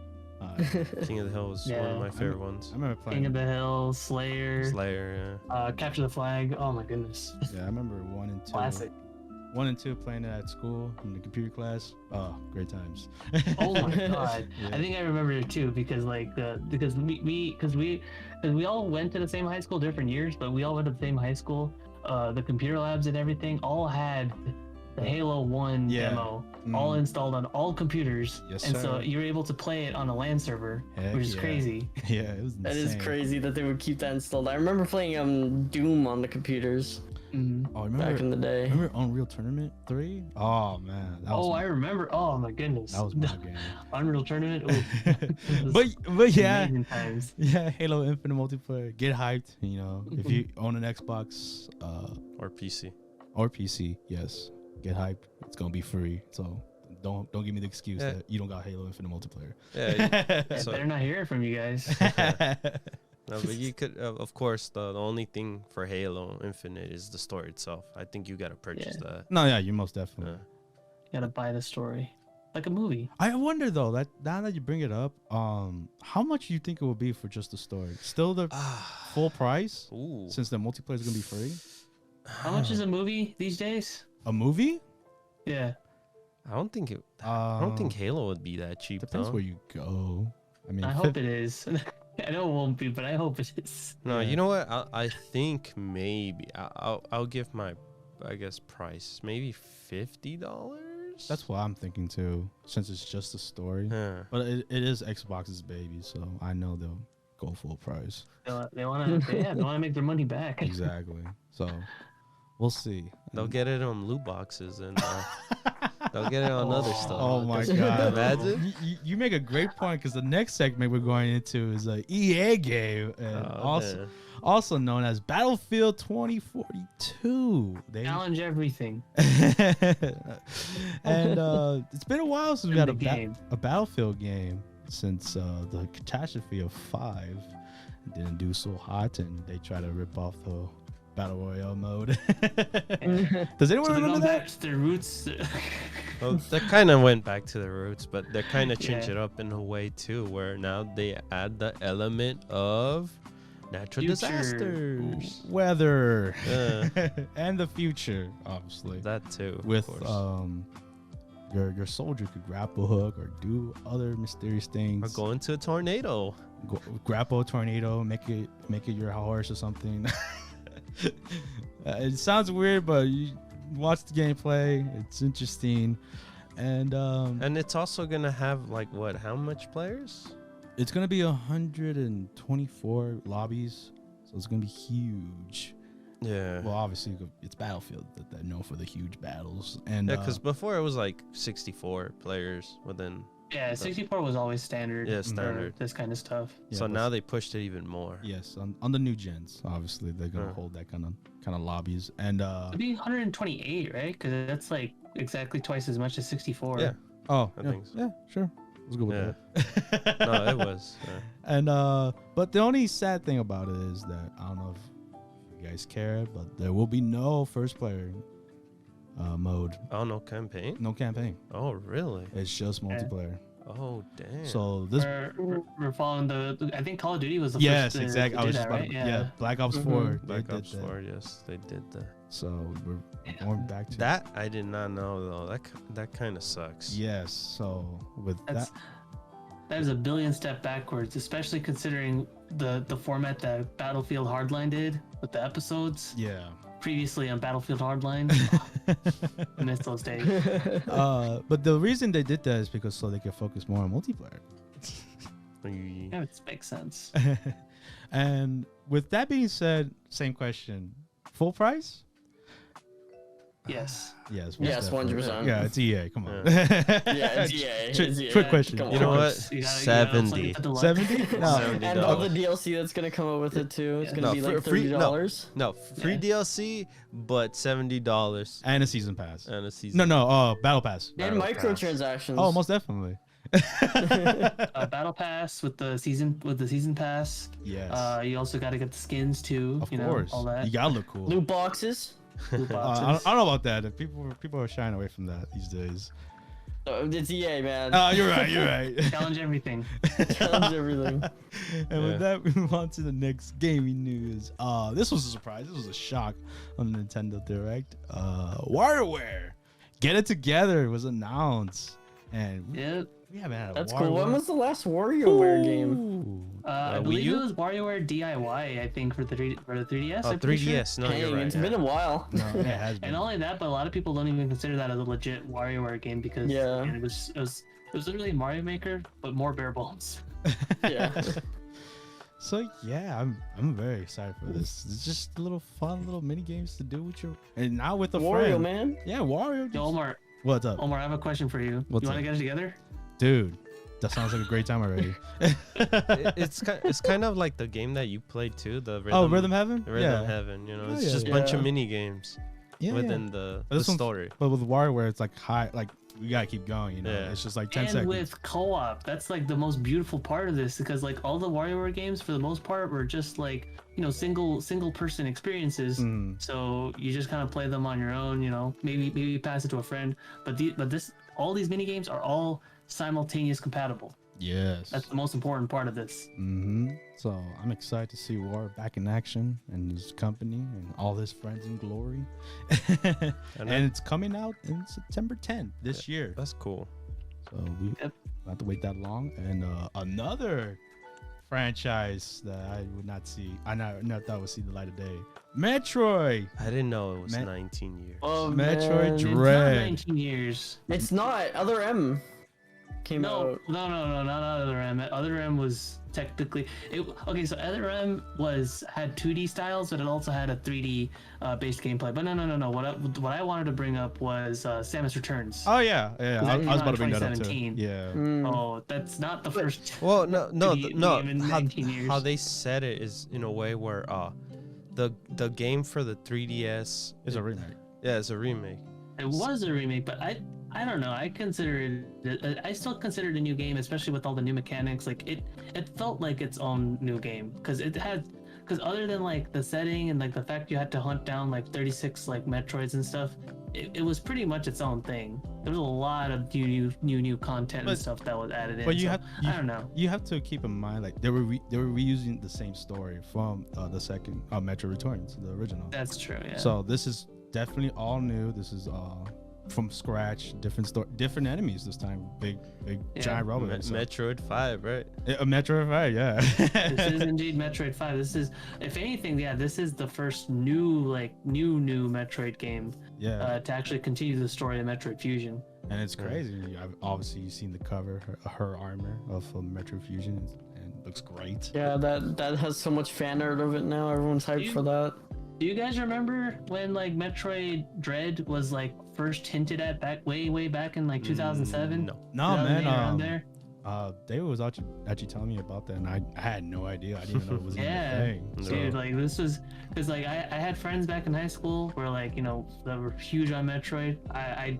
King of the Hill was one of my favorite ones. I remember playing King of the Hill, Slayer, Capture the Flag. Oh my goodness. Yeah, I remember 1 and 2. Classic. 1 and 2 playing it at school in the computer class. Oh, great times. Oh my god. I think I remember it too because we all went to the same high school, different years, but we all went to the same high school. The computer labs and everything all had the Halo 1 demo all installed on all computers. Yes, and sir. so you were able to play it on a LAN server, which is crazy. Yeah, it was insane. That is crazy that they would keep that installed. I remember playing Doom on the computers. Oh, remember back in the day. Remember Unreal Tournament 3? Oh man. I remember. Oh my goodness. That was my game. Unreal Tournament. But yeah, amazing times. yeah, Halo Infinite multiplayer. Get hyped. You know, if you own an Xbox or PC. Or PC, yes, get hyped. It's gonna be free. So don't give me the excuse that you don't got Halo Infinite multiplayer. Yeah, so better not hear it from you guys. No, but you could, of course, the only thing for Halo Infinite is the story itself. I think you gotta purchase that. No, yeah, you most definitely. You gotta buy the story, like a movie. I wonder though, that now that you bring it up, how much you think it would be for just the story? Still the full price? Ooh. Since the multiplayer is gonna be free. How much is a movie these days? A movie? Yeah. I don't think Halo would be that cheap. Depends though. where you go. I mean, I hope it is. I know it won't be, but I hope it is. No, you know what? I think maybe I'll give my, I guess, price maybe $50. That's what I'm thinking too, since it's just a story. Yeah. But it is Xbox's baby, so I know they'll go full price. They want to make their money back. Exactly. So we'll see. They'll get it on loot boxes and they'll get it on other stuff. Oh my god! Imagine. You make a great point because the next segment we're going into is a EA game, and also known as Battlefield 2042. They challenge everything. And it's been a while since we had a Battlefield game since the catastrophe of 5 didn't do so hot, and they try to rip off the Battle Royale mode. Does anyone remember that? Back to their roots. Well, they kind of went back to the roots, but they're kind of changed it up in a way too, where now they add the element of natural disasters, weather, and the future, obviously. That too. With your soldier could grapple hook or do other mysterious things. Or go into a tornado. Grapple a tornado, make it your horse or something. It sounds weird, but you watch the gameplay. It's interesting, and it's also gonna have like what? How much players? It's gonna be 124 lobbies, so it's gonna be huge. Yeah. Well, obviously it's Battlefield that they're known for the huge battles, and because before it was like 64 players within. Yeah, 64 was always standard. Yeah, standard. This kind of stuff. Yeah, so now they pushed it even more. Yes, on the new gens, obviously they're gonna hold that kind of lobbies, and it'd be 128, right? Because that's like exactly twice as much as 64. Yeah. Oh, I think so. Yeah, sure. It was good with that. No, it was. Yeah. And but the only sad thing about it is that I don't know if you guys care, but there will be no first player mode. Oh, no campaign? No campaign. Oh, really? It's just multiplayer. Oh, damn. So this we're following the I think Call of Duty was the yes, first. Exactly. I was just about right? yeah, Black Ops 4. Black Ops 4, yes, they did that. So we're going back to that. I did not know though. That kind of sucks. Yes. So with that is a billion step backwards, especially considering the format that Battlefield Hardline did with the episodes. Yeah. Previously on Battlefield Hardline. I miss those days. But the reason they did that is because so they could focus more on multiplayer. Yeah, it makes sense. And with that being said, same question. Full price? Yes. Yes. 100%. Yeah, it's EA. Come on. Yeah, it's EA. Quick question. You know what? 70? 70. No. And all the DLC that's gonna come up with it too. It's gonna be like $30. No, free DLC, but $70. And a season pass. And a season. No. Battle pass. And microtransactions. Oh, most definitely. Battle pass with the season pass. Yes. You also got to get the skins too. Of course. All that. You gotta look cool. Loot boxes. I don't know about that. People are shying away from that these days. It's EA, man. Oh, you're right. Challenge everything. Challenge everything. And with that, we move on to the next gaming news. This was a surprise. This was a shock on the Nintendo Direct. WarioWare, Get It Together was announced, and we haven't had a That's WarioWare. cool. When was the last WarioWare game? I believe it was WarioWare DIY. I think for the 3DS. Oh, 3DS. No, you're right. It's been a while. No, it has been. And not only that, but a lot of people don't even consider that as a legit WarioWare game because it was literally Mario Maker, but more bare bones. Yeah. So yeah, I'm very excited for this. It's just little fun little mini games to do with your and now with the Wario, friend. man. Yeah, Wario. Yo, Omar. What's up? Omar, I have a question for you. What's you want up? to get it together? Dude, that sounds like a great time already. It's kind of like the game that you played too. The Rhythm Heaven. Rhythm Heaven. You know, it's yeah, just a bunch of mini games within the story. But with Wario, where it's like high, like we gotta keep going. You know, it's just like 10 seconds. And with co-op, that's like the most beautiful part of this, because like all the WarioWare games for the most part were just like, you know, single person experiences. So you just kind of play them on your own. You know, maybe pass it to a friend. But all these mini games are all simultaneous compatible. Yes, that's the most important part of this. So I'm excited to see War back in action and his company and all his friends in glory. And it's coming out in September 10th this year. That's cool. So we don't have to wait that long. And another franchise that I would not see, I never thought would see the light of day. Metroid. I didn't know it was 19 years. Oh, Metroid Dread. Dread. It's not 19 years. It's not. Other M came out. No, not Other M. Other M was technically okay. So Other M had 2D styles, but it also had a 3D based gameplay. But no. What I wanted to bring up was Samus Returns. Oh yeah. I was about to bring that up too. Yeah. Oh, that's not the first. Well, no. In 19 years. How they said it is in a way where the game for the 3DS is a remake. Yeah, it's a remake. It was a remake, but I don't know. I still consider it a new game, especially with all the new mechanics. Like it felt like its own new game because other than like the setting and like the fact you had to hunt down like 36 like Metroids and stuff, it was pretty much its own thing. There was a lot of new content and stuff that was added in. But I don't know. You have to keep in mind like they were reusing the same story from the second Metroid Returns, the original. That's true. Yeah. So this is definitely all new. This is from scratch, different enemies this time. Big giant robots. Metroid 5, right? Metroid 5, yeah. This is indeed Metroid 5. This is, if anything, this is the first new Metroid game. Yeah. To actually continue the story of Metroid Fusion. And it's crazy. Obviously, you've seen the cover, her armor of Metroid Fusion, and it looks great. Yeah, that has so much fan art of it now. Everyone's hyped for that. Do you guys remember when like Metroid Dread was like first hinted at way back in like 2007? No, man. Around there. David was actually telling me about that, and I had no idea. I didn't even know it was even a thing. Dude, like this was because like I had friends back in high school where like, you know, that were huge on Metroid. I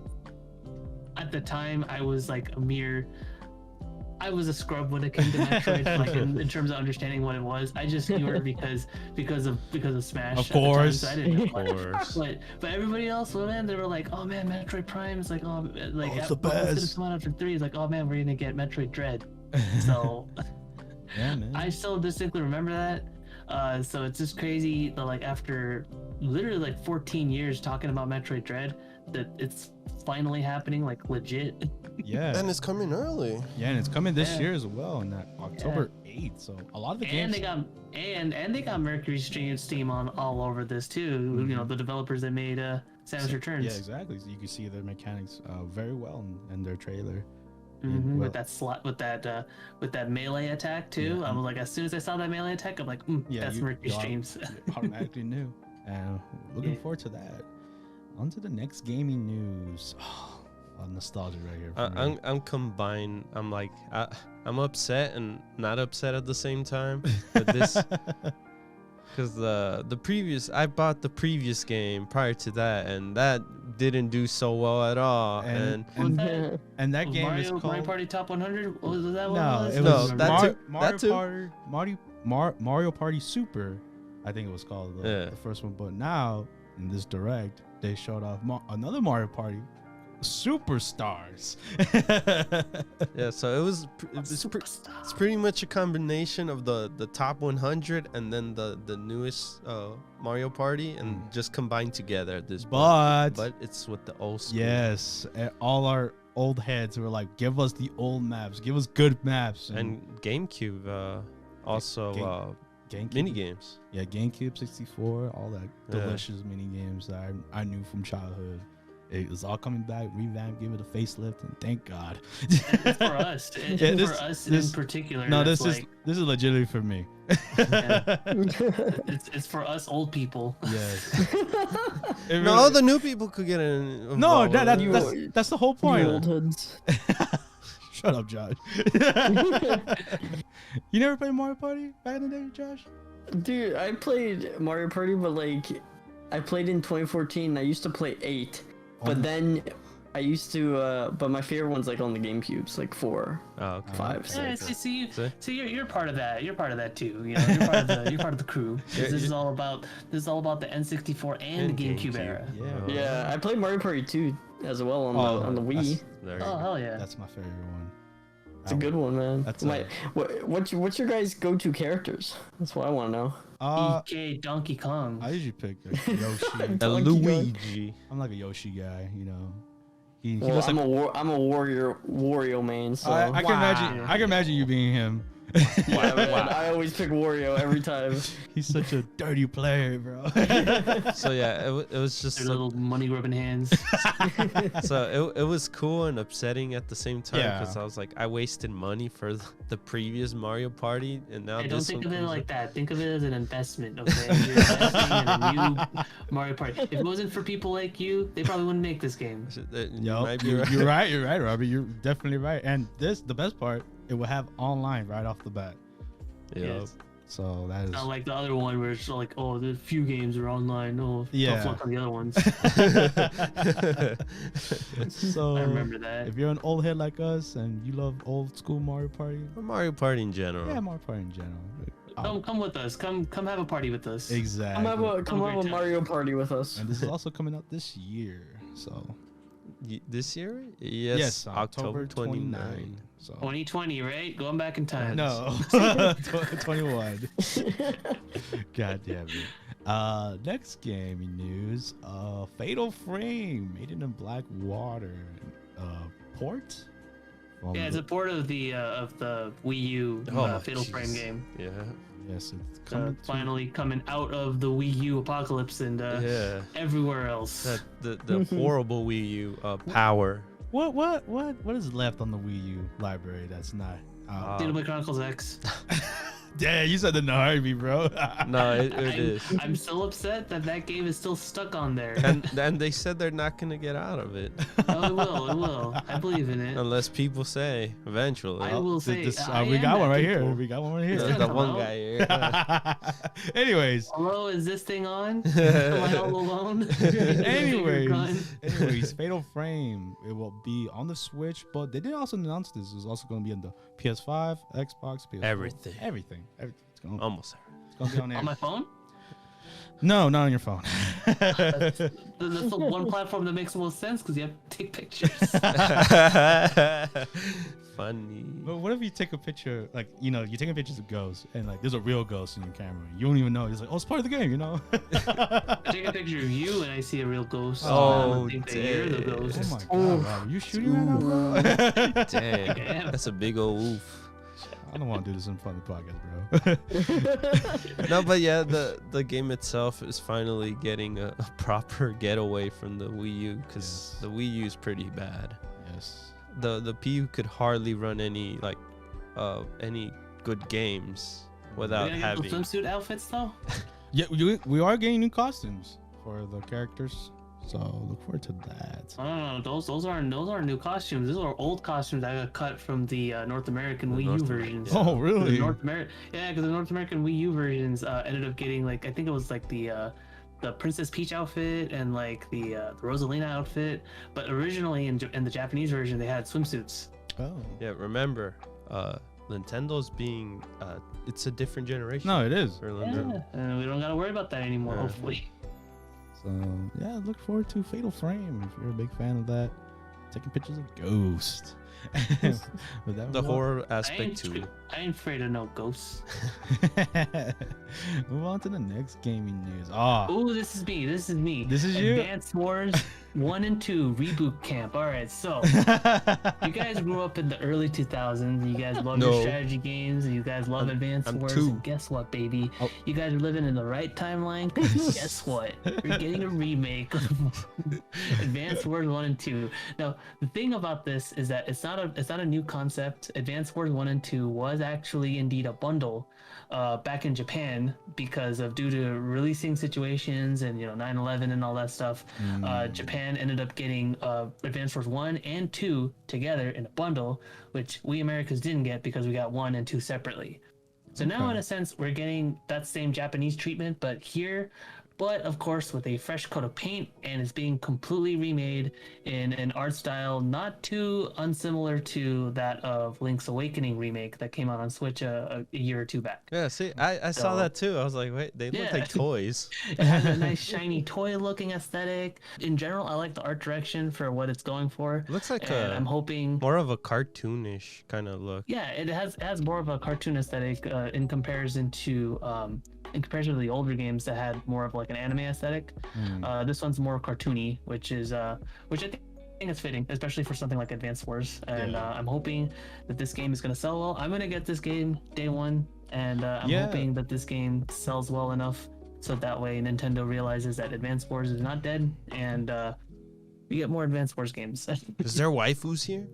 at the time I was like I was a scrub when it came to Metroid, like in terms of understanding what it was. I just knew it because of Smash. Of course, so I didn't know. But everybody else, well, man, they were like, oh man, Metroid Prime is like, it's the best. It's come out after 3. It's like, oh man, we're gonna get Metroid Dread. So yeah, man. I still distinctly remember that. So it's just crazy that like after literally like 14 years talking about Metroid Dread, that it's finally happening, like legit. Yeah, and it's coming early. Yeah, and it's coming this year as well, on that October 8th. So a lot of the games. And they got Mercury Steam on all over this too. You know, the developers that made Samus Returns. Yeah, exactly. So you can see their mechanics very well in their trailer. With that melee attack too. I was like, as soon as I saw that melee attack, I'm like, that's Mercury Streams. Automatically knew. And looking forward to that. On to the next gaming news. Nostalgia right here. I'm combined. I'm like I'm upset and not upset at the same time. But this, because I bought the previous game prior to that, and that didn't do so well at all. And that game is called Mario Party Top 100. Was that what no, it was? Mario Party Super, I think it was called the first one. But now in this direct, they showed off another Mario Party. Superstars. Yeah, so it's pretty much a combination of the top 100 and then the newest Mario Party, and just combined together at this point. But it's with the old school. Yes, and all our old heads were like, give us the old maps, give us good maps. And GameCube also GameCube, mini games. Yeah, GameCube 64, all that delicious mini games that I knew from childhood. It was all coming back, revamped, give it a facelift, and thank God. And for us, in particular. No, this is legitimately for me. It's for us old people. Yes. No, the new people could get in. No, that's the whole point. Old hoods. Shut up, Josh. You never played Mario Party back in the day, Josh? Dude, I played Mario Party, but like, I played in 2014. I used to play 8, but then I used to. But my favorite one's like on the GameCubes, like 4, 5, 6. Yeah, see, you're part of that. You're part of that too. You know, you're part of the crew. This is all about the N64 and the GameCube era. Yeah, I played Mario Party 2 as well on the Wii. Oh hell yeah! That's my favorite one. It's a good one, man. That's what's your guys' go-to characters? That's what I want to know. EK Donkey Kong. I usually pick Yoshi. Luigi. I'm like a Yoshi guy, you know. I'm a Wario main, so I can imagine you being him. I always pick Wario every time. He's such a dirty player, bro. So yeah, it was just their little money rubbing hands. So it was cool and upsetting at the same time because I was like, I wasted money for the previous Mario Party, and now don't think of it like that. Think of it as an investment. Okay, you're investing in a new Mario Party. If it wasn't for people like you, they probably wouldn't make this game. You're right, Robbie. You're definitely right. And the best part, it will have online right off the bat. Yes. So that is not like the other one where it's like, oh, the few games are online. Oh, tough luck on the other ones. So I remember that. If you're an old head like us and you love old school Mario Party, or Mario Party in general. Yeah, Mario Party in general. Come with us. Come have a party with us. Exactly. Come have a Mario Party with us. And this is also coming out this year. So this year? Yes, October 29. So 2020, right? Going back in time. No, 21. God damn it. Next gaming news. Fatal Frame, Made in Black Water. Port? Yeah, it's a port of the Wii U Fatal Frame game. Yeah. Yes, it's coming finally coming out of the Wii U apocalypse and everywhere else. The horrible Wii U power. What is left on the Wii U library that's not Xenoblade Chronicles X. Yeah, you said the Narvi, bro. No, it is. I'm still upset that game is still stuck on there. And they said they're not gonna get out of it. Oh, it will. I believe in it. Unless people say eventually. I will say. We got one right here. We got one right here. There's that one guy here. Anyways. Hello, is this thing on? Am I all alone? Anyways, Fatal Frame. It will be on the Switch, but they did also announce this is also going to be on the PS5, Xbox, PS4. Everything. It's gonna, almost it's gonna be on there. On my phone? No, not on your phone. That's the one platform that makes the most sense because you have to take pictures. Funny. But what if you take a picture, like, you know, you're taking pictures of ghosts and like there's a real ghost in your camera. You don't even know. It's like, oh, it's part of the game, you know? I take a picture of you and I see a real ghost. Oh, I think that you're the ghost. Oh my god, Rob, you shooting right now, bro? Dang, that's a big old oof. I don't want to do this in front of the podcast, bro. No, but yeah, the game itself is finally getting a proper getaway from the Wii U because the Wii U is pretty bad. Yes. The PU could hardly run any good games without having swimsuit outfits though. Yeah, we are getting new costumes for the characters. So look forward to that. Oh, those aren't new costumes. Those are old costumes that got cut from the North American Wii U versions. Oh, really? Yeah, because the North American Wii U versions ended up getting like I think it was like the Princess Peach outfit and like the Rosalina outfit, but originally in the Japanese version they had swimsuits. Oh. Yeah, remember, Nintendo's being it's a different generation. No, it is. Yeah, and we don't gotta worry about that anymore. Yeah. Hopefully. So yeah, look forward to Fatal Frame if you're a big fan of that. Taking pictures of Ghost. The horror aspect too. I ain't afraid of no ghosts. Move on to the next gaming news. Oh, this is me. This is you? Advance Wars 1 and 2 reboot camp. All right, so you guys grew up in the early 2000s. You guys love your strategy games, and you guys love Advance Wars. And guess what, baby? You guys are living in the right timeline. Guess what? We're getting a remake of Advance Wars 1 and 2. Now, the thing about this is that it's not a new concept. Advance Wars 1 and 2 was actually indeed a bundle back in Japan because of due to releasing situations and 9/11 and all that stuff. Japan ended up getting Advance Wars 1 and 2 together in a bundle, which we Americans didn't get because we got 1 and 2 separately. So now, in a sense, we're getting that same Japanese treatment, but here, of course, with a fresh coat of paint, and it's being completely remade in an art style not too unsimilar to that of Link's Awakening remake that came out on Switch a year or two back. Yeah, see, I saw that too. I was like, wait, they look like toys. It has a nice shiny toy-looking aesthetic. In general, I like the art direction for what it's going for. It looks like I'm hoping more of a cartoonish kind of look. Yeah, it has more of a cartoon aesthetic in comparison to the older games that had more of like an anime aesthetic. This one's more cartoony, which I think is fitting, especially for something like Advance Wars. And I'm hoping that this game is going to sell well. I'm going to get this game day one, and I'm hoping that this game sells well enough so that way Nintendo realizes that Advance Wars is not dead, and we get more Advance Wars games. Is there waifus here?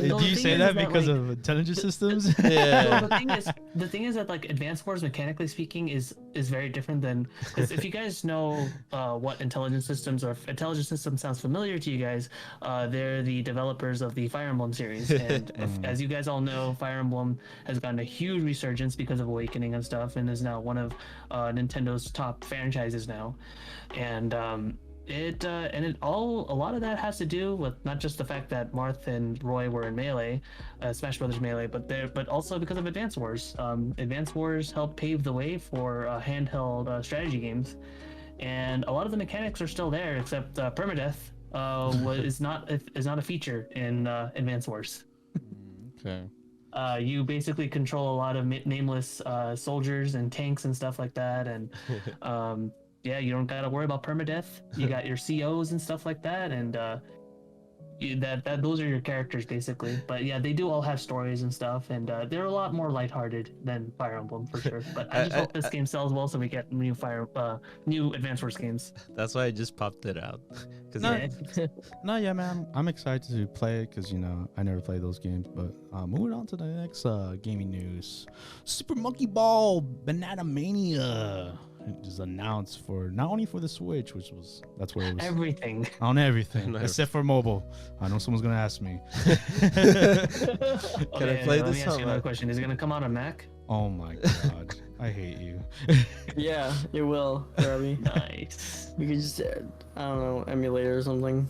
Do you say that because of intelligence systems? Yeah. So the thing is that like Advance Wars, mechanically speaking, is very different than, because if you guys know what intelligence systems, or if intelligence system sounds familiar to you guys, they're the developers of the Fire Emblem series, and as you guys all know, Fire Emblem has gotten a huge resurgence because of Awakening and stuff, and is now one of Nintendo's top franchises now, and a lot of that has to do with not just the fact that Marth and Roy were in Melee, Smash Brothers Melee, but also because of Advance Wars. Advance Wars helped pave the way for handheld strategy games, and a lot of the mechanics are still there, except permadeath is not a feature in Advance Wars. Okay. You basically control a lot of nameless soldiers and tanks and stuff like that, and yeah, you don't gotta worry about permadeath. You got your COs and stuff like that, and those are your characters basically. But yeah, they do all have stories and stuff, and they're a lot more lighthearted than Fire Emblem for sure. But I just hope this game sells well so we get new Advance Wars games. That's why I just popped it out. Yeah, man, I'm excited to play it because I never played those games. But moving on to the next gaming news, Super Monkey Ball Banana Mania. It was announced for not only for the Switch, that's where it was everything except for mobile. I know someone's gonna ask me. Can I play this? Let me ask you another question. Is it gonna come out on Mac? Oh my god, I hate you. Yeah, it will, Robbie. Nice. We could just, I don't know, emulate or something.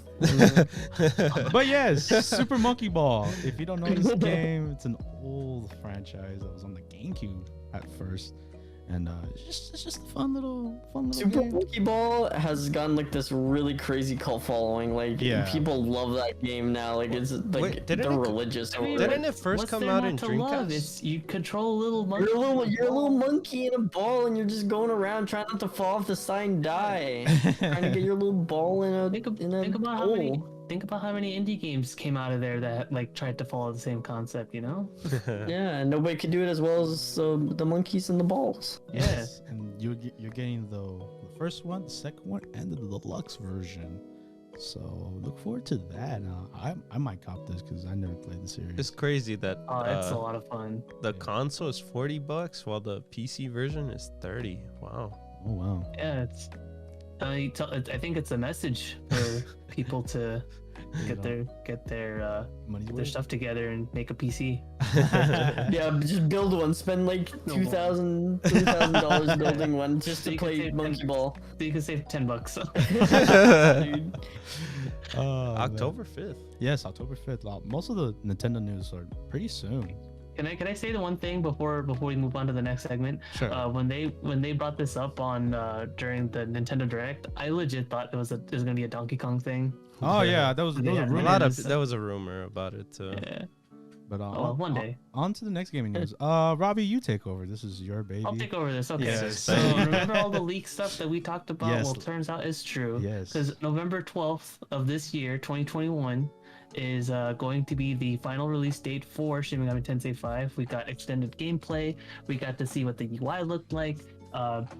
But yes, Super Monkey Ball. If you don't know this game, it's an old franchise that was on the GameCube at first. And it's just a fun little Super game. Monkey Ball has gotten like this really crazy cult following. Like people love that game now. Like it's like they're religious. Didn't it first come out in Dreamcast? You control a little monkey. You're a little monkey in a ball, and you're just going around trying not to fall off the side and die. Trying to get your little ball in a bowl. Think about how many indie games came out of there that like tried to follow the same concept, Yeah, and nobody could do it as well as the monkeys and the balls. Yes, and you're getting the first one, the second one, and the deluxe version. So look forward to that. I might cop this because I never played the series. It's crazy that it's a lot of fun. The console is $40 while the PC version is $30. Wow. Oh wow. Yeah, I think it's a message for people to get their stuff together and make a PC. Yeah, just build one. Spend like $2,000 building one just to play Monkey Ball. So you can save $10. Dude. October 5th. Yes, October 5th. Most of the Nintendo news are pretty soon. Can I say the one thing before we move on to the next segment? Sure. When they brought this up on during the Nintendo Direct, I legit thought it was gonna be a Donkey Kong thing. Oh yeah, that was a rumor. That was a rumor about it too. Yeah. But one day. On to the next gaming news. Robbie, you take over. This is your baby. I'll take over this. Okay. Yes. So remember all the leak stuff that we talked about? Yes. Well, turns out it's true. Yes. Because November 12th of this year, 2021, is going to be the final release date for Shin Megami Tensei V. We got extended gameplay. We got to see what the UI looked like.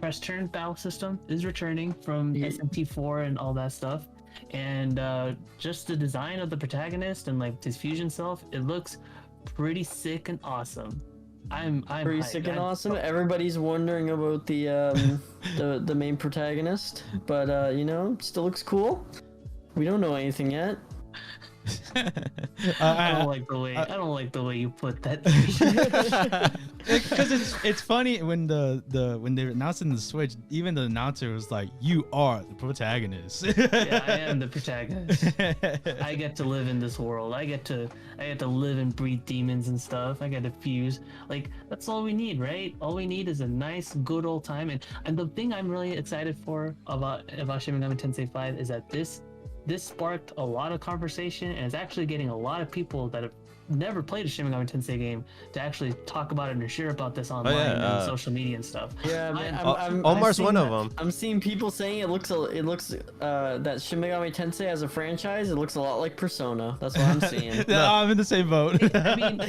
Press turn battle system is returning from SMT4 and all that stuff. and just the design of the protagonist and like his fusion self, it looks pretty sick and awesome. I'm pretty hyped. sick and awesome. Everybody's wondering about the main protagonist, but you know, still looks cool. We don't know anything yet. I don't like the way you put that. Because it's funny when when they announced it in the Switch, even the announcer was like, "You are the protagonist." Yeah, I am the protagonist. I get to live in this world. I get to live and breathe demons and stuff. I get to fuse. Like, that's all we need, right? All we need is a nice, good old time. And the thing I'm really excited for about Shin Megami Tensei V is that this sparked a lot of conversation, and it's actually getting a lot of people that have never played a Shin Megami Tensei game to actually talk about it and share about this online and social media and stuff. Yeah, man, Omar's one of them. I'm seeing people saying it looks that Shin Megami Tensei as a franchise, it looks a lot like Persona. That's what I'm seeing. No, I'm in the same boat. I mean,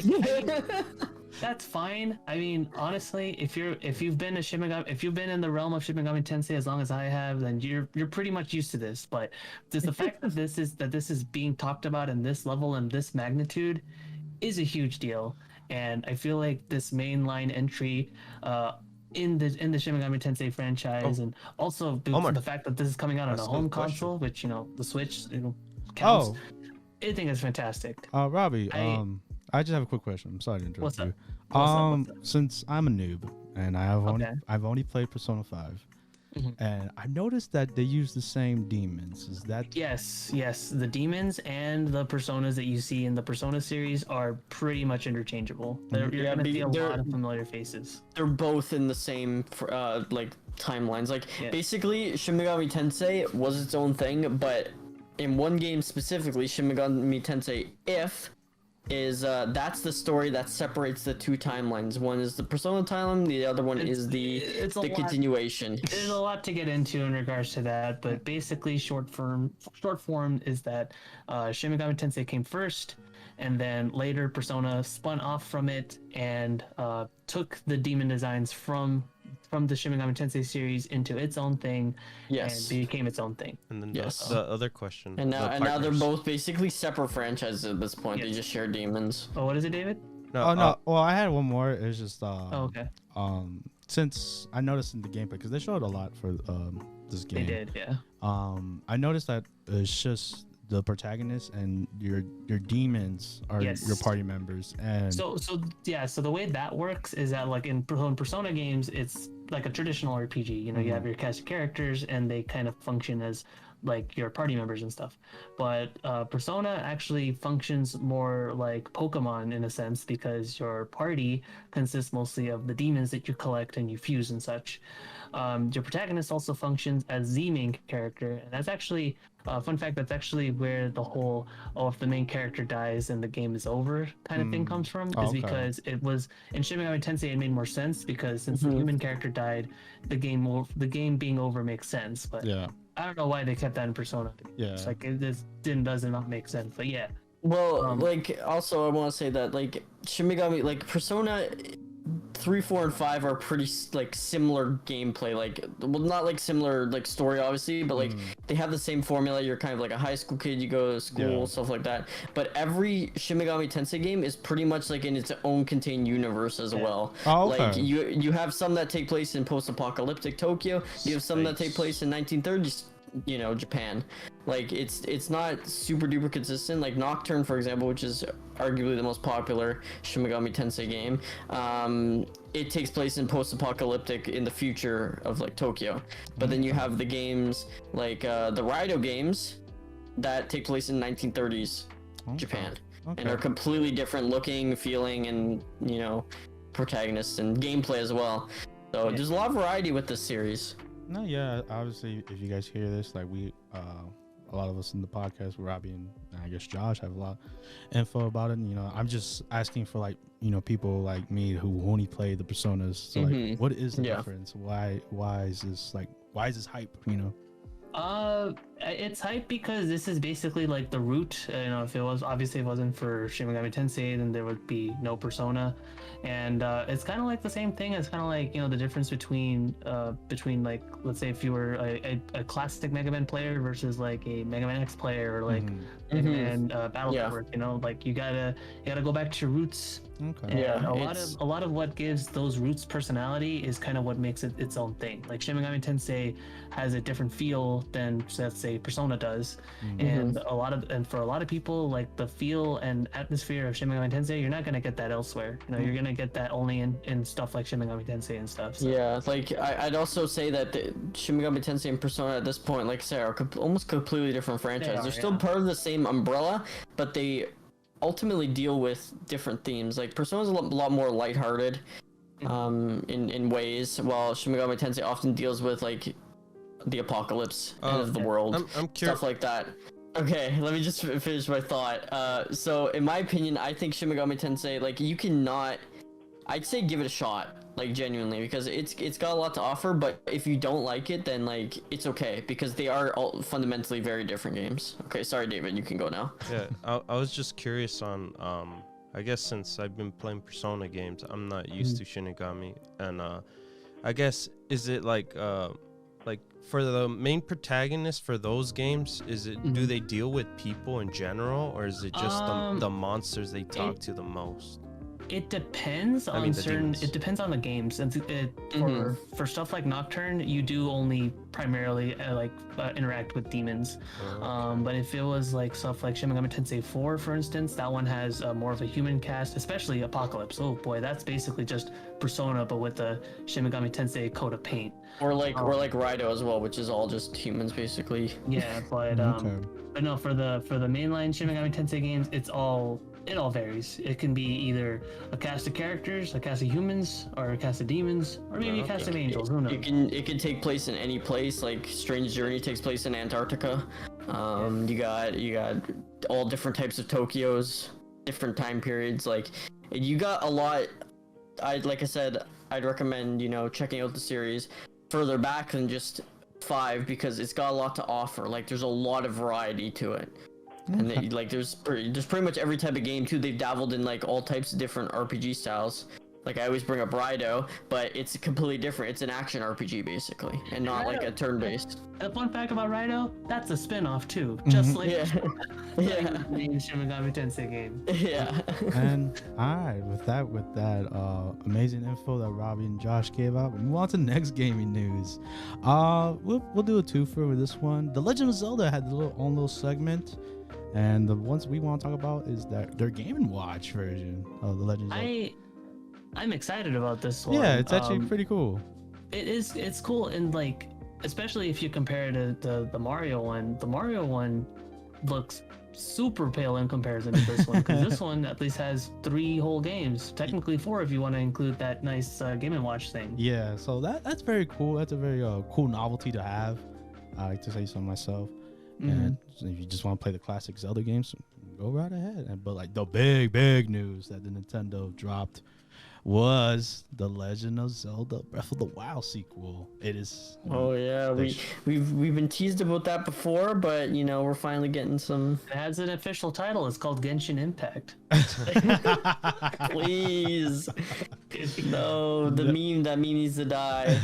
that's fine. I mean, honestly, if you've been in the realm of Shin Megami Tensei as long as I have, then you're pretty much used to this. But just the fact that this is being talked about in this level and this magnitude is a huge deal. And I feel like this mainline entry in the Shin Megami Tensei franchise, and also the fact that this is coming out on a home console, which, you know, the Switch, you know, counts. I think it's fantastic. Robbie, I just have a quick question. I'm sorry to interrupt you. What's up? Since I'm a noob and I've only played Persona 5, and I noticed that they use the same demons. Is that? Yes. The demons and the personas that you see in the Persona series are pretty much interchangeable. You're gonna see a lot of familiar faces. They're both in the same like timelines. Like basically, Shin Megami Tensei was its own thing, but in one game specifically, Shin Megami Tensei is that's the story that separates the two timelines. One is the Persona timeline, the other one is the continuation. There's a lot to get into in regards to that, but basically short form is that Shin Megami Tensei came first, and then later Persona spun off from it and took the demon designs from the Shin Megami Tensei series into its own thing, and became its own thing. And then the other question. And now they're both basically separate franchises at this point. They just share demons. Oh, what is it, David? No. Well, I had one more. It's just okay. Since I noticed in the gameplay, because they showed a lot for this game. They did, yeah. I noticed that it's just the protagonist and your demons are your party members, and so the way that works is that, like in Persona games, it's like a traditional RPG. You know, you have your cast of characters and they kind of function as like your party members and stuff. But Persona actually functions more like Pokemon in a sense, because your party consists mostly of the demons that you collect and you fuse and such. Your protagonist also functions as the main character, and that's actually fun fact, that's actually where the whole if the main character dies and the game is over kind of thing comes from, because it was in Shin Megami Tensei it made more sense, because since the human character died, the game being over makes sense. But I don't know why they kept that in Persona. It's like it just does not make sense. But yeah. Well, like also I want to say that like Shin Megami, like Persona 3, 4, and 5 are pretty like similar gameplay, like, well, not like similar like story obviously, but like they have the same formula. You're kind of like a high school kid, you go to school, stuff like that. But every Shin Megami Tensei game is pretty much like in its own contained universe as well. Like you have some that take place in post-apocalyptic Tokyo, you have some that take place in 1930s, you know, Japan. Like it's not super duper consistent. Like Nocturne, for example, which is arguably the most popular Shin Megami Tensei game, it takes place in post-apocalyptic in the future of like Tokyo. But then you have the games like the Raito games that take place in 1930s Japan, and are completely different looking, feeling, and, you know, protagonists and gameplay as well. So there's a lot of variety with this series. No, obviously, if you guys hear this, like a lot of us in the podcast, Robbie and I guess Josh, have a lot of info about it. And, you know, I'm just asking for, like, you know, people like me who only play the Personas. So like, what is the difference? Why is this hype? You know? It's hype because this is basically like the root. If it wasn't for Shin Megami Tensei, then there would be no Persona, and it's kind of like the same thing. It's kind of like the difference between like, let's say if you were a classic Mega Man player versus like a Mega Man X player, or like Mega Man Battle Network. Like you gotta go back to your roots. Okay. And a lot of what gives those roots personality is kind of what makes it its own thing. Like Shin Megami Tensei has a different feel than, let's say, Persona does, and for a lot of people, like the feel and atmosphere of Shin Megami Tensei, you're not gonna get that elsewhere. You're gonna get that only in stuff like Shin Megami Tensei and stuff. So. Yeah, like I'd also say that the Shin Megami Tensei and Persona at this point, like I said, are almost completely different franchises. They're still part of the same umbrella, but they ultimately deal with different themes. Like Persona's a lot more lighthearted in ways, while Shin Megami Tensei often deals with like the apocalypse, end of the world, I'm curious. stuff like that. Okay, let me just finish my thought. So in my opinion, I think Shin Megami Tensei, like I'd say give it a shot, like genuinely, because it's got a lot to offer, but if you don't like it, then like it's okay, because they are all fundamentally very different games. Okay, sorry David, you can go now. Yeah, I was just curious on I guess since I've been playing Persona games, I'm not used to Shinigami, and I guess is it like for the main protagonist for those games, is it do they deal with people in general, or is it just the monsters they talk to the most? It depends on certain. It depends on the games, and for stuff like Nocturne, you do only primarily interact with demons. But if it was like stuff like Shin Megami Tensei 4, for instance, that one has more of a human cast, especially Apocalypse. Oh boy, that's basically just Persona, but with the Shin Megami Tensei coat of paint. Or like Raido as well, which is all just humans basically. Yeah, but but no, for the mainline Shin Megami Tensei games, it all varies. It can be either a cast of characters, a cast of humans, or a cast of demons, or maybe a cast of angels. Who knows? It can take place in any place. Like Strange Journey takes place in Antarctica. You got all different types of Tōkyōs, different time periods. Like you got a lot. I'd recommend checking out the series further back than just 5, because it's got a lot to offer. Like there's a lot of variety to it. And there's pretty much every type of game too. They've dabbled in like all types of different RPG styles. Like I always bring up Raido, but it's completely different. It's an action RPG basically, and not like a turn-based. The fun fact about Raido, that's a spin-off too, just like the main Shin Megami Tensei game. Yeah. And alright, with that amazing info that Robbie and Josh gave out, we move on to the next gaming news. We'll do a twofer with this one. The Legend of Zelda had their own little segment. And the ones we want to talk about is their Game & Watch version of the Legend of Zelda. I'm excited about this one. Yeah, it's actually pretty cool. It's cool, and like especially if you compare it to the Mario one. The Mario one looks super pale in comparison to this one, because this one at least has 3 whole games. Technically 4 if you want to include that nice Game & Watch thing. Yeah, so that's very cool. That's a very cool novelty to have. I like to say so myself. And if you just want to play the classic Zelda games, go right ahead. But like the big news that the Nintendo dropped was the Legend of Zelda Breath of the Wild sequel. It is. Oh yeah, we've been teased about that before, but we're finally getting some. It has an official title. It's called Genshin Impact. Please, no, that meme needs to die.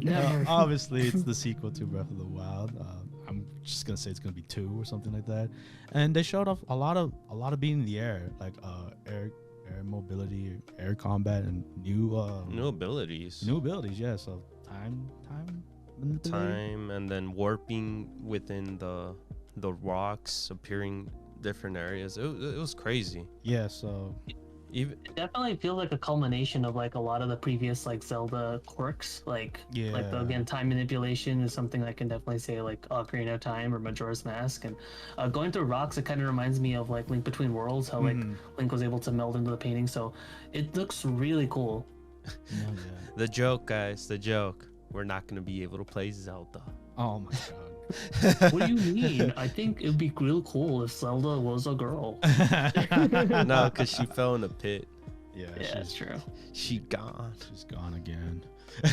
No, obviously, it's the sequel to Breath of the Wild. I'm just gonna say it's gonna be 2 or something like that. And they showed off a lot of being in the air, like air mobility, air combat, and new abilities. Yeah, so time and then warping within the rocks, appearing different areas. It was crazy. Yeah, so it definitely feels like a culmination of like a lot of the previous like Zelda quirks. Like again, time manipulation is something I can definitely say, like Ocarina of Time or Majora's Mask, and going through rocks. It kind of reminds me of like Link Between Worlds, how like Link was able to meld into the painting. So it looks really cool. The joke, guys, the joke. We're not gonna be able to play Zelda. Oh my god. What do you mean? I think it'd be real cool if Zelda was a girl. No, because she fell in a pit. Yeah, that's true. She's gone. She's gone again.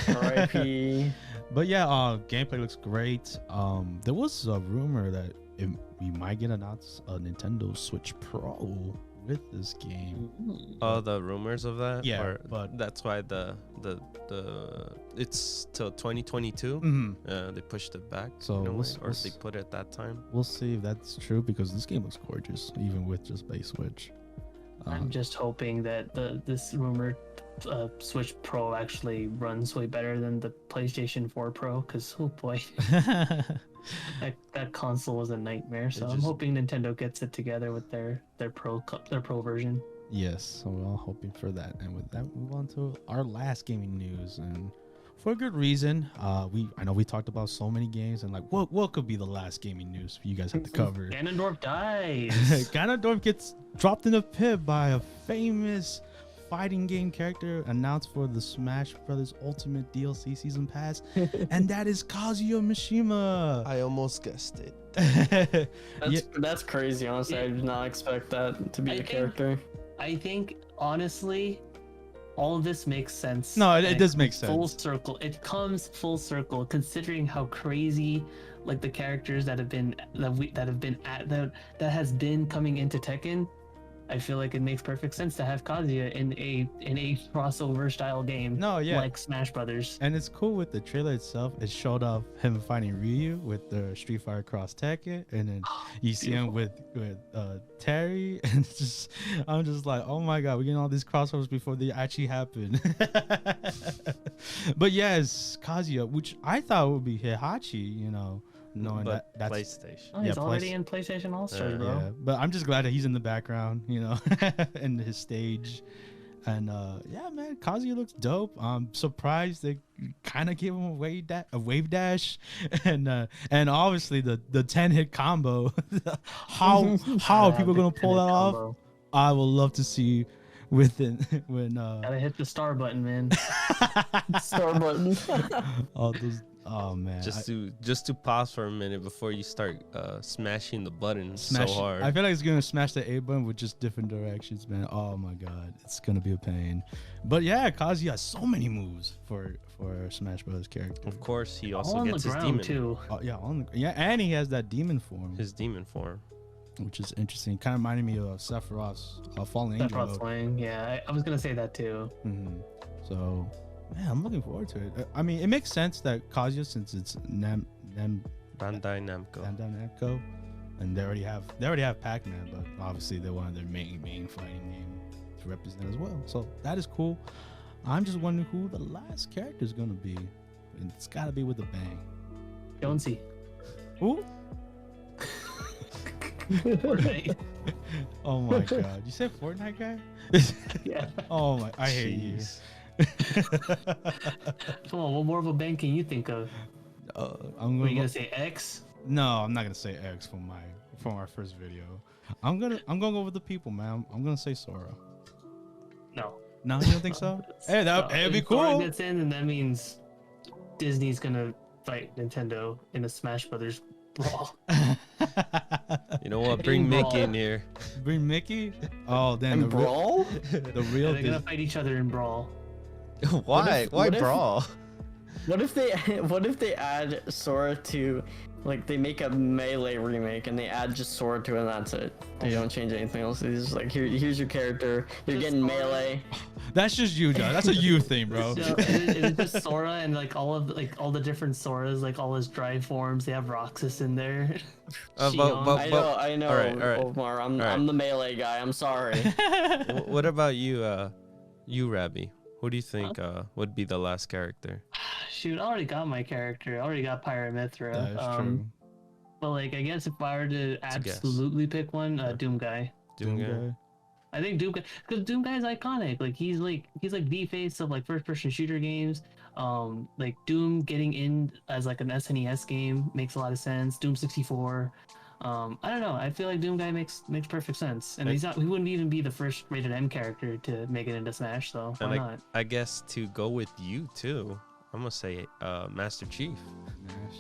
R.I.P. But yeah, gameplay looks great. There was a rumor that we might get announced a Nintendo Switch Pro with this game. Oh, the rumors of that? Yeah, but that's why the it's till 2022. They pushed it back. So they put it at that time. We'll see if that's true, because this game looks gorgeous, even with just base Switch. I'm just hoping that this rumored Switch Pro actually runs way better than the PlayStation 4 Pro, because oh boy, that console was a nightmare. So I'm hoping Nintendo gets it together with their pro version. Yes, so we're all hoping for that. And with that, move on to our last gaming news, and for a good reason. I know we talked about so many games, and like what could be the last gaming news you guys have to cover? Ganondorf dies. Ganondorf gets dropped in a pit by a famous fighting game character announced for the Smash Brothers Ultimate DLC Season Pass, and that is Kazuya Mishima. I almost guessed it. That's crazy, honestly. I did not expect that to be a character. I think, honestly, all of this makes sense. No, it does make sense. Full circle. It comes full circle, considering how crazy, like, the characters that has been coming into Tekken. I feel like it makes perfect sense to have Kazuya in a crossover style game. No, yeah, like Smash Brothers. And it's cool with the trailer itself. It showed off him fighting Ryu with the Street Fighter Cross Tekken, and then you see him with Terry, and I'm just like, oh my god, we're getting all these crossovers before they actually happen. But yes, Kazuya, which I thought would be Heihachi, knowing that's PlayStation. Oh, he's already in PlayStation All-Stars, bro. Yeah, but I'm just glad that he's in the background, in his stage. And yeah, man, Kazuya looks dope. I'm surprised they kind of gave him a wave dash, and obviously the 10-hit combo. how are people gonna pull that off? I will love to see when gotta hit the star button, man. Star button. Oh man! Just to pause for a minute before you start smashing the button so hard. I feel like it's gonna smash the A button with just different directions, man. Oh my god, it's gonna be a pain. But yeah, Kazuya has so many moves for Smash Bros. Character. Of course, he also gets his demon too. Oh yeah, and he has that demon form. His demon form, which is interesting. Kind of reminded me of Sephiroth's Fallen Angel. Sephiroth's Flame. Yeah, I was gonna say that too. So. Man, I'm looking forward to it. I mean, it makes sense that Kazuya, since it's Bandai Namco, and they already have Pac-Man, but obviously they're one of their main fighting game to represent as well. So that is cool. I'm just wondering who the last character is gonna be, and it's gotta be with a bang. Jonesy. Who? Fortnite. Oh my god! You said Fortnite guy? Yeah. Oh my! I hate you. Come on, what more of a bang can you think of? Are you gonna say X? No, I'm not gonna say X from our first video. I'm gonna go with the people, man. I'm gonna say Sora. No, you don't think so? Hey, it'd be cool. Sora gets in, and that means Disney's gonna fight Nintendo in a Smash Brothers brawl. You know what? Bring Mickey in here. Bring Mickey? Oh, then the brawl? The real. They're gonna fight each other in brawl. Why brawl? What if they add Sora to, like, they make a Melee remake and they add just Sora to it and that's it? They don't change anything else. It's just like, here's your character. You're getting Melee. That's just you, John. That's a you thing, bro. So it's just Sora and like all the different Soras, like all his drive forms. They have Roxas in there. I know. All right. Omar, I'm the Melee guy. I'm sorry. What about you, Rabbi? Who do you think would be the last character? Shoot, I already got my character. I already got Pyra Mythra. That is true. But like, I guess if I were to absolutely pick one, Doom Guy. Doom Guy. I think Doom Guy, because Doom Guy is iconic. Like he's like the face of like first-person shooter games. Like Doom getting in as like an SNES game makes a lot of sense. Doom 64. I don't know. I feel like Doom Guy makes perfect sense, and he wouldn't even be the first rated M character to make it into Smash. So why not? I guess to go with you too, I'm gonna say Master Chief.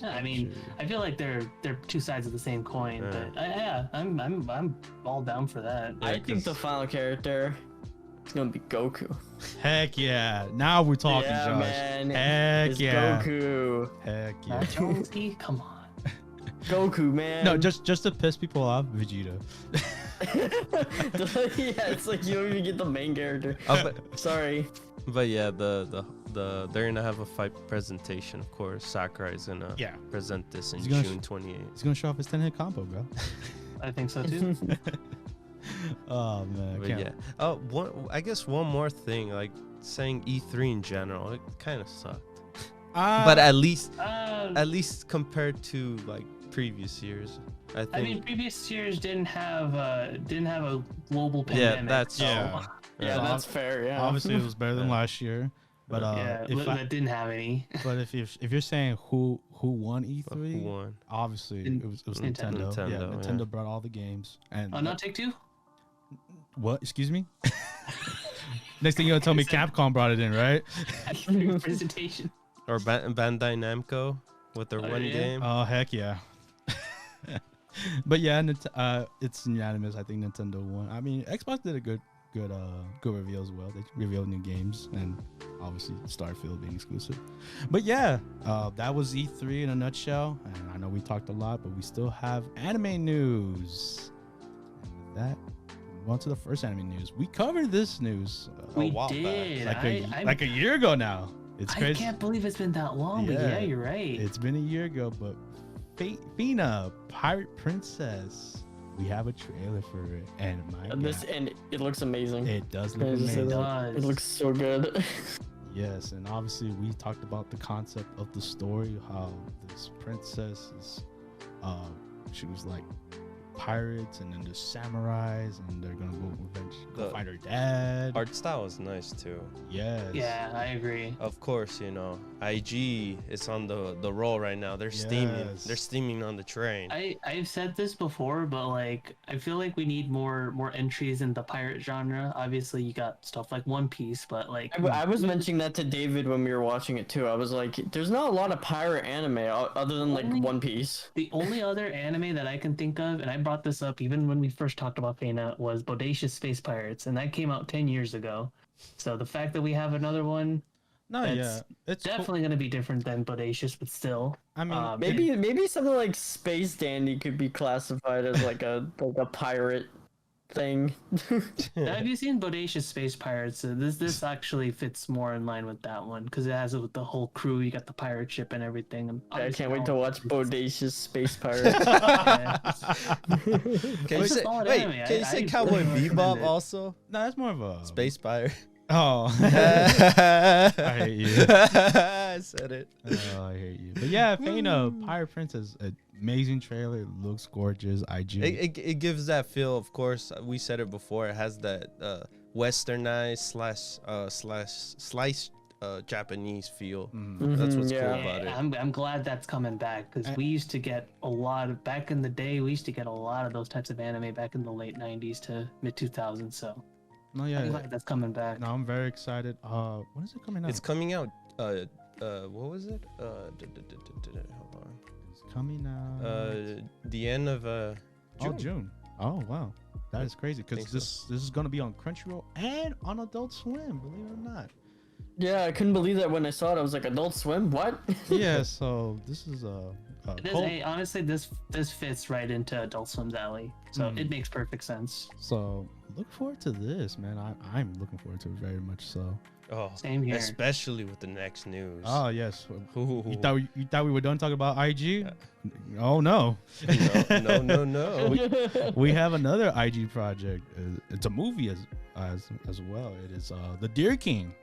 I mean, I feel like they're two sides of the same coin, but I'm all down for that. I think the final character It's gonna be Goku. Heck yeah! Now we're talking, Yeah, Josh. man. Heck It's yeah! Goku. Heck yeah! Jonesy, come on. Goku, man. No, just to piss people off, Vegeta. Yeah, it's like you don't even get the main character. Sorry. But yeah, the they're gonna have a fight presentation, of course. Sakurai's gonna present this in June 28th. He's gonna show off his 10-hit combo, bro. I think so too. Oh man. But yeah. Oh, I guess one more thing, like saying E3 in general, it kind of sucked. But at least compared to like previous years, I mean, previous years didn't have a global pandemic. That's fair. Yeah. Obviously, it was better than last year. But that didn't have any. But if you're saying who won E3, who won? Obviously it was Nintendo. Nintendo brought all the games. And not Take-Two. What? Excuse me. Next thing you're gonna tell me, Capcom brought it in, right? Presentation. Or Bandai Namco with their one game. Oh heck yeah. But yeah, it's unanimous. I think Nintendo won. I mean, Xbox did a good reveal as well. They revealed new games and obviously Starfield being exclusive. But yeah, that was E3 in a nutshell. And I know we talked a lot, but we still have anime news. And with that, we move on to the first anime news. We covered this news we did. Like a year ago now. It's crazy. I can't believe it's been that long. But yeah, you're right. It's been a year ago, but Fina, Pirate Princess. We have a trailer for it, and and it looks amazing. It does look amazing. It looks so good. Yes, and obviously we talked about the concept of the story, how this princess is, she was like pirates, and then the samurais, and they're gonna go find her dad. Art style is nice too. Yes. Yeah, I agree. Of course, IG is on the roll right now. They're steaming. They're steaming on the train. I've said this before, but like I feel like we need more entries in the pirate genre. Obviously, you got stuff like One Piece, but like I was mentioning that to David when we were watching it too. I was like, there's not a lot of pirate anime other than like One Piece. The only other anime that I can think of, and I brought this up even when we first talked about Fana, was Bodacious Space Pirates, and that came out 10 years ago. So the fact that we have another one, it's definitely going to be different than Bodacious, but still. I mean, maybe something like Space Dandy could be classified as like a pirate thing. Have you seen Bodacious Space Pirates? This actually fits more in line with that one because it has it with the whole crew. You got the pirate ship and everything. I can't wait to watch Bodacious Space Pirates. Can you say Cowboy Bebop also? No, that's more of a Space Pirate. Oh, I hate you. I said it. Oh, I hate you. But yeah, Fana, Pirate Princess, amazing trailer. It looks gorgeous. It gives that feel. Of course, we said it before. It has that westernized slice Japanese feel. That's what's cool about it. I'm glad that's coming back because we used to get a lot of back in the day. We used to get a lot of those types of anime back in the late 90s to mid 2000s. So. No, yeah, I'm glad that's coming back. No, I'm very excited. When is it coming out? It's coming out. What was it? Hold on. It's coming out. The end of June. June. Oh wow, that is crazy because this is gonna be on Crunchyroll and on Adult Swim. Believe it or not. Yeah, I couldn't believe that when I saw it. I was like, Adult Swim? What? Yeah. So this is honestly, this fits right into Adult Swim's alley. So it makes perfect sense. So look forward to this, man. I'm looking forward to it very much. So. Oh, same here. Especially with the next news. Oh yes. You thought we were done talking about IG? Oh no. No. We have another IG project. It's a movie as well. It is The Deer King.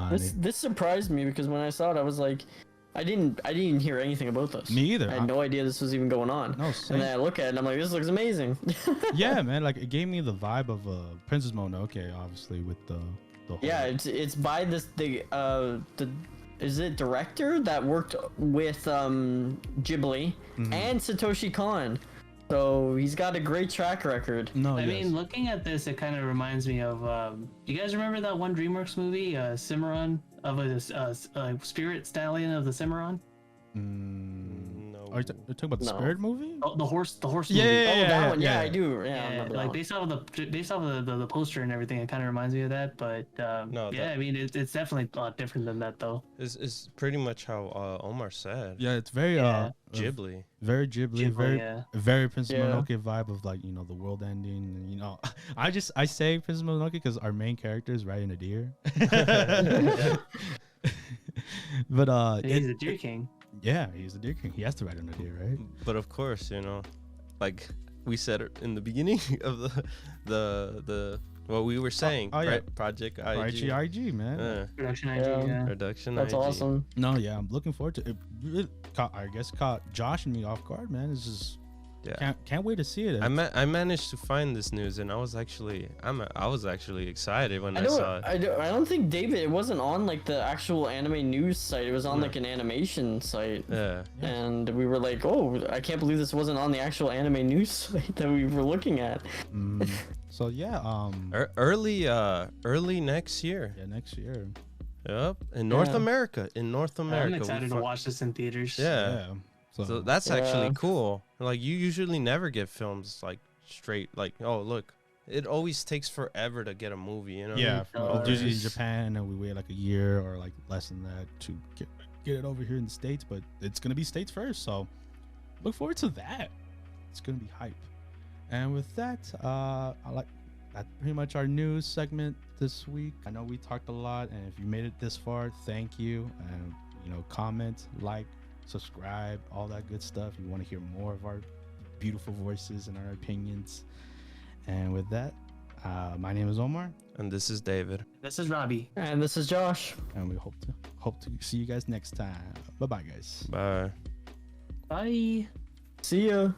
This surprised me because when I saw it, I was like, I didn't hear anything about this. Me either. I had no idea this was even going on. No, and then I look at it and I'm like, this looks amazing. Yeah, man. Like it gave me the vibe of Princess Mononoke, obviously with the whole. Yeah, it's by is it director that worked with Ghibli and Satoshi Kon. So he's got a great track record. I mean, looking at this, it kind of reminds me of. You guys remember that one DreamWorks movie, Cimarron, of a spirit stallion of the Cimarron? No. Are you talking about the Spirit movie? Oh, the horse movie. That one. Yeah, I do. Yeah, like based off of the poster and everything, it kind of reminds me of that. But I mean, it's definitely a lot different than that, though. It's pretty much how Omar said. Yeah, it's very Ghibli. Very Ghibli, very Princess Mononoke vibe of like, you know, the world ending. And, you know, I say Princess Mononoke because our main character is riding a deer. But he's a deer king. Yeah, he's the deer king. He has to ride on a deer, right? But of course, you know, like we said in the beginning of the what we were saying, right? Project IG, man. Production IG, Production That's IG. awesome. No, yeah, I'm looking forward to it. It caught Josh and me off guard, man. It's just can't wait to see it. I managed to find this news, and I was actually excited when I saw it. I don't think David. It wasn't on like the actual anime news site. It was on like an animation site. Yeah. And we were like, oh, I can't believe this wasn't on the actual anime news site that we were looking at. So yeah, early next year. Yeah, next year. Yep, in North America. I'm excited to watch this in theaters. Yeah. So that's actually cool. Like, you usually never get films like straight, like, oh look, it always takes forever to get a movie, you know? Yeah, usually in Japan, and we wait like a year or like less than that to get it over here in the States. But it's gonna be States first, so look forward to that. It's gonna be hype. And with that, that's pretty much our news segment this week. I know we talked a lot, and if you made it this far, thank you. And you know, comment, like, subscribe, all that good stuff. You want to hear more of our beautiful voices and our opinions. And with that, my name is Omar, and this is David. This is Robbie, and this is Josh. And we hope to see you guys next time. Bye guys. Bye. See ya.